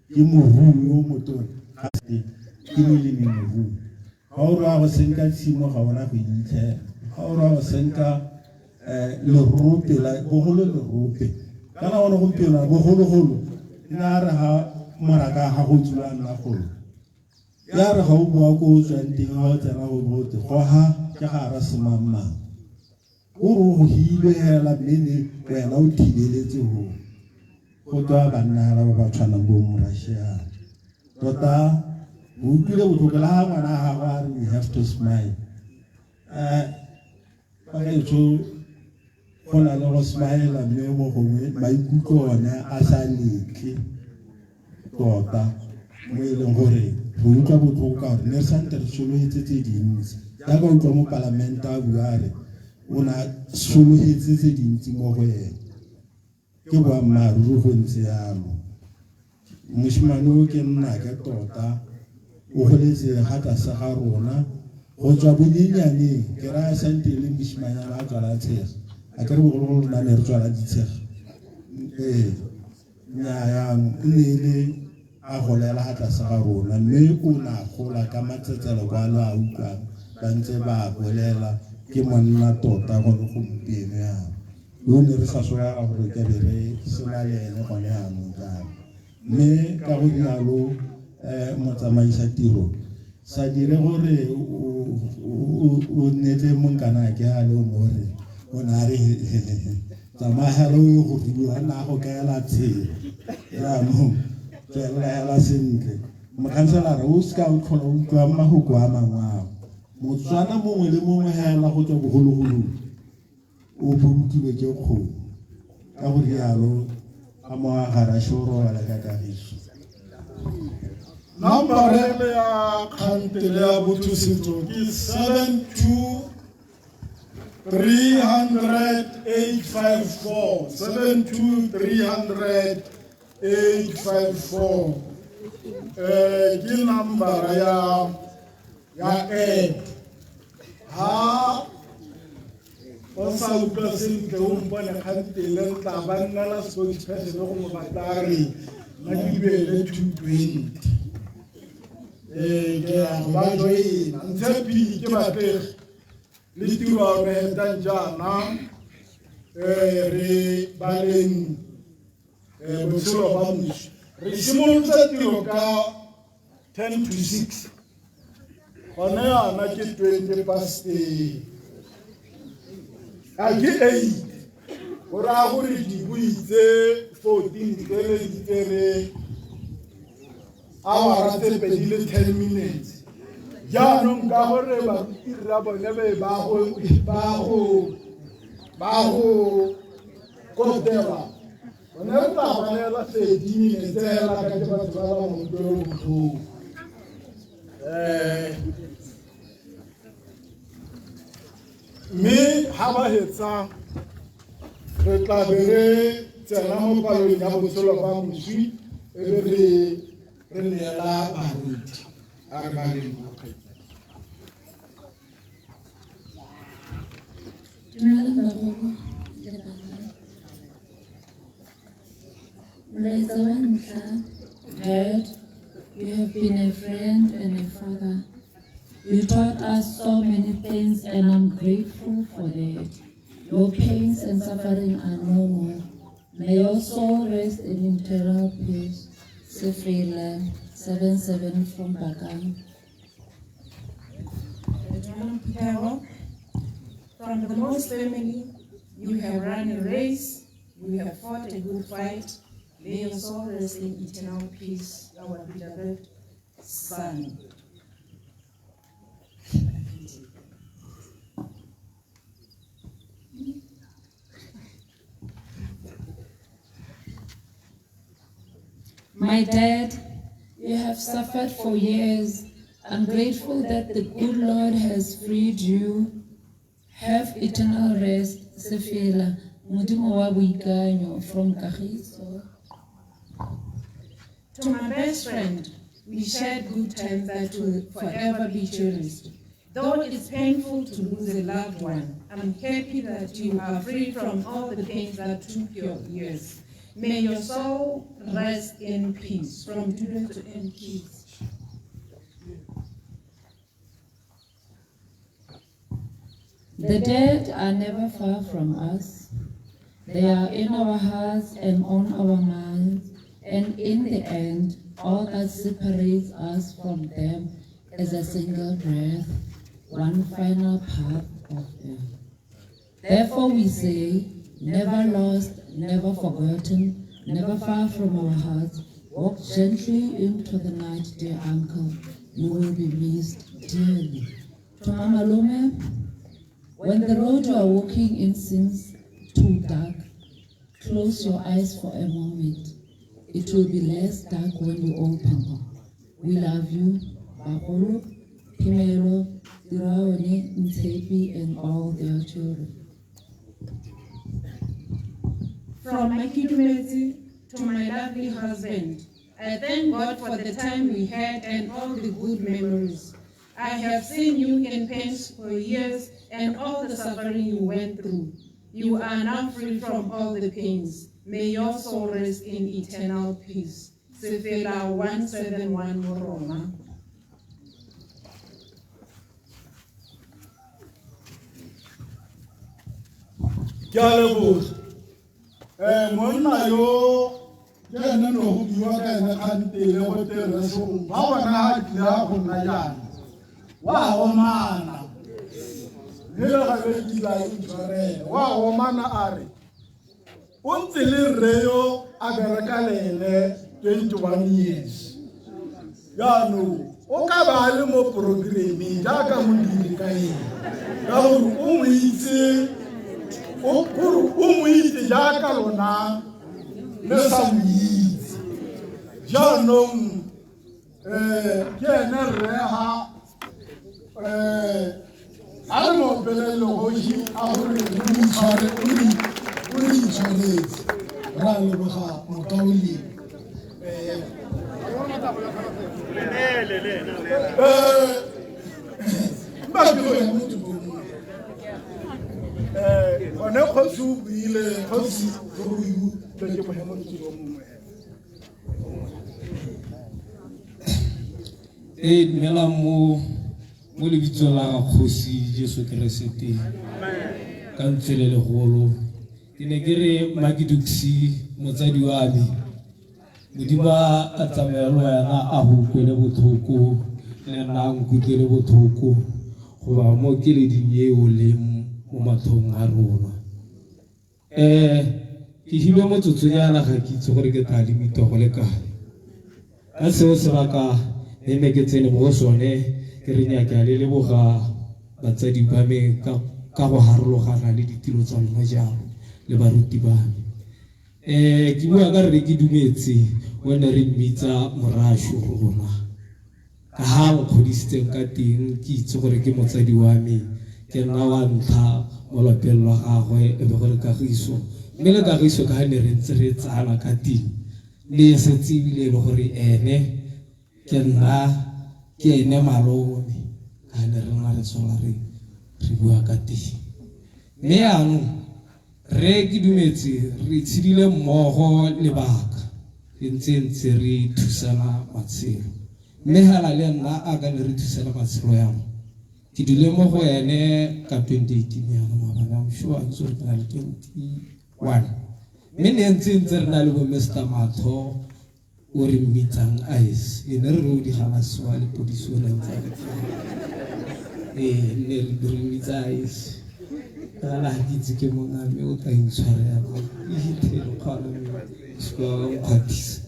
ke moruo o motona ga teng ke molemi moruo. Ga o re wa go senka tshimo ga ona go itlhela, ga o re wa go senka lerope bogolo lerope kana gone gompieno bogologolo e ne a re ga moraka ga go tswa nna golo ya re ga o bua ko o tswang teng ga o tsena go bote go ha ke ga ra semangmang o re go hile hela mme wena o thibeletse go tswa banna ba ba tshwanang bo Morashiana. Tota o utlwile botlhoko le ha ngwana ga go a re we have to smile. Bagaetsho go na le go smile mme mo gongwe maikutlo one a sa letle tota mo e leng gore re utlwa botlhoko ka gore ne re sante re sologetse tse dintsi jaaka utlwa mo palamente a bua re o na sologetse tse dintsi mo go ene ke boammaaruri go ntse yalo. Moshimane o ke nna ke tota o goletse ga tlase ga rona go tswa bonyenyaneng ke raya sante le moshimanyana a tswala tshega a ke re bogologolo na ne re tswala ditshega nnyaa ne le a golela ga tlase ga rona mme o na gola ka matsetselo kwa lo a utlwang ba ntse ba bolela ke monna tota go le gompieno yana yo ne re sa soya ga gore ke be re sena le ene gone yanong jalo. Mme ka go jalo motsamaisa tiro sa dire gore o nnete monkana ke a le more o na re tsamaya le go rua na go kaela tshelo yaanong tswelela hela sentle. Mokhanselara o ska o tlhola o utlwa mahoko a mangwe ao motswana mongwe le mongwe hela go tswa bogologolo o bolokilwe ke kgomo ka go rialo a mo a gara shoro wala ka kagiso. Number ya kgantele ya bothusetso ke 72300-854 72300-854 ke number ya app ha o sa utlwa sentle o mpone kgantele tla ba nna la spokesperson go mo batla re na dibele 220 ke ba joina ntshepi ke batlege le tiro re hetang jana re baleng botshelo ba mmuso re simolotse tiro ka 10 to 6 gone yana ke 20 past a ke 8 go raya gore dibuitse 14 tsele ditere awara tse pedi le 10 minutes jaanong ka gore badiri ra bone be ba go kotela bone re tla banela 30 minutes hela ka ke batho ba ba motoro botlhoko mme ha ba hetsa re tla be re tsena mo palong ya botshelo ba moswi e be re neela baruti a re baleng Dad, you have been a friend and a father. You taught us so many things and I'm grateful for that. Your pains and suffering are no more. May your soul rest in eternal peace. Sefela 77 from Bakang. From the Moss family, you have run a race, you have fought a good fight. May your soul rest in eternal peace, our beloved son. My dad, you have suffered for years. I'm grateful that the good Lord has freed you. Have eternal rest, Sefela Modimo wa boikanyo from Kagiso. To my best friend, we shared good times that will forever be cherished. Though it's painful to lose a loved one, I'm happy that you are free from all the pains that took your years. May your soul rest in peace. From Judith to end peace. The dead are never far from us. They are in our hearts and on our minds, and in the end, all that separates us from them is a single breath, one final path of them. Therefore we say, never lost, never forgotten, never far from our hearts. Walk gently into the night, dear uncle. You will be missed dearly. To Mama Lume, when the road you are walking in seems too dark, close your eyes for a moment. It will be less dark when you open them. We love you, Baholo, Pimelo, Diraone, Ntepi, and all their children. From Makidumezi to my lovely husband, I thank God for the time we had and all the good memories. I have seen you in pain for years and all the suffering you went through. You are now free from all the pains. May your soul rest in eternal peace. Sefela 171 Moroma. Monna yo ke ena no go bua ka ena kgantele go tere so ba bona ha dira go nna jana wa o mana le ga le dira itshware wa o mana are o ntse le reyo a bereka lele 21 years no o ka ba le mo programming jaaka mo diri ka ene ka go o mo itse o mo itse jaaka lona le sa mo itse jaanong ke ene re ha a re mo belele goši a gore re mo itshware o re itshwaretse ra leboga mokaoli one kgosi o buile kgosi goruiu ke boemo tso mongwe dumela mo lebitso la kgosi Jesu Keresete ka ntsele legolo ke ne ke re Makiduksi motsadi wa me modima a tsamayelo yana a go kwele bothoko le nna nkutlele bothoko go ba mo ke le dinyeo le mo mathong a rona ke hibe motsotsonyana ga ke itse gore ke tla le mitogo le kae ka seo sebaka ne ke tsene mo sone ke re nyaka le leboga batsadi ba me ka go harologana le ditiro tsa lona jalo le baruti ba me ke bua ka re ke dumetse wena re mmitsa morasho go rona ka ha mo kgodisitseng ka teng ke itse gore ke motsadi wa me ke nna wa ntlha mo lapeng la gagwe e be gore Kagiso mme le Kagiso ka ne re ntse re tsala ka teng le se tsebile le gore ene ke nna ke ene malome ka ne re na re tshola re bua ka teng mme anong re ke dumetse re tshidile mmogo lebaka re ntse re thusana matshelo mme hala le nna a ka ne re thusana matshelo yang ke dile mo go ene ka 2018 ya mabana I'm sure I'm sorry ka 21 mme ne ntse re na le bo Mr. Matho o re mmitsang ice ene re o di gana swa le podiso le ntse ne re mmitsa ice la ditse ke mona me o tla intshware ya go itelo kgala me swa ngwatisa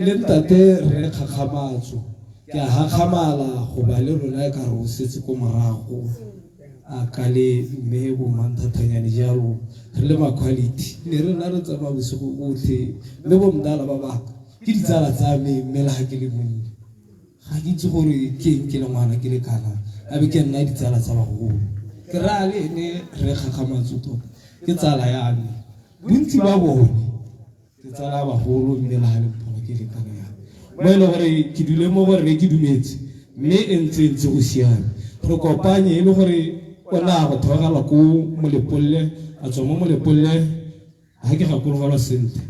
le ntate re khakhamatso ke a hakgamala go ba le rona ka re o setse ko morago a ka le mme bo manthathanyane jalo re le ma quality ne re na re tsama bosigo botlhe mme bo mdala ba baka ke ditsala tsa me mme la ha ke le monna ga ke itse gore ke eng ke le ngwana ke le kana a be ke nna ditsala tsa bagolo ke ra le ne re gagamatso tota ke tsala ya me bontsi ba bone ke tsala ba holo mme la le mpona ke le kana ya mo ile gore ke dule mo gore ke dumetse mme ntse go siame re kopanye ile gore ona go thogala ko molepolle a tswa mo molepolle ha ke ga kologalo sente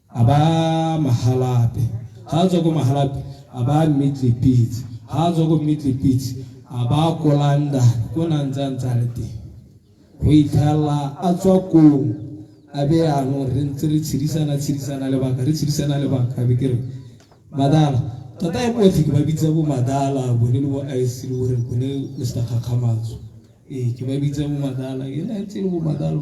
aba mahalape ha tswa ko mahalape aba Middle Pitts ha tswa ko Middle Pitts aba kolanda ko nantsa le teng go ithala a tswa ko abe a no re ntse re tshedisana le baka be ke re madala tota e botlhe ke ba bitsa bo madala bone le bo ice le gore bone Mr. Khakhamatso ke ba bitsa bo madala e na ntse le bo madala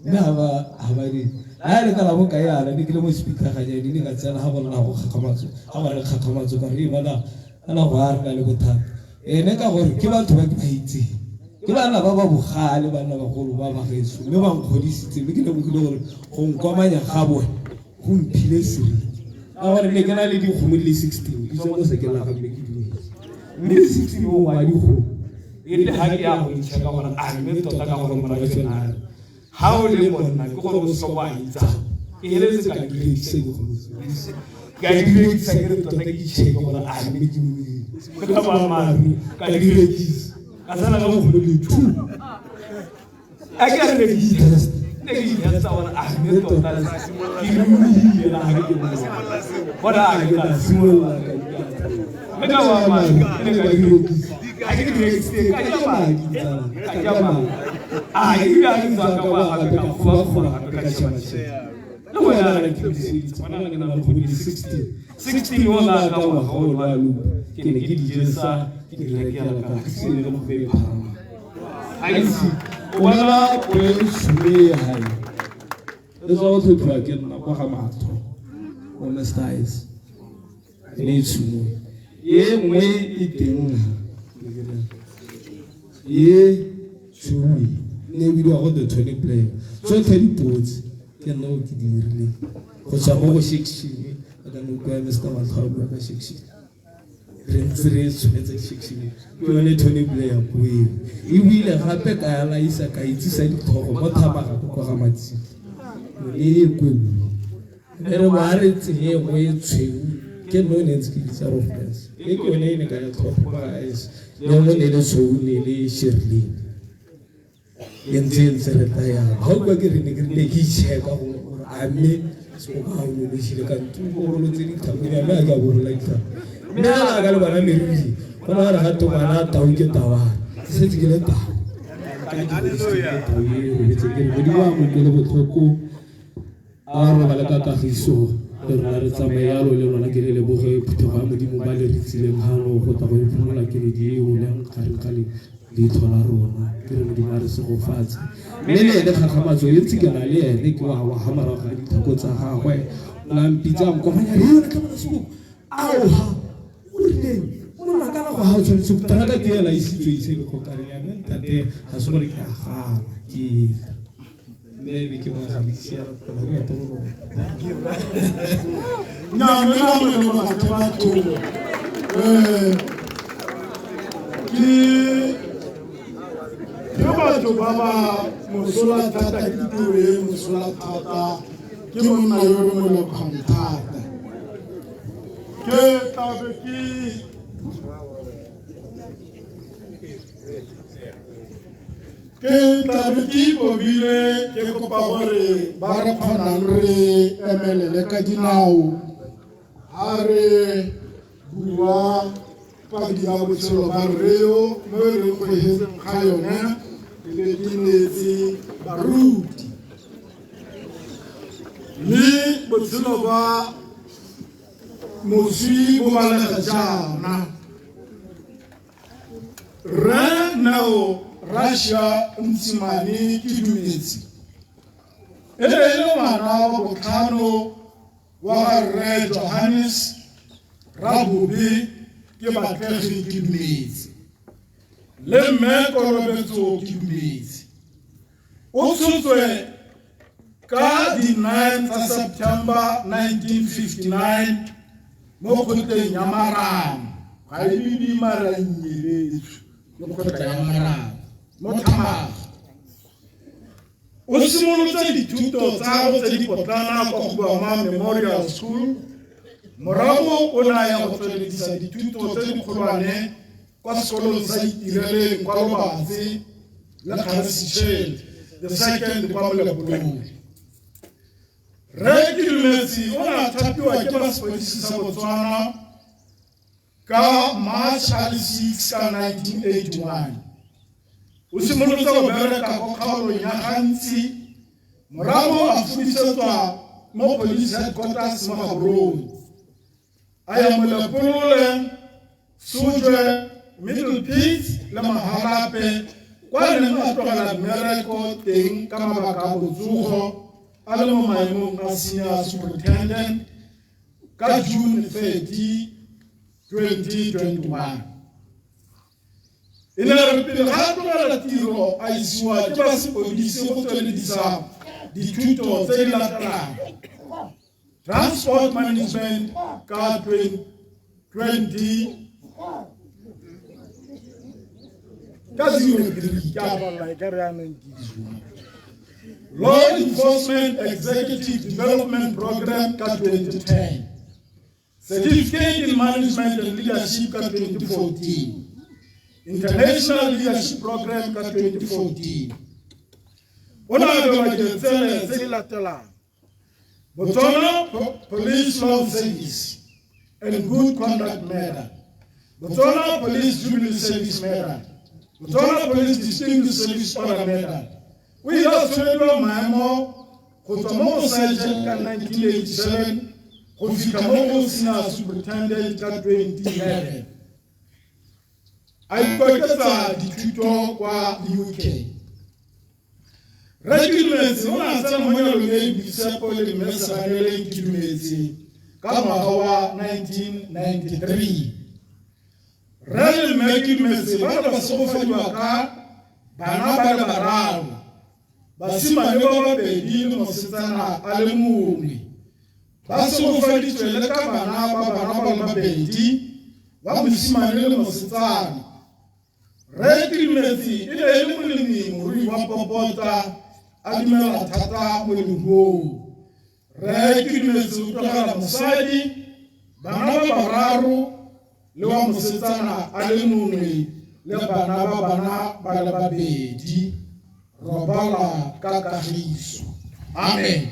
mme ha ba di a le ka la bo ka yana di ke le mo speaker ga di ka tsena ha bona go Khakhamatso ha ba re Khakhamatso ka re madala ana go a re le bothata ne ka gore ke batho ba ke ba itse ke bana ba bogale bana ba golo ba bageso mme ba nkgodisitse mme ke le bogile gore go nkomanya ga bone go mphile siri a gore ne ke na le dikgomo le 16 itse mo se ke la ga mme ke dumetse mme 16 mo wa dikgomo e le ha ke ya go itsheka gore a mme tota ka gore mona ke tsena ha o le monna ke gore o so wa itsa ke heletse ka di se go ka di se ke tota ke itsheka gore a mme ke dumetse ka ba mari ka di rekisa asana ga go le tu a ke re le interest ne ke itsa bona a mme tota ke le la ga ke bona a ke la simola me ka wa ma ne ka di rekisa a ke di rekisa ka jama a ira nza ka wa ga ka khwa ka chama le wena re ke di tsana ke na go di 16 wala ka wa go la lu ke ne ke di jesa ke di rekela ka se le mo be phama ai si wala o shume hai eso o tlo ke na kwa ga matho ona styles le tsumo ye mwe iteng ye tsumi ne video go the 20 player so 30 pots ke no ke di rile go tswa go 16 ka no kwa Mr. Mathabo ka 16 re tshwanetse 16 ke yone 20 player bue e bile gape ka ya la isa ka itsisa dithogo mo thamaga go ga matsi le kwenu re ba re tsie go e tshweu ke no ne tse ke tsa reference e ke yone ne ka ya thogo ba is le mo ne le tshweu le Shirley yentse re taya ha go ke re ne ke le ke cheka go a me so ga o le shile ka ntumo go lo tse di thamela ba ga go like that mme ala ga le bana meriri bona re ga to bana tau ke tawa se tse ke le ta haleluya ke di wa mo ke le botlhoko a re ba le ka kagiso re re tsamaya lo le rona ke le boge phutho ga modimo ba le ritsileng ha no go ta go iphomola ke le di o le kare di thola rona ke re modimo a re se go fatshe mme le Khakhamatso e ntse ke na le ene ke wa hamara ga dithako tsa gagwe la mpitsa mo komanya le yona ka bona se au ha o re mo na ka go ha o tshwanetse go tara ka ke la isitswe ise le go kare ya mente ha se gore ke ga ke maybe ke mo ga bisia go ga to go na me na me no ba tla to ke batho ba ba mosola thata ke tore mosola thata ke monna yo re mo le thata ke tabe ki bobile ke kopa gore ba re kgonang re emelele ka dinao ha re bua padi ya botshelo ba reo mo re go hetseng ga yone le dinetse baruti le botshelo ba moswi bo balega jaana re nao Russia Ntsimane ke dumetse e le ngwana wa botlhano wa Rre Johannes Rabobe ke Batlegi ke dumetse le mme Kolobetso ke dumetse o tshotswe ka di 9 tsa September 1959 mo kgoteng ya Marang ga e di maranyeletswe mo kgoteng ya Marang mo Thamara. O simolotse dithuto tsa gagwe tse di potlana kwa Khuduama Memorial School. Morago o ne a ya go tsweledisa dithuto tse dikgolwane kwa sekolong sa Itireleng kwa Lobatse le Kgarisitshele the second kwa Molebolong. Re Kidumetse o ne a thapiwa ke ba sepodisi sa Botswana ka March 6 ka 1981. O simolotse go bereka ko kgaolong ya Gantsi, morago a fudisetswa mo police headquarters mo Gaborone. A ya Molepolole, Sujwe, Middle Peace le Mahalape kwa neng a tlogela mmereko teng ka mabaka a botsogo a le mo maemong a senior superintendent ka June 30, 2021. E ne re pele ga tlogela tiro a isiwa ke ba sepodisi go tsweledisa dithuto tse di latelang: transport management ka 20 ka 03 ka bala ka re aneng law enforcement executive development program ka 2010, certificate in management and leadership ka 2014, international leadership program ka 2014. Ona abelwa ditsele tse di latelang: Botswana Police Law Service and Good Conduct Medal, Botswana Police Jubilee Service Medal, Botswana Police Distinguished Service Order Medal. O ile a tshwerelwa maemo go tswa mo go sergeant ka 1987 go fitlha mo go senior superintendent ka 2011. A ikoketsa dithuto kwa UK. Re Kidumetse o ne a tsena mo nyalong e e boitshepo le Dimeseganeleng Kidumetse ka ngwaga wa 1993. Re le Mme Kidumetse ba ne ba segofadiwa ka bana ba le bararo, basimane ba babedi le mosetsana a le mongwe. Ba segofaditswe le ka bana ba le babedi, ba mosimane le mosetsana. Re Kidumetse e ne e le molemirui wa Popota a dumela thata mo leruong. Re Kidumetse o tlogela mosadi, bana ba bararo le wa mosetsana a le mongwe le bana ba le babedi. Robala ka kagiso. Amen.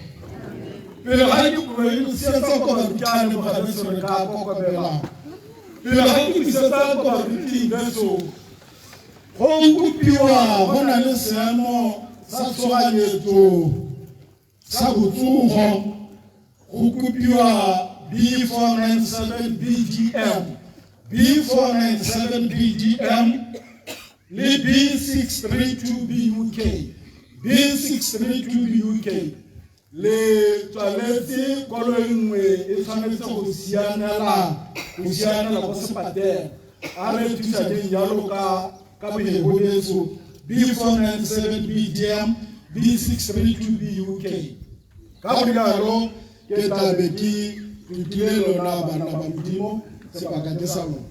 Pele ga ke bua le sietsa ko barutani mo ga tso re ka kokobela. Pele ga ke sietsa ko baruti beso. Go kopiwa go na le seemo sa tshoganyetso sa botsogo. Go kopiwa B497 BGM, B497 BGM le B632 BUK, B632 BUK. Le toilette kolo nngwe e tshwanetse go sianela go sepatela. A re thusa ke jalo ka boegoletso B497 BGM, B632 BUK. Ka go jalo ke tabe ke tutile lona bana ba Modimo sebaka ke sa lona.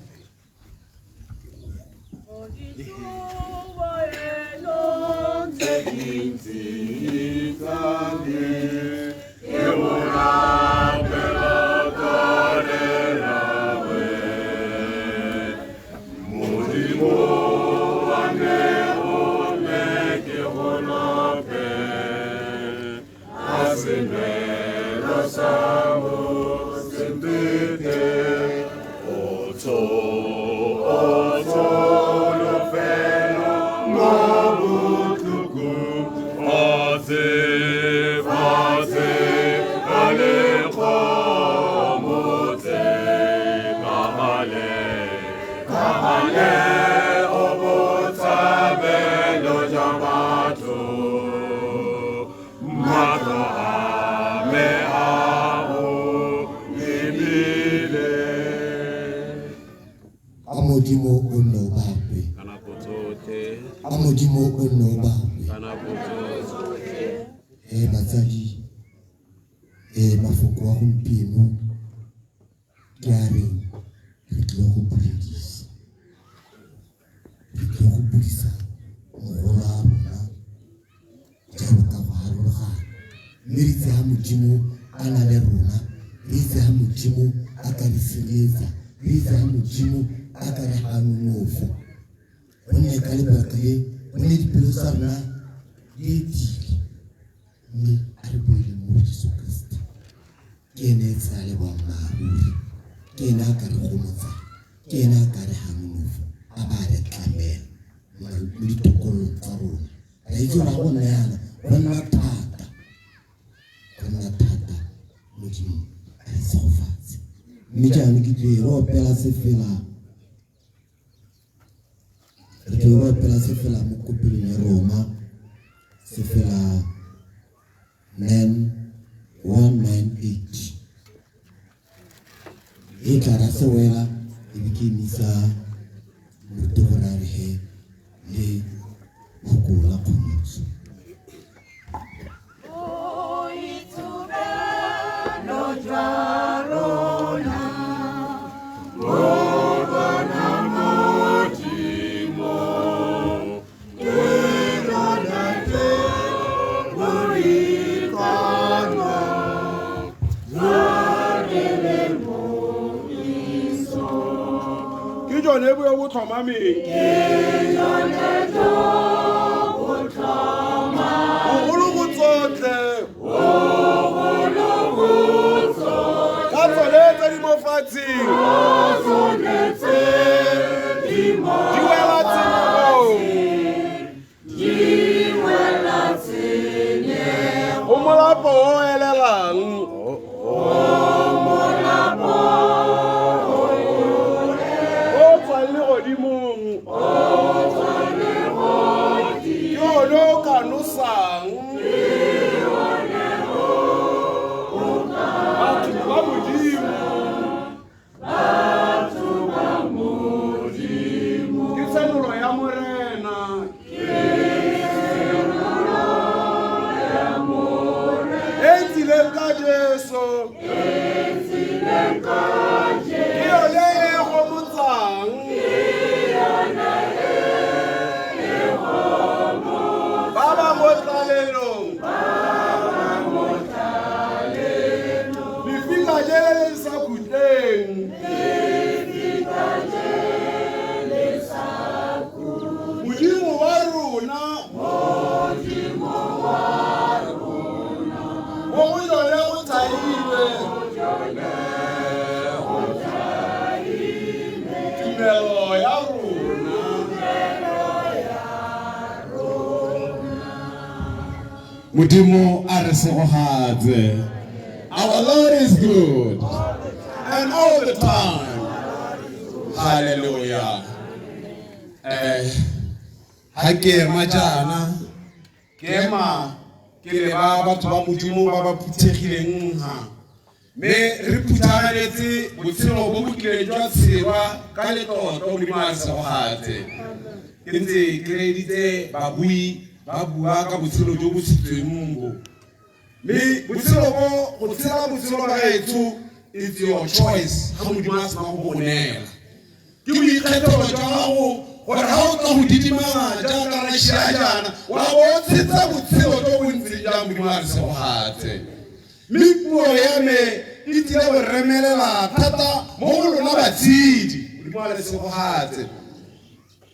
Amodimo ono bape. Amodimo ono bape. Batsadi. Mafoko a gompieno ke a re re tlile go buledisa. Re tlile go buisa mogolo a rona jalo ka go harologana mme re itse ga modimo a na le rona re itse ga modimo a ka re sireletsa re itse ga modimo a ka re ga nonofo gonne ka lebaka le gonne dipelo tsa rona di etile mme a re boele mo Jesu Kriste ke ene e tsaya le boammaaruri ke ene a ka re gomotsa ke ene a ka re ga nonofo a ba re tlamela mo ditokolong tsa rona ra itse ra gona yana go nna thata modimo a re segofatse mme jaanong ke tlo re opela sefela mo kopelong ya Roma sefela 9:198 e tla ra se wela e be ke emisa moruti gore a re he le phokolo la kgomotso Never would come at me. Modimo a re segogatse. Our Lord is good and all the time. Hallelujah. Ha ke ema jana ke ema ke le ba batho ba modimo ba ba phuthegileng ha me re phuthagaletse botshelo bo bo tlileng jwa tsheba ka letoto modimo a re segogatse ke ntse ke reditse babui ba bua ka botshelo jo bo tshitsweng bo me botshelo bo go tshela botshelo ba gaetso it's your choice ga modimo a sena go bonela ke boikgethelo jwa gago gore ga o tla go didimanga jaaka re šia jana wa bo tshetsa botshelo jo bo ntse jang modimo a re segogatse mme puo ya me e tile go remelela thata mo go lona batshedi modimo a re segogatse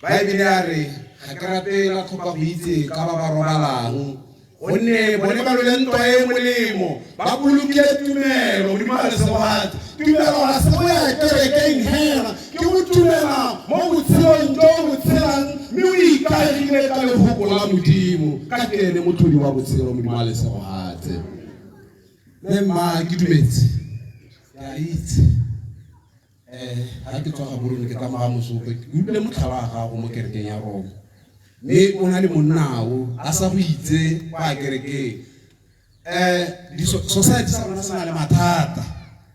baebile a re ga ke ratela tlhoka go itse ka ba ba robalang gonne bone ba lole ntwa e molemo ba bolokile tumelo modimo a re segogatse tumelo ga se go ya kerekeng hela ke go tumela mo botshelong jo bo tshelang mme o ikaegile ka lefoko la modimo ka kene motlhodi wa botshelo modimo a le segogatse mme mma ke dumetse ke a itse ga ke tswa ga borone ke tsamaya mosope ke utlwile motlhala wa gago mo kerekeng ya Roma mme o na le monnao a sa go itse kwa kerekeng society sa rona se na le mathata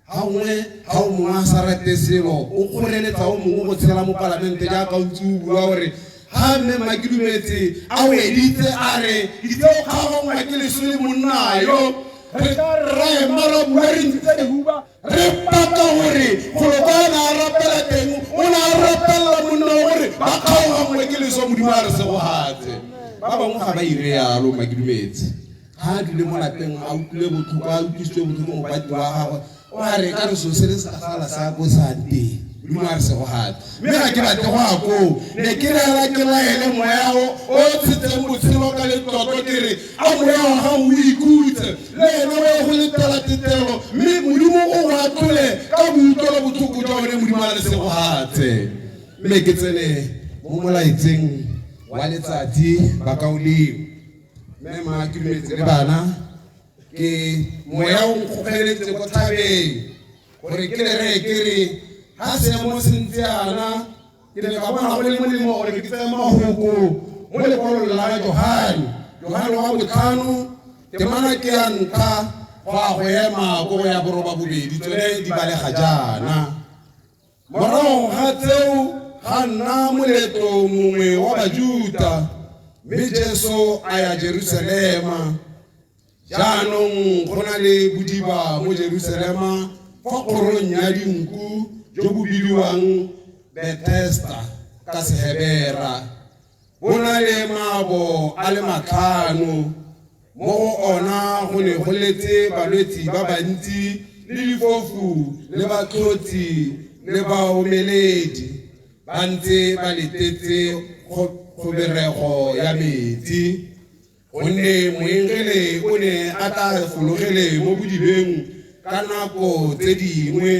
ga ngwe ga o mongwe a sa rate selo o kgoreletsa o mongwe go tshela mo palamente jaaka o ntse o bua gore ga mme mma ke dumetse a o editse a re itse o kgagongwa ke leso le monnayo re ka rema ra bua re ntse lehuba re paka gore golo ka na a rapela teng o ne a rapela monna gore ba kgaogangwe ke leso modimo a re se go gate ba bangwe ga ba ire yalo Makidumetse ha dile mo lapeng a utlwile botlhoko a utlwisitswe botlhoko mo bati wa gagwe o a re ka re so se le sekgala sa ko sante modimo a re se go gate mme ga ke batle go ya koo ne ke rela ke laele moyago o tshetseng botshelo ka letlotlo ke re a moyago ga o ikhutse le ena o ye go letela tetelo mme modimo o go atlole ka boutlo le botlhoko jwa one modimo a re se go gate mme ke tsene mo molaetseng wa letsatsi ba kaoleng mme Makidumetse le bana ke moya o nkgogeletse ko thabeng gore ke le re ke re ha se mo sentse ana ke le ka bona go le molemo gore ke tsaya mahoko mo lekwalong la Johane wa botlhano temana ke ya ntlha go a go ema ko go ya boroba bobedi tsone di balega jaana morago ga tseo ga nna moletlo mongwe wa Bajuda mme Jesu a ya Jerusalema jaanong go na le bodiba mo Jerusalema fa kgorong ya dinku jo bo bidiwang Bethesda ka Sehebera go na le mabo a le matlhano mo go ona go ne go letse balwetsi ba bantsi le difofu le batlotsi le baomeledi ba ntse ba letetse kgoberego ya metsi gonne moengele o ne a tla fologele mo bodibeng ka nako tse dingwe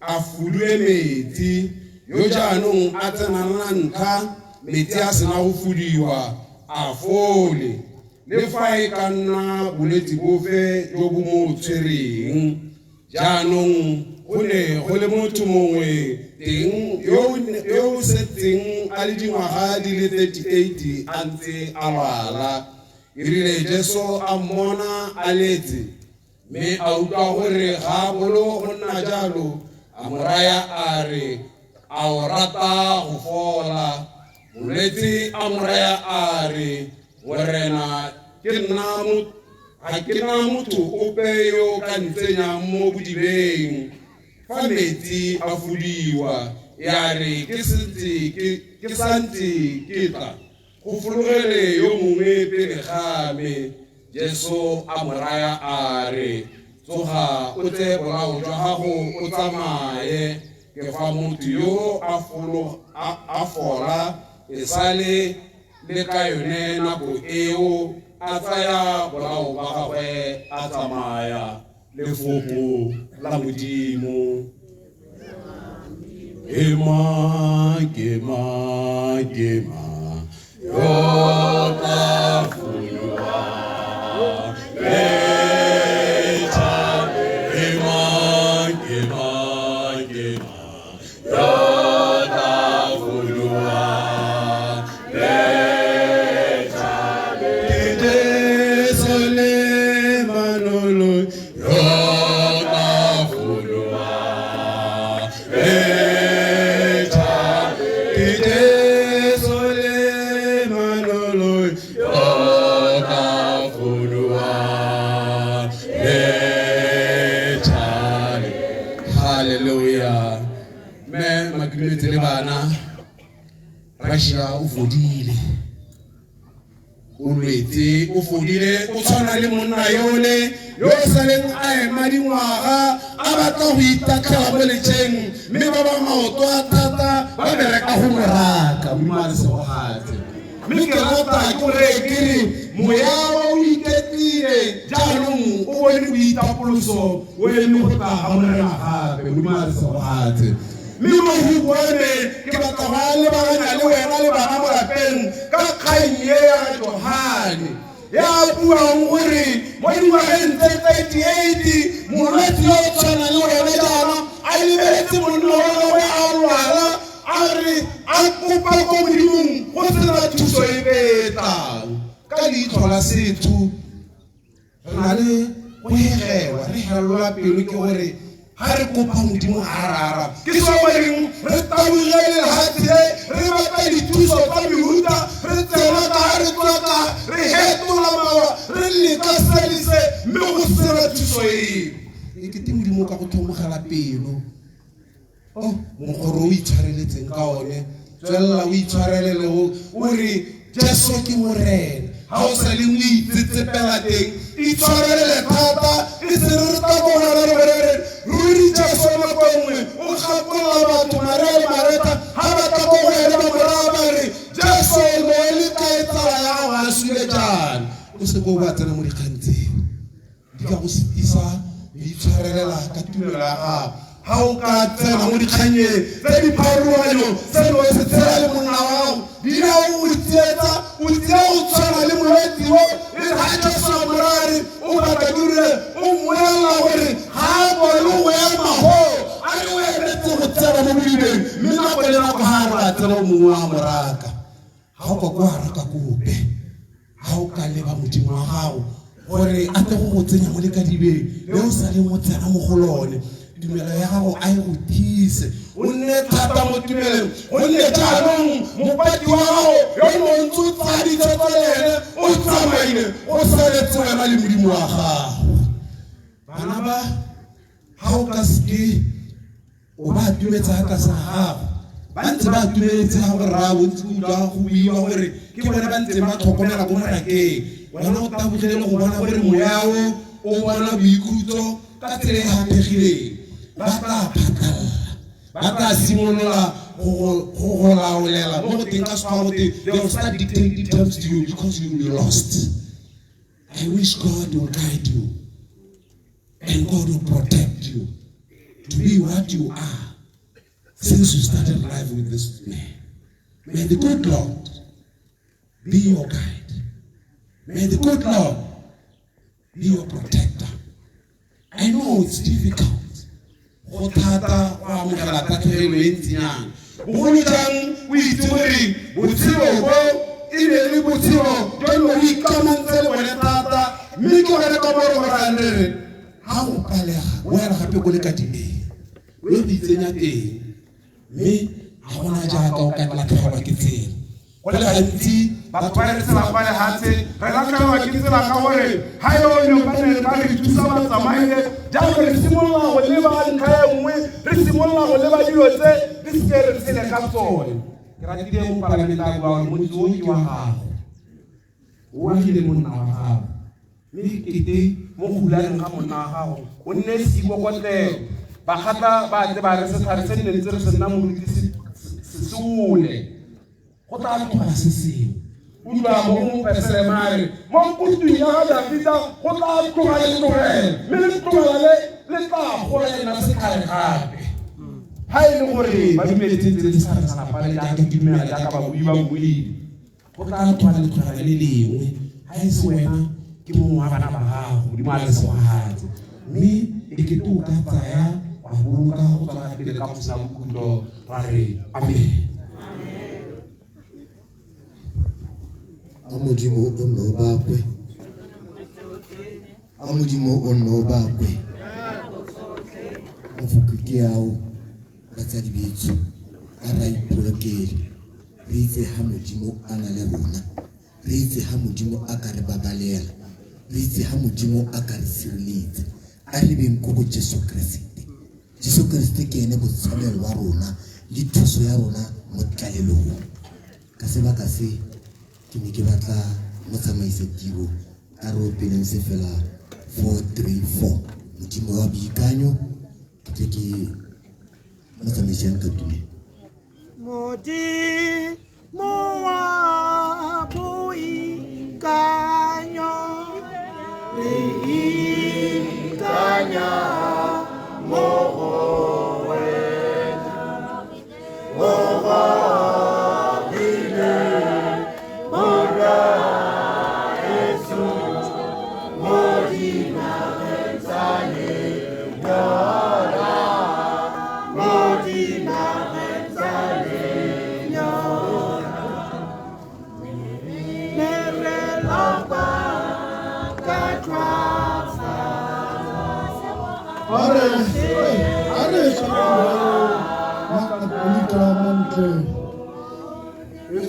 a fulwe metsi yo jaanong a tsenana ntlha metsi a sena go fudiwa a fole le fa e ka nna bolwetsi bofe jo bo mo tshwereng jaanong go ne go le motho mongwe teng yo setseng a le dingwaga di le 38 a ntse a lwala erile Jesu a mmona a letse mme a utlwa gore ga bolo go nna jalo a mo raya a re a o rata go fola bolwetsi a mo raya a re morena ga ke na motho ope yo ka ntsenyang mo bodibeng fa metsi a fudiwa ya re ke santse ke tla go fologele yo mongwe pele game Jesu a mo raya a re tsoga o tse bolao jwa gago o tsamaye ke fa motho yo a fola e sale le ka yone nako eo a tsaya bolao ba gagwe a tsamaya lefoko la Modimo Ema yo tla fulwa Makidumetse le bana Russia o fodile o lwetse o fodile o tshwana le monna yole yo saleng a ema dingwaga a batla go itatlela mo letšeng mme ba ba maoto a thata ba bereka go moraka mmare se go gate mme ke rata gore ke re moya o iketlile jaanong o bone boitapoloso o eme go tla ga morena gape mmare se go gate mme mohubone ke batla go a lebaganya le wena le bana mo lapeng ka kgang ye ya Johane ya buang gore mo dingwageng tse 38 molwetsi yo o tshwana le wena jaana a lebeletse monna wa gagwe a lwala a re a kopa ko Modimong go sena thuso e betlang ka leitlho la setho re na le go hegelwa re helelwa pelo ke gore ha re kopa Modimo a rara ke so moreng re tabogele lehatshe re batla dithuso tsa mehuta re tsena ka re tlotla re hetola mawa re leka selise mme go sena thuso e ke te Modimo ka go thomogela pelo mokgoro o itshwareletseng ka one tswella o itshwarelele o re Jesu ke morena ha o sa le mo itsetsepela teng itshwarelele thata e se re ka bona re re ruri Jesu le bongwe o gapola batho mareta ha ba ka go ela ba moraba re Jesu le le ka etsala ya go a sule jana o se go ba tsena mo dikgantseng di ka go sitisa itshwarelela ka tumelo ya gago ha o ka tsena mo dikganyeng tse di pharoganyo seno se tsela le monna wa gago di na o tsietsa o tsea go tshwana le molwetsi o e re ga Jesu a morare o batla dirile o mmolelela gore ga a bone go ema go a re o emetse go tsena mo bolibeng mme nako le nako ga a re a tsena o mongwe wa moraka ga o ka ko a raka kope ga o ka leba modimo wa gago gore a tle go tsenya mo lekadibeng le o sa le mo tsena mo go lone tumelo ya gago a e go thise o nne thata mo tumeleng gonne jaanong mopati wa gago yo montse o tsaditsetsa le ene o tsamaile o saletse wena le modimo wa gago bana ba ga o ka seke o ba tumetsa ka sa gago ba ntse ba tumeletse ga gore ra bontse go utlwa go buiwa gore ke bone ba ntse ba tlhokomela ko morakeng wena o tabogile le go bona gore moyao o bona boikhutso ka tsela e gapegileng ba tla phatalla ba tla simolola go laolela mo go teng ka sekgwa gote they will start dictating terms to you because you will be lost. I wish God will guide you and God will protect you to be what you are since you started life with this man. May the good Lord be your guide. May the good Lord be your protector. I know it's difficult. Go thata go amogela tatlhegelo e ntsinyana bogolo jang o itse gore botshelo bo e be le botshelo jone o ikamantse le bone thata mme ke gore ka bore gorane re ga go palega o yana gape ko lekadimeng o e go itsenya teng mme ga gona jaaka o ka latlhegelwa ke tsela go le gantsi batho ba re tsela kwa lehatshe re latlhegelwa ke tsela ka gore ga yone ba ne ba re thusa ba tsamaile jaaka re simolola go leba ntlha e nngwe re simolola go leba dilo tse di seke re tshele ka tsone ke ratile mo palamente a bua gore motse o ke wa gago o agile monna wa gago mme kete mo hulaneng ga monna wa gago o nne seikokotlelo bagata ba tle ba re setlhare se nne ntse re se nna moruti se ole go tla tloga se sengwe o dula mo go mopesele mare mo putung ya ga Dafita go tla tloga le tlogela mme le tlogela le tla gola ena setlhare gape ga e le gore ba dumeletse tse di sa salapa le jaaka dumela jaaka ba bui ba buile go tla tloga le tlogela le lengwe ga e se wena ke mongwe wa bana ba gago modimo a le segogatse mme e kete o ka tsaya wa boloka go tswa pele ka mosa bokhutlo ra re amen. Amodimo o nno bakwe Amodimo o nno bakwe mafoko ke ao batsadi betso a ra ipolokele re itse ha Modimo a na le rona re itse ha Modimo a ka re babalela re itse ha Modimo a ka re sireletsa a re beng ko go Jesu Kriste ke ene botshabelo wa rona le thuso ya rona mo tlalelong ka sebaka se ke ne ke batla motsamaise tiro a re opeleng se fela 434 Modimo wa boikanyo ke motsamaiseng ka tume Modimo wa boikanyo re ikanya mo go wena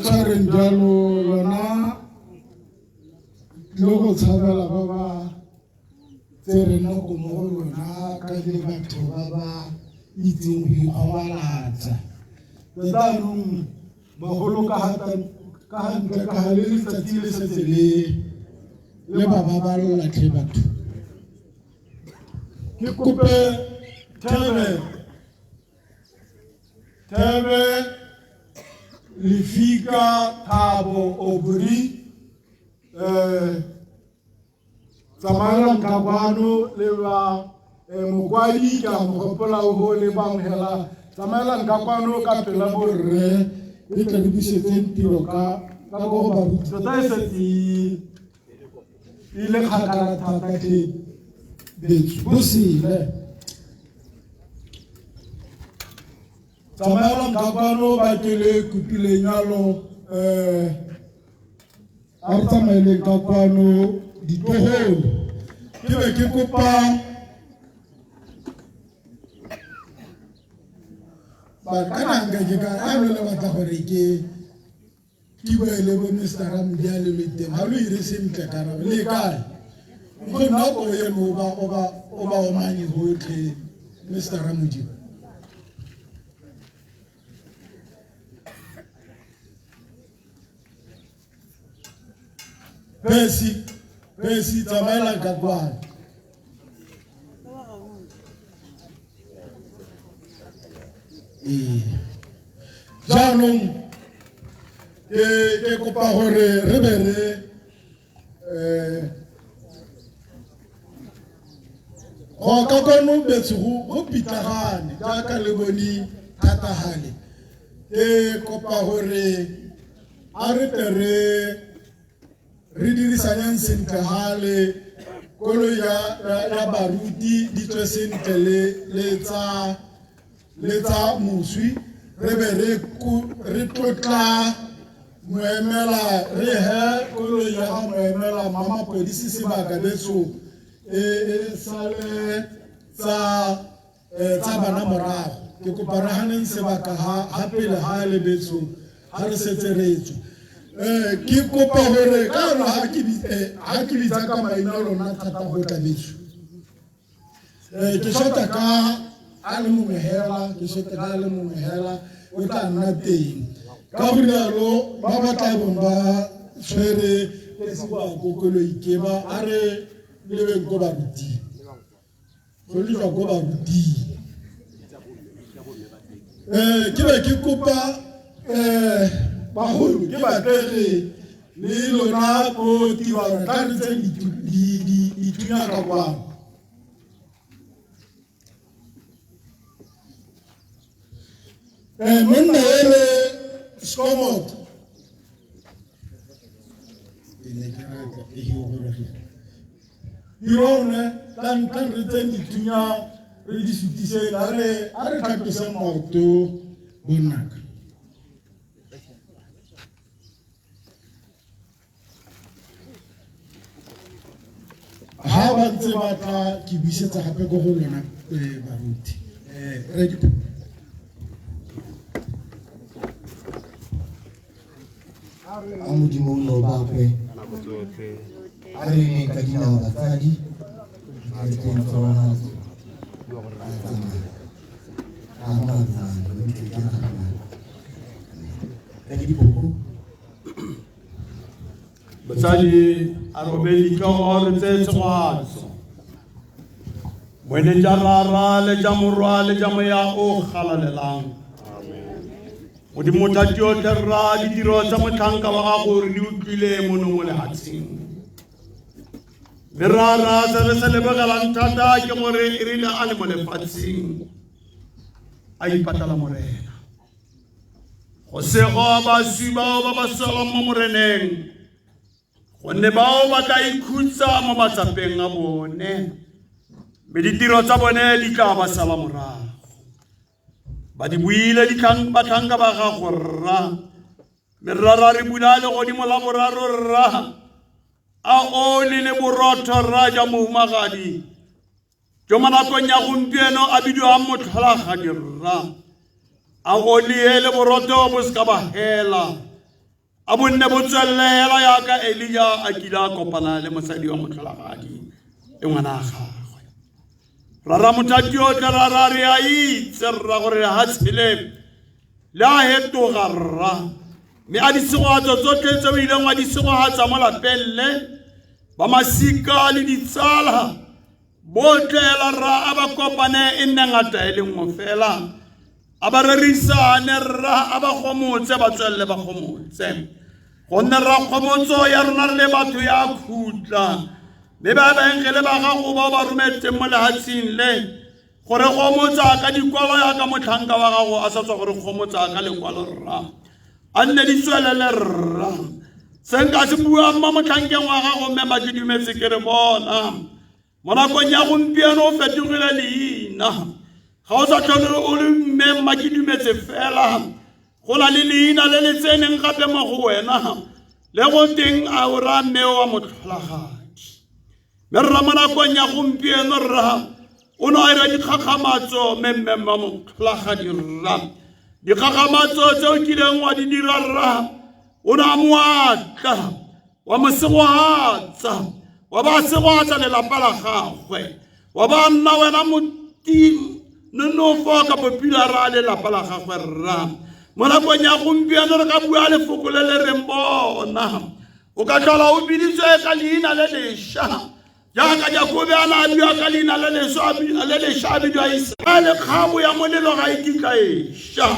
Tshwareng jalo lona le go tshabela ba ba tsere nako mo go lona ka le batho ba ba itseng go ikgobalatsa jaanong bagolo ka hantle ka ha le letsatsi le setse le ba latlhe batho ke kope Thebe Lefika Thabo Obri tsamaelang ka kwano le ba mokwadi ka mo gopola ho le ba mohela tsamaelang ka kwano ka pela borre le tla di busetseng tiro ka go ba rutisa tsa se ile khakala thata ke busile tsamaelang ka kwano ba tele kupile nyalo a re tsamaeleng ka kwano ditloholo ke be ke kopa ba kananga ke ka a le batla gore ke buele bo Mr. Ramdiale le teng ha lo ire sentle kana le kae go nna go ye mo ba o manye go tle Mr. Ramdiale Pesi tsamaela ka kwana jaanong ke kopa gore re be re go ka kono betso go pitlagane jaaka le bone thatagale ke kopa gore a re tere re dirisanyang sentle hale kolo ya baruti di tswe sentle le tsa moswi re be re tlotla moemela re he kolo ya moemela mama polisi sebaka betso e sale tsa bana morago ke kopa re haneng sebaka ha pele ha le betso ha re setse re tswe ke kopa gore ka no ha ke bitsa ka maina lona thata go tla betso ke shota ka a le mongwe hela ke shota ka le mongwe hela o tla nna teng ka go rialo ba batla bona ba tshwere ke se ba kokolo ikeba a re lebeng go ba ruti go le go ba ruti ke be ke kopa bagolo ke batlege le lona po tiwang ka re tse di tunya ka kwano monna ele skomot irone tan re tse di tunya re di sutise a re tlhapisa maoto bonaka ha ba ntse ba tla ke bisetsa gape go lona baruti ready a modimo no ba kwe a re ne ka dinao batsadi a re teng tsona batsadi a robedi ka gore tse tswaso bone jarara le jamorwa le jamaya o galalelang modimo thati o terra di diro tsa motlanka wa gago re di utlwile mono mo lehatsing berara tse re se lebegelang thata ke gore e rile a le mo lefatsheng a ipatala morena go sego baswi bao ba ba selang mo moreneng gonne bao ba tla ikhutsa mo matsapeng a bone mme ditiro tsa bone di tla ba sala morago ba di buile batlhanka ba gago rra merara re bula le godimo la boraro rra a oli le borotho rra ja mohumagadi jo manakong ya gompieno a bidiwang motlholagadi rra a olie le borotho bo se ka ba hela a bonne bo tswelela yaka Elia a kile a kopana le mosadi wa motlholagadi e ngwana a gagwe rara mothati o tla rara re a itse rra gore ha tshele le a hetoga rra me a disegogatso tsotlhe tse o ileng wa di segogatsa mo lapeng le ba masika le ditsala botlela ra a ba kopane e nne ngata e le nngwe fela a ba rerisane ra a ba gomotse ba tswelele ba gomotse gonne ra kgomotso ya rona re le batho ya khutla mme ba bengele ba gago ba ba rometseng mo lehatsheng le gore gomotsa ka dikwalo ya ka motlhanka wa gago a sa tswa gore gomotsa ka lekwalo rra a nne di tswelele rra se nka se buang mo motlhankeng wa gago mme ba ke dumetse ke re bona mo nakong ya gompieno o fetogile leina ga o sa tlhole o le mme mma ke dumetse fela go na le leina le le tseneng gape mo go wena le go teng a o ra mme wa motlholagadi mme rra mo nakong ya gompieno rra o ne a ira dikgakgamatso mme ma motlholagadi rra dikgakgamatso tse o kileng wa di dira rra o ne a moatla wa mosegogatsa wa ba segogatsa lelapa la gagwe wa ba nna wena nonofo ka popila ra lelapa la gagwe rra mo nakong ya gompieno re ka bua lefoko le le reng bona o ka tlhola o biditswe ka leina le lešwa jaaka Jakobe a na a bua ka leina le lešwa a bidiwa Iseraele kgabo ya molelo ga e kitla ešwa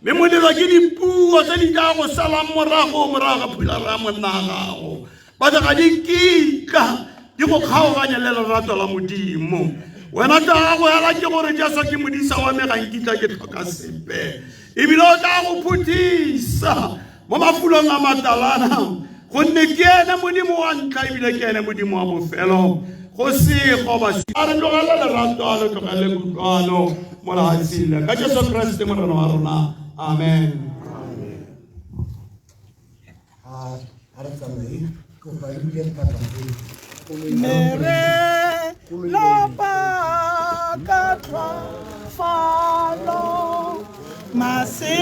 mme molelo ke dipuo tse di tla go salang morago ga phula ra monna gago ba ga di kitla di go kgaoganya le lerato la modimo wena tla go yala ke gore jasa ke modisa wa me ga nkitla ke tlhoka sepe ebile o tla go phuthisa mo mafulong a matalana gonne ke ene modimo wa ntlha ebile ke ene modimo wa bofelo go sego ba a re tlogela lerato a le tlogele kutlwano mo lehatsheng le ka Jesu Kriste morena wa rona amen. Mere lopa katwa falo mase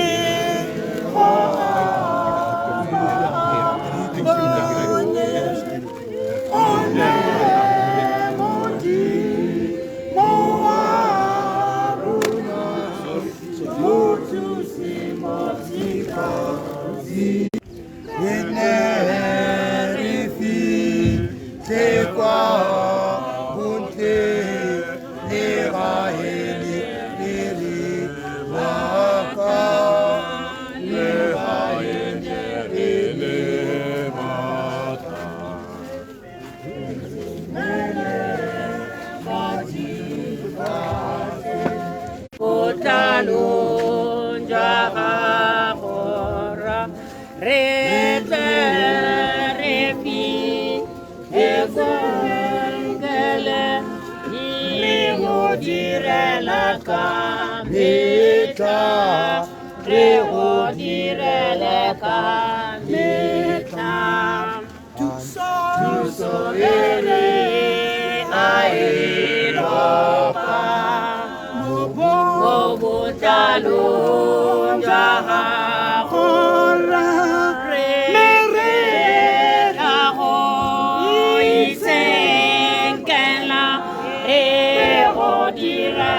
Dira